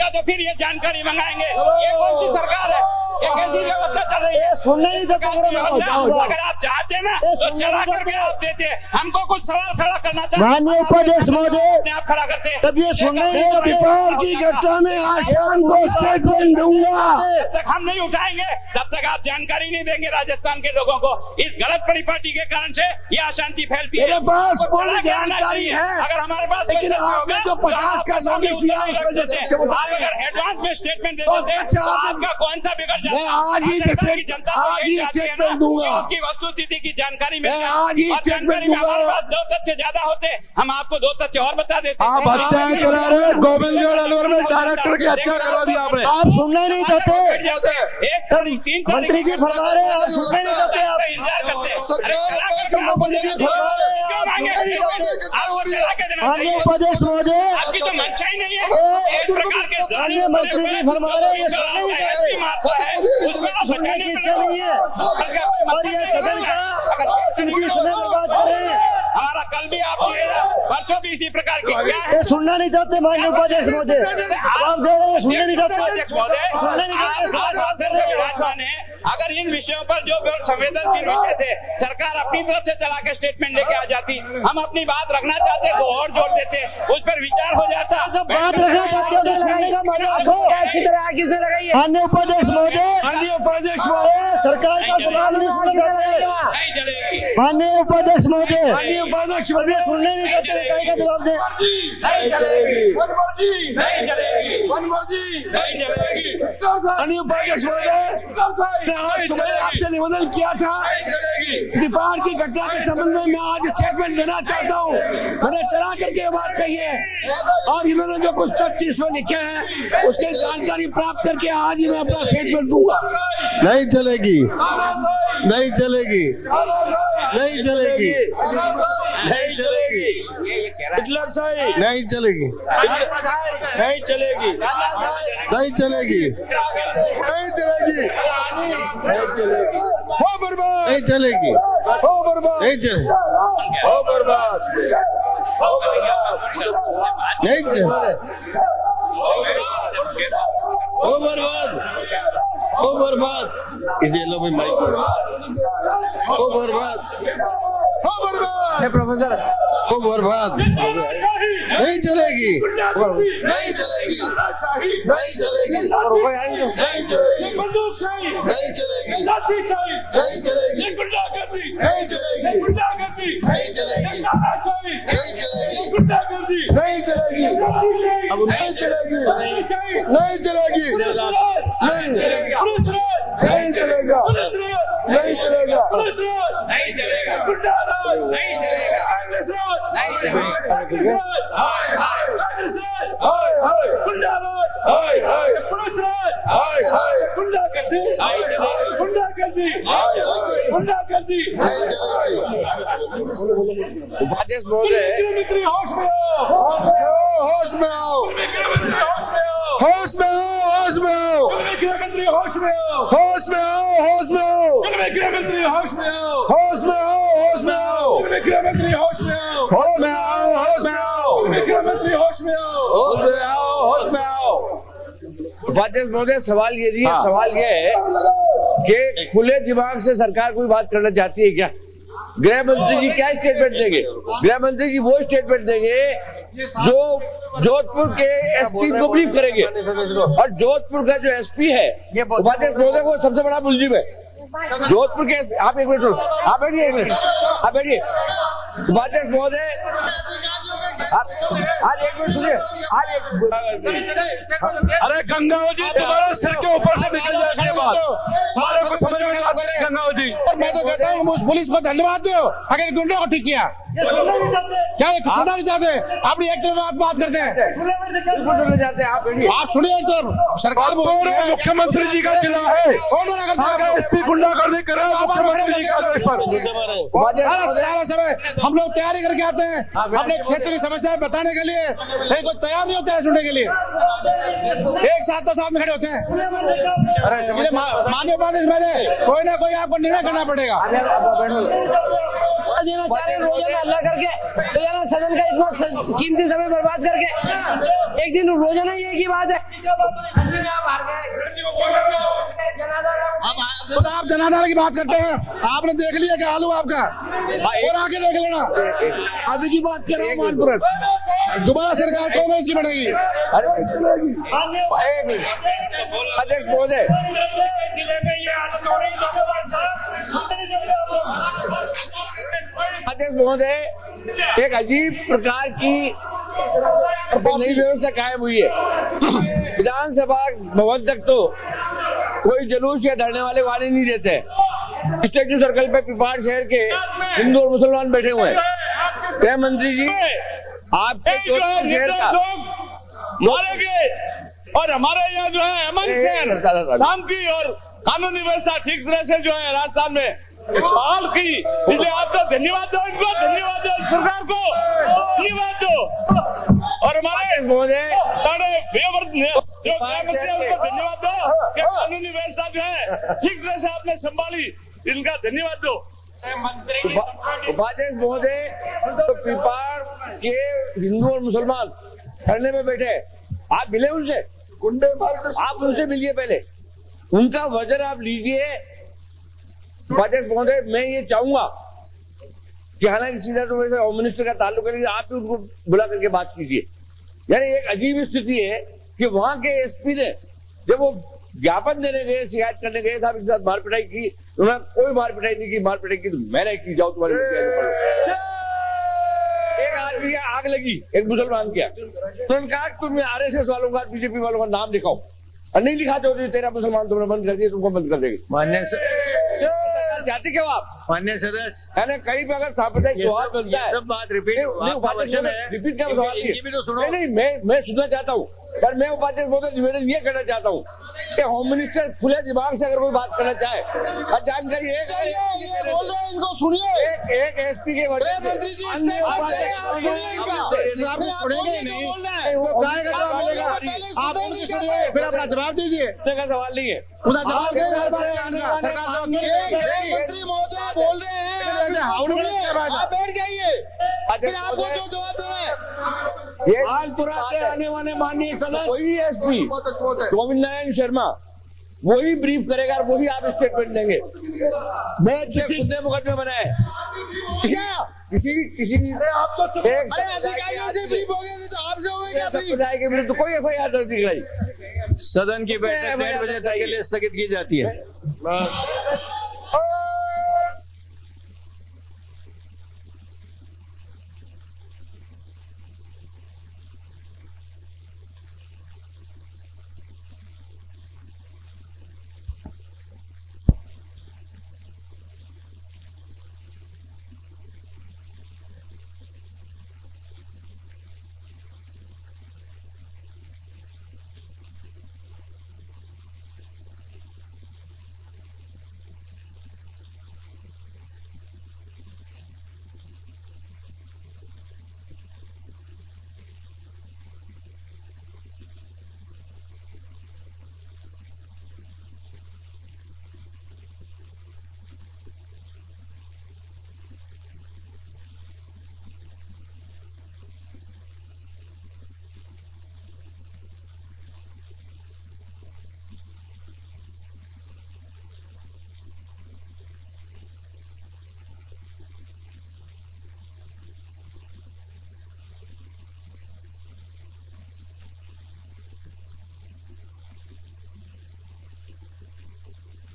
तो फिर ये जानकारी मंगाएंगे। ये कौन सी सरकार है? ये कैसी व्यवस्था चल रही है? सुनने नहीं देते। अगर आप चाहते ना तो चला करके आप देते, हमको कुछ सवाल खड़ा करना था, माननीय उपाध्यक्ष महोदय आप खड़ा करते। तब ये सुनने नहीं देते। बिहार की घटना में आज शाम को स्टेटमेंट दूंगा। जब तक हम नहीं उठाएंगे तब तक आप जानकारी नहीं देंगे राजस्थान के लोगों को। इस गलत परिपाटी के कारण से ये अशांति फैलती है। मेरे पास आपको पूरी चला के आना जानकारी चाहिए। है। अगर हमारे पास लेकिन कोई तथ्य आपने होगा, जो 50 का तो आप नोटिस दिया उसमें उसमें रख देते। जो आप अगर एडवांस में स्टेटमेंट दे तो देते अच्छा, तो आपका कौन सा बिगड़ जाता? मैं आज ही राजस्थान की जनता तो आज यही ही चाहती है ना स्टेटमेंट दूंगा। कि उसकी वस्तुस्थिति की जानकारी मिल मैं जाए। आज ही और स्टेटमेंट जानकारी में हमारे दूंगा। पास 2 तथ्य ज्यादा होते, हम आपको 2 तथ्य और बता देते। आप हत्याएं करा रहे, गोविंदगढ़ अलवर में डायरेक्टर की हत्या करवा दी आपने। आप सुनने नहीं देते। एक तारीख 3 तारीख मंत्री जी फरमा रहे हैं, आप सुनने नहीं देते। आप इंतजार करते। माननीय उपाध्यक्ष महोदय, आपकी तो मंशा ही नहीं है इस प्रकार के माननीय मंत्री जी फरमा रहे हैं, ये सुनने नहीं देते। मारता है उसमें तो सुनने बचाने की के इच्छा नहीं है और ये सदन का इनकी समय बर्बाद कर रहे हैं। हमारा कल भी आप परसों भी इसी प्रकार की क्या है? ये सुनना नहीं चाहते माननीय उपाध्यक्ष महोदय। जवाब दे रहे हैं, सुनने नहीं चाहते। सुनने नहीं चाहते। अगर इन विषयों पर जो संवेदनशील विषय थे सरकार अपनी तरफ से चला के स्टेटमेंट लेके आ जाती, हम अपनी बात रखना चाहते तो और जोड़ देते, उस पर विचार हो जाता। जब बात रखना चाहते हो तो सुनने का मजा रखो। अच्छी तरह किसने लगाई है? माननीय उपाध्यक्ष महोदय, माननीय उपाध्यक्ष महोदय, सरकार का सवाल नहीं सुनना चाहते। नहीं चलेगी। माननीय उपाध्यक्ष महोदय, माननीय उपाध्यक्ष अब ये सुनने नहीं चाहते, इकाई का जवाब दें। नहीं चलेगी। नहीं चलेगी। नहीं चलेगी। माननीय उपाध्यक्ष महोदय, मैं आज सुबह आपसे निवेदन किया था बिहार की घटना के संबंध में मैं आज स्टेटमेंट देना चाहता हूँ। मैंने चला करके ये बात कही है और इन्होंने जो कुछ तथ्य इसमें लिखे हैं उसकी जानकारी प्राप्त करके आज ही मैं अपना स्टेटमेंट दूंगा। नहीं चलेगी, नहीं चलेगी, नहीं चलेगी, नहीं चलेगी, हिटलर साही नहीं चलेगी, नहीं चलेगी, नहीं चलेगी, नहीं चलेगी, नहीं चलेगी, हो बर्बाद, नहीं चलेगी, हो बर्बाद, नहीं चलेगी, हो बर्बाद, हो बर्बाद, नहीं चलेगी, हो बर्बाद, हो बर्बाद, इसे लो भाई माइक, हो बर्बाद, हो बर्बाद, प्रोफेसर हो बर्बाद, नहीं चलेगी, नहीं चलेगी, नहीं चलेगी, नहीं चलेगी, नहीं चलेगी, नहीं चलेगी, नहीं चलेगी, नहीं चलेगी, नहीं चलेगी, अब नहीं चलेगी, नहीं चलेगी, नहीं, नहीं चलेगा, नहीं चलेगा, नहीं चलेगा। नहीं चलेगा। नहीं चलेगा। उपाध्यक्ष महोदय, होश में आओ, होश में आओ, होश में आओ, होश में आओ, गृहमंत्री होश में आओ, होश में आओ, होश में आओ, गृहमंत्री होश में आओ, होश में आओ, होश में आओ, गृहमंत्री होश में आओ, होश में आओ, होश में आओ, गृहमंत्री होश में आओ, होश में आओ, होश में आओ। उपाध्यक्ष महोदय, सवाल ये है कि खुले दिमाग से सरकार कोई बात करना चाहती है क्या? गृह मंत्री जी क्या स्टेटमेंट देंगे? गृह मंत्री जी वो स्टेटमेंट देंगे जो जोधपुर के एसपी को ब्रीफ करेंगे और जोधपुर का जो एसपी है उपाध्यक्ष महोदय वो सबसे बड़ा मुलजिम है। जोधपुर के आप एक मिनट, आप बैठिए, एक मिनट, आप बैठिए। उपाध्यक्ष महोदय, आज एक मिनट सुनिए, आज अरे गंगाओ जी, तुम्हारा सिर के ऊपर से निकल जाए ये बात, सारे को समझ में आती है गंगाओ जी। मैं तो कहता हूँ पुलिस को धन्यवाद दो अगर गुंडों को ठीक किया। क्या सुनना नहीं चाहते? अपनी एक तरफ बात करते हैं, आप सुनिए। एक तरफ सरकार मुख्यमंत्री जी का जिला है, कौन मना करता है? एसपी गुंडागर्दी कर रहा है मुख्यमंत्री जी का आदेश पर। सारा समय हम लोग तैयारी करके आते हैं अपने क्षेत्र की समस्याएं बताने के लिए, लेकिन कोई तैयार नहीं होता है सुनने के लिए। एक साथ तो सामने खड़े होते हैं। माननीय उपाध्यक्ष, कोई ना कोई आपको निर्णय करना पड़ेगा। देना चाह रहे हैं रोजाना अल्लाह करके, रोजाना सदन का इतना कीमती समय बर्बाद करके, एक दिन रोजाना ये की बात है। तो आप जनाधार की बात करते हैं, आपने देख लिया क्या हाल हुआ आपका, और आगे देख लेना। अभी की बात कर रहा हूँ मानपुर, दोबारा सरकार कांग्रेस की बनेगी। अध्यक्ष महोदय, अध्यक्ष महोदय, एक अजीब प्रकार की नई व्यवस्था कायम हुई है। विधानसभा भवन तक तो कोई जुलूस या धरने वाले वाले नहीं देते। स्टेचू सर्कल पे पिपाड़ शहर के हिंदू और मुसलमान बैठे हुए हैं। गृह मंत्री जी, आपके शहर का मारे गए और हमारे यहाँ जो है अमन शहर, शांति और कानूनी व्यवस्था ठीक तरह से जो है राजस्थान में बहाल की, इसलिए आप तो धन्यवाद दो इनको, धन्यवाद दो सरकार को, धन्यवाद दो। और हमारे महोदय जो गृहमंत्री उनको धन्यवाद दो कि कानूनी व्यवस्था जो है ठीक तरह से आपने संभाली, इनका धन्यवाद दो। उपाध्यक्ष महोदय, तो पिपाड़ के हिंदू और मुसलमान धरने में बैठे, आप मिले उनसे, गुंडे मार, आप उनसे मिलिए, पहले उनका वजन आप लीजिए। उपाध्यक्ष महोदय, मैं ये चाहूंगा कि हालांकि सीधा तो वैसे होम मिनिस्टर का ताल्लुक है, लेकिन आप भी उनको बुला करके बात कीजिए। यानी एक अजीब स्थिति है कि वहां के एसपी ने जब वो ज्ञापन देने गए, शिकायत करने गए, साहब इनके साथ मार पिटाई की, उन्होंने कोई मार पिटाई नहीं की, मार पिटाई की तो मैंने की, जाओ तुम्हारे एक आदमी की आग लगी, एक मुसलमान किया, तो उन्होंने कहा तुम आरएसएस वालों का, बीजेपी वालों का नाम दिखाओ, और नहीं लिखाते होते तेरा मुसलमान तुमने बंद कर दिया, तुमको बंद कर देगी। मान्य जाते क्यों आप? मान्य सदस्य, यानी कहीं पे अगर साम्प्रदायिक सवाल बनता है, सब बात रिपीट रिपीट का सवाल नहीं, मैं सुनना चाहता हूँ, पर मैं उपाध्यक्ष महोदय निवेदन ये करना चाहता हूँ कि होम मिनिस्टर खुले दिमाग से अगर कोई बात करना चाहे और जानकारी एक बोल रहे हैं, इनको सुनिए। एक एसपी के वजह से आप उनकी सुनिए, फिर अपना जवाब दीजिए। का सवाल नहीं है, पूरा जवाब मंत्री महोदय बोल रहे हैं, आप बैठ जाइए, फिर आपको जो जवाब देना है। कानपुरा से आने वाले माननीय सदस्य वही एसपी गोविंद नारायण शर्मा वही ब्रीफ करेगा और वही आप स्टेटमेंट देंगे। मैं खुदे मुकदमे बनाए किसी आप तो अधिकारियों से ब्रीफ हो गए तो आपसे हो गया संप्रदाय के विरुद्ध कोई एफआईआर दर्ज नहीं कराई। सदन की बैठक 1:30 बजे तक के लिए स्थगित की जाती है।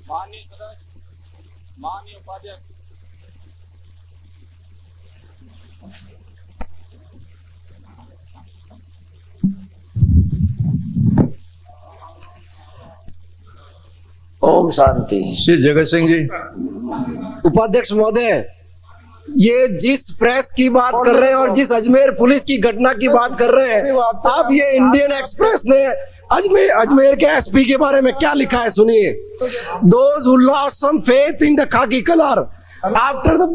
माननीय सदस्य, माननीय उपाध्यक्ष, ओम शांति। श्री जगत सिंह जी, उपाध्यक्ष महोदय, ये जिस प्रेस की बात कर रहे हैं और जिस अजमेर पुलिस की घटना की बात कर रहे हैं, आप ये इंडियन एक्सप्रेस ने अजमेर के एसपी के बारे में क्या लिखा है सुनिए। Those who lost some faith in the khaki color after the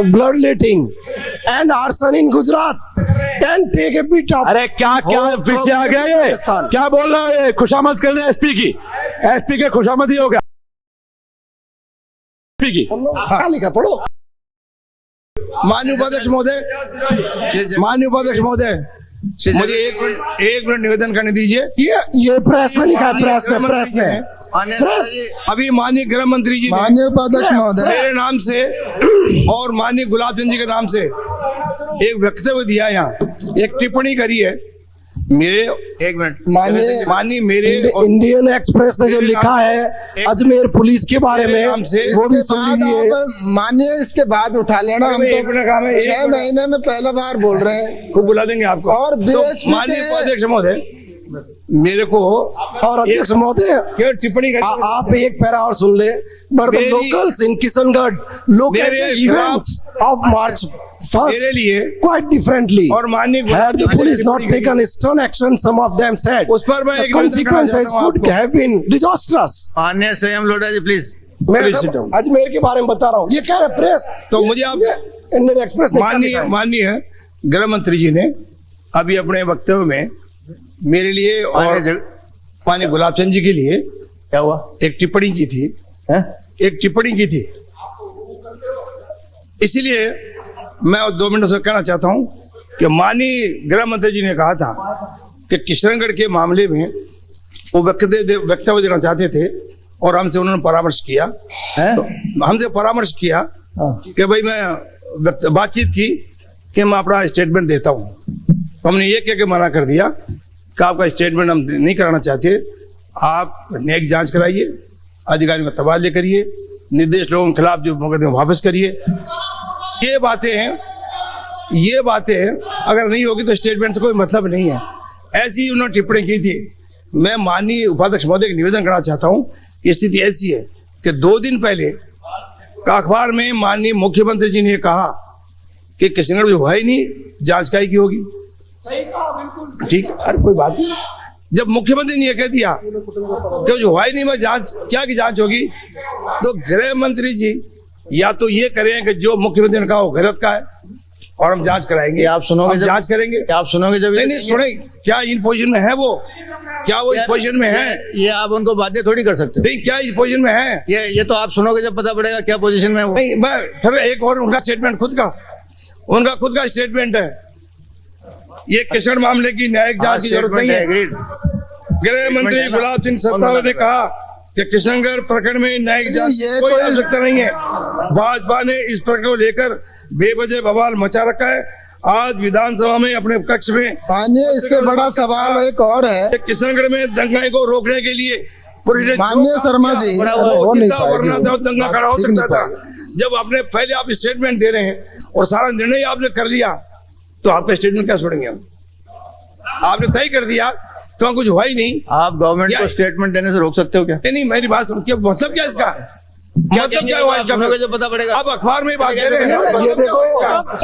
bloodletting and arson in Gujarat can take a bit of। अरे क्या फिर से आ गया ये, क्या बोल रहा है? खुशामद करने एसपी की, एसपी के खुशामद ही हो गया। एसपी की क्या लिखा पढ़ो। माननीय उपाध्यक्ष महोदय मुझे एक मिनट निवेदन करने दीजिए। ये प्रश्न लिखा है, प्रश्न है। अभी माननीय गृह मंत्री जी माननीय उपाध्यक्ष महोदय मेरे नाम से और माननीय गुलाब चंद जी के नाम से एक वक्तव्य दिया, यहाँ एक टिप्पणी करी है मेरे। एक मिनट माननीय मेरे इंडियन एक्सप्रेस ने जो लिखा है अजमेर पुलिस के बारे में वो भी सुन लीजिए। मानिए इसके बाद उठा लेना, हम तो 6 महीने में पहला बार बोल रहे हैं, खूब बुला देंगे आपको। और माननीय उपाध्यक्ष महोदय मेरे को और अध्यक्ष महोदय क्या टिप्पणी आप एक पैरा और सुन ले। बट द लोकल्स इन किशनगढ़ लोग इवेंट्स ऑफ मार्च मेरे लिए quite differently और माननीय had the police not taken stern action, some of them said उस पर मैं the consequences could have been disastrous। माननीय संयम लोढ़ा जी प्लीज। मैं अजमेर के बारे में बता रहा हूँ, ये कह रहे प्रेस, तो मुझे आप इंडियन एक्सप्रेस माननीय गृह मंत्री जी ने अभी अपने वक्तव्य में मेरे लिए और माननीय गुलाब चंद जी के लिए क्या हुआ, एक टिप्पणी की थी, एक टिप्पणी की थी। इसीलिए मैं 2 मिनट से कहना चाहता हूं कि माननीय गृह मंत्री जी ने कहा था कि किशनगढ़ के मामले में वो वक्तव्य देना चाहते थे और हमसे उन्होंने परामर्श किया, तो हमसे परामर्श किया कि भाई मैं बातचीत की कि मैं अपना स्टेटमेंट देता हूं। तो हमने ये कह के मना कर दिया कि आपका स्टेटमेंट हम नहीं कराना चाहते, आप नेक जांच कराइए, अधिकारियों का तबादले करिए, निर्देश लोगों के खिलाफ जो मुकदमे वापस करिए। ये बातें अगर नहीं होगी तो स्टेटमेंट से कोई मतलब नहीं है। ऐसी उन्होंने टिप्पणी की थी। मैं माननीय उपाध्यक्ष महोदय को निवेदन करना चाहता हूं कि स्थिति ऐसी है कि 2 दिन पहले अखबार में माननीय मुख्यमंत्री जी ने कहा कि किशनगढ़ जो है ही नहीं, जांच काहे की होगी। सही कहा, बिल्कुल ठीक, अरे कोई बात नहीं। जब मुख्यमंत्री ने यह कह दिया कि जो है ही नहीं, मैं जांच क्या की जांच होगी, तो गृह मंत्री जी या तो ये करें कि जो मुख्यमंत्री ने कहा वो गलत का है और हम जांच कराएंगे। आप सुनोगे, जांच करेंगे, आप सुनोगे जब नहीं सुने, क्या इन पोजीशन में है वो, क्या वो इस पोजीशन में है? ये आप उनको बाध्य थोड़ी कर सकते हो। नहीं, क्या इस पोजीशन में है? ये तो आप सुनोगे जब पता पड़ेगा क्या पोजीशन में है वो। नहीं, मैं फिर एक और उनका स्टेटमेंट उनका खुद का स्टेटमेंट है, ये किशनगढ़ मामले की न्यायिक जांच की जरूरत नहीं है। गृह मंत्री गुलाब सिंह सत्तावर ने कहा कि किशनगढ़ प्रकरण में न्यायिक जांच कोई आवश्यकता नहीं है। भाजपा ने इस प्रकरण को लेकर बेवजह बवाल मचा रखा है। आज विधानसभा में अपने कक्ष में इससे बड़ा सवाल एक और है, किशनगढ़ में दंगे को रोकने के लिए माननीय शर्मा जी वरना दंगा खड़ा हो सकता था। जब आपने पहले आप स्टेटमेंट दे रहे हैं और सारा निर्णय आपने कर लिया, तो आपका स्टेटमेंट क्या छोड़ेंगे हम? आपने तय कर दिया तो कुछ हुआ ही नहीं। आप गवर्नमेंट को स्टेटमेंट देने से रोक सकते हो क्या? नहीं, मेरी बात सुन, क्या मतलब क्या इसका, मतलब क्या हुआ इसका, जो पता पड़ेगा। अब अखबार में बात दे रहे हैं, ये देखो।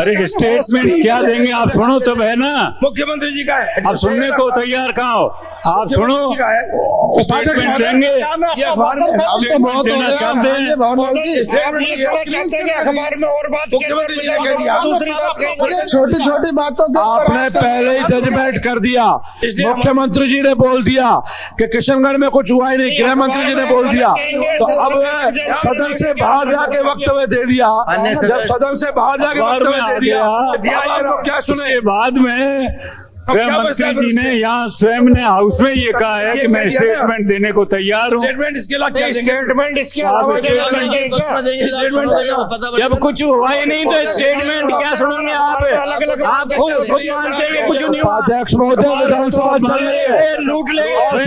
अरे स्टेटमेंट क्या देंगे आप सुनो तब है ना, मुख्यमंत्री जी का है, आप सुनने को तैयार कहाँ हो, आप सुनो, स्टेटमेंट देंगे, ये अखबार में स्टेटमेंट देना चाहते हैं। अखबार में और बात मुख्यमंत्री जी ने कह दिया, छोटी छोटी बातों को आपने पहले ही जजमेंट कर दिया। मुख्यमंत्री जी ने बोल दिया कि किशनगढ़ में कुछ हुआ ही नहीं, गृह मंत्री जी ने बोल दिया, तो अब सदन से बाहर जाके वक्तव्य दे दिया। जब सदन से बाहर जाके वक्तव्य दे दिया, क्या सुने बाद में गृह मंत्री जी ने यहाँ स्वयं ने हाउस में ये कहा है कि मैं स्टेटमेंट देने को तैयार हूँ। स्टेटमेंट इसके अलावा स्टेटमेंट इसके अलावा जब कुछ हुआ ही नहीं तो स्टेटमेंट क्या सुनेंगे आप खुद मानते हैं कुछ नहीं हुआ। अध्यक्ष महोदय, विधानसभा चल रही है, लूट लेंगे,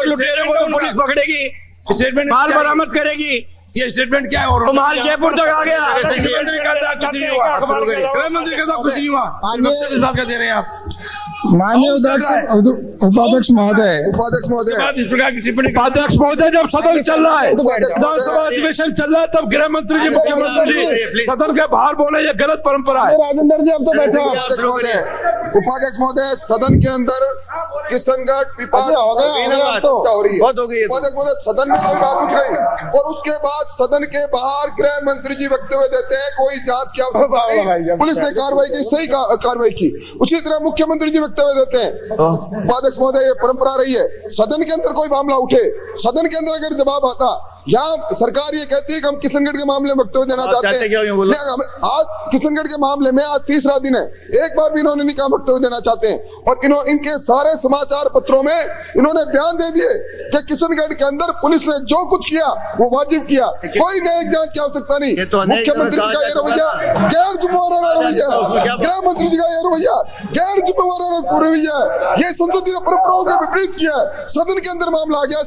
लुटेरों को पुलिस पकड़ेगी, स्टेटमेंट माल बरामद करेगी। ये स्टेटमेंट क्या है? और माल जयपुर तक आ गया। मुख्यमंत्री कहता कुछ नहीं हुआ, गृह मंत्री कहता कुछ नहीं हुआ, इस बात का दे रहे हैं आप। माननीय उपाध्यक्ष महोदय, इस प्रकार की टिप्पणी उपाध्यक्ष महोदय, जब सदन चल रहा है, विधानसभा अधिवेशन चल रहा है, तब गृह मंत्री जी, मुख्यमंत्री जी सदन के बाहर बोले, ये गलत परंपरा है। राजेंद्र जी अब तो बैठे उपाध्यक्ष महोदय, सदन के अंदर किशनगढ़ विवाद हो रही है, सदन में कोई बात उठ गई और उसके बाद सदन के बाहर गृह मंत्री जी वक्तव्य देते हैं, कोई जांच की आवश्यकता नहीं, पुलिस ने कार्रवाई की, सही कार्रवाई की। उसी तरह मुख्यमंत्री जी वक्तव्य देते हैं। उपाध्यक्ष महोदय, ये परंपरा रही है, सदन के अंदर कोई मामला उठे, सदन के अंदर अगर जवाब आता यहाँ सरकार ये कहती है कि हम किशनगढ़ के मामले में वक्तव्य देना चाहते हैं। आज किशनगढ़ के मामले में आज तीसरा दिन है, एक बार भी इन्होंने नहीं कहा वक्तव्य देना चाहते हैं। और इनके सारे समाचार पत्रों में इन्होंने बयान दे दिए कि किशनगढ़ के अंदर पुलिस ने जो कुछ किया वो वाजिब किया, कोई न्यायिक जांच की आवश्यकता नहीं। मुख्यमंत्री जी का ये रवैया गैर जिम्मेवाराना रवैया, गृह मंत्री जी का ये रवैया गैर जिम्मेवाराना रवैया है। ये संसदीय परंपराओं के विपरीत किया है। सदन के अंदर मामला आ गया।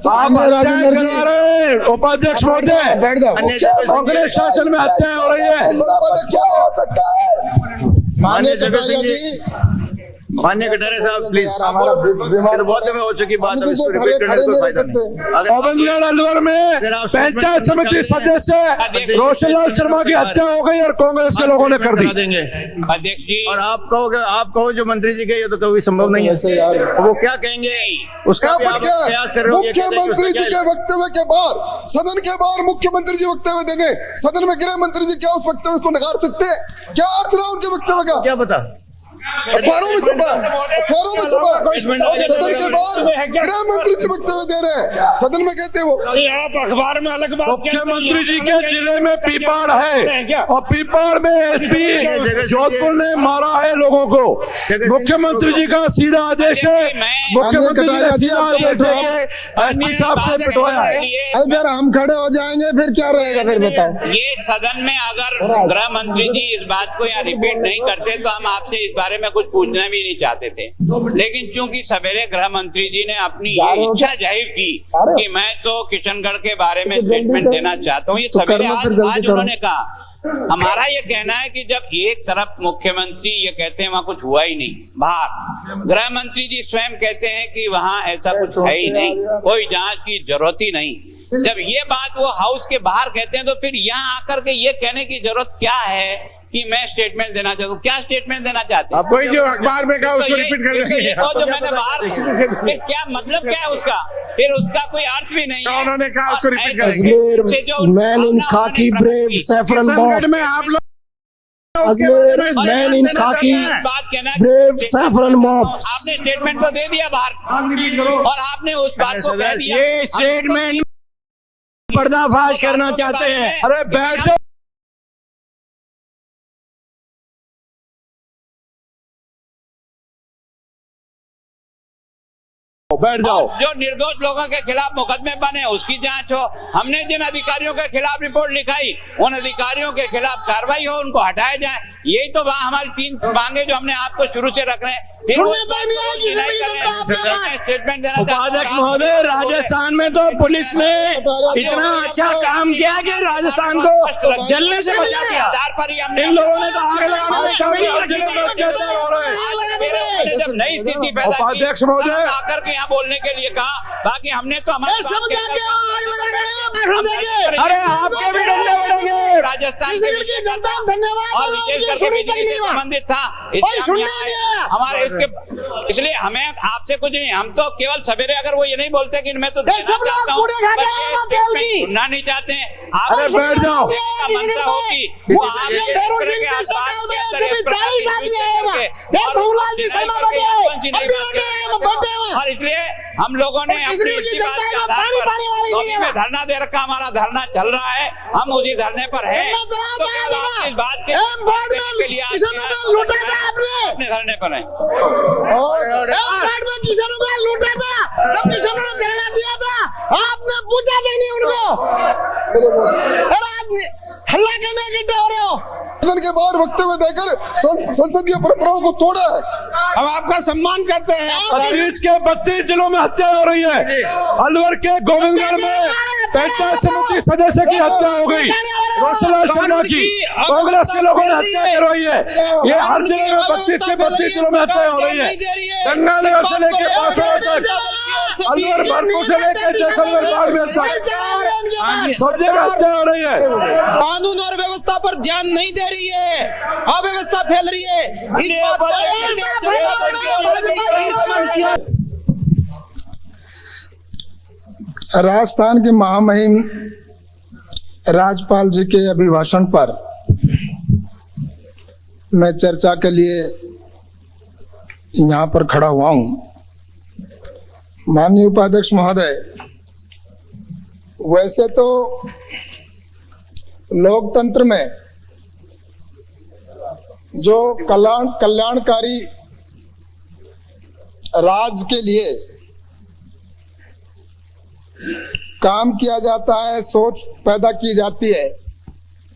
उपाध्यक्ष महोदय बैठ जाओ, कांग्रेस शासन में हत्याएं हो रही है, क्या हो सकता है? मान्य कटारे साहब प्लीज, तो बहुत समय हो चुकी बात, अब इसको रिपीट करने का कोई फायदा नहीं। गोविंदगढ़ अलवर में पंचायत समिति सदस्य रोशनलाल शर्मा की हत्या हो गई और कांग्रेस के लोगों ने कर दी। देंगे अध्यक्ष जी, और आप कहो जो मंत्री जी के, ये तो कभी संभव नहीं है। वो क्या कहेंगे उसका प्रयास कर रहे हो। मुख्यमंत्री जी के वक्तव्य के बाद सदन के बाहर मुख्यमंत्री जी वक्तव्य देंगे, सदन में गृह मंत्री जी क्या उस वक्तव्य को नकार सकते हैं? क्या अर्थ रहा उनके वक्तव्य का? क्या पता, अखबारों में छपा, अखबारों में छपा। सदन के बाहर गृह मंत्री जी वक्तव्य दे रहे हैं, सदन में कहते वो आप अखबार में अलग बात। मुख्यमंत्री जी के जिले में पीपाड़ है और पीपाड़ में एसपी जोधपुर ने मारा है लोगों को। मुख्यमंत्री जी का सीधा आदेश है, मुख्यमंत्री जी ने सीधा आदेश है एसपी साहब से पिटवाया है। अगर हम खड़े हो जाएंगे फिर क्या रहेगा? फिर बताओ, ये सदन में अगर गृह मंत्री जी इस बात को यहाँ रिपीट नहीं करते तो हम आपसे इस बारे में कुछ पूछना भी नहीं चाहते थे, लेकिन चूंकि सवेरे गृह मंत्री जी ने अपनी ये इच्छा जाहिर की कि मैं तो किशनगढ़ के बारे में स्टेटमेंट देना चाहता हूँ, ये सवेरे आज उन्होंने कहा। हमारा ये कहना है कि जब एक तरफ मुख्यमंत्री ये कहते हैं वहाँ कुछ हुआ ही नहीं, बाहर गृह मंत्री जी स्वयं कहते हैं कि वहाँ ऐसा कुछ है ही नहीं, कोई जांच की जरूरत ही नहीं, जब ये बात वो हाउस के बाहर कहते हैं तो फिर यहाँ आकर के ये कहने की जरूरत क्या है कि मैं स्टेटमेंट देना चाहता हूँ? क्या स्टेटमेंट देना चाहते हैं? कोई जो अखबार में कहा उसको रिपीट कर देंगे। तो जो मैंने बाहर, फिर क्या मतलब क्या है उसका? फिर उसका कोई अर्थ भी नहीं है। उन्होंने कहा उसको रिपीट करेंगे। मैन इन खाकी ब्रेव सैफरन बॉम्ब में आप लोग अजमेर मैन इन खाकी ब्रेव सैफरन मॉब्स। आपने स्टेटमेंट तो दे दिया बाहर और आपने उस बात को कह दिया। ये स्टेटमेंट पर्दाफाश करना चाहते हैं। अरे बैठ जाओ, बैठ जाओ। जो निर्दोष लोगों के खिलाफ मुकदमे बने उसकी जांच हो। हमने जिन अधिकारियों के खिलाफ रिपोर्ट लिखाई उन अधिकारियों के खिलाफ कार्रवाई हो, उनको हटाया जाए। यही तो हमारी 3 मांगे जो हमने आपको शुरू से रख रहे हैं। स्टेटमेंट देना। उपाध्यक्ष महोदय, राजस्थान में तो पुलिस ने इतना अच्छा काम किया कि राजस्थान को जलने से बचा दिया। आधार पर ही हमने इन लोगों ने तो आग लगाने जब नई स्थिति पैदा की, उपाध्यक्ष महोदय आकर के यहाँ बोलने के लिए कहा। बाकी हमने तो हमारे अरे आपके भी डंडे बढ़ेंगे। राजस्थान और विशेषकर संबंधित था हमारे इसके, इसलिए हमें आपसे कुछ नहीं, हम तो केवल सवेरे अगर वो ये नहीं बोलते कि मैं तो सुनना नहीं चाहते हैं। अरे बैठ जाओ, मंशा होगी वो और इसलिए हम लोगों ने अपनी इसी बात के आधार पर में धरना दे रखा। हमारा धरना चल रहा है, हम उसी धरने पर है। इस बात के लिए अपने धरने पर है। किसानों का लूटा था, जब किसानों ने धरना दिया था आपने पूछा भी नहीं उनको। हल्ला करने इकट्ठे हो रहे हो। सदन के बाहर वक्तव्य देकर संसदीय परंपराओं को तोड़ा है। हम आपका सम्मान करते हैं। 32 जिलों में हत्या हो रही है। अलवर के गोविंदगढ़ में पंचायत समिति सदस्य की हत्या हो गई, रोशनलाल शर्मा की कांग्रेस के लोगों ने हत्या करवाई है। ये हर जिले में 32 के 32 जिलों में हत्या हो रही है। गंगानगर से लेकर पासवान तक, अलवर भरतपुर से लेकर जैसलमेर बाड़मेर तक सब जगह हत्या हो रही है। कानून और व्यवस्था पर ध्यान नहीं दे रही है, अव्यवस्था फैल रही है। राजस्थान के महामहिम राज्यपाल जी के अभिभाषण पर मैं चर्चा के लिए यहाँ पर खड़ा हुआ हूँ। माननीय उपाध्यक्ष महोदय, वैसे तो लोकतंत्र में जो कल्याणकारी राज के लिए काम किया जाता है, सोच पैदा की जाती है,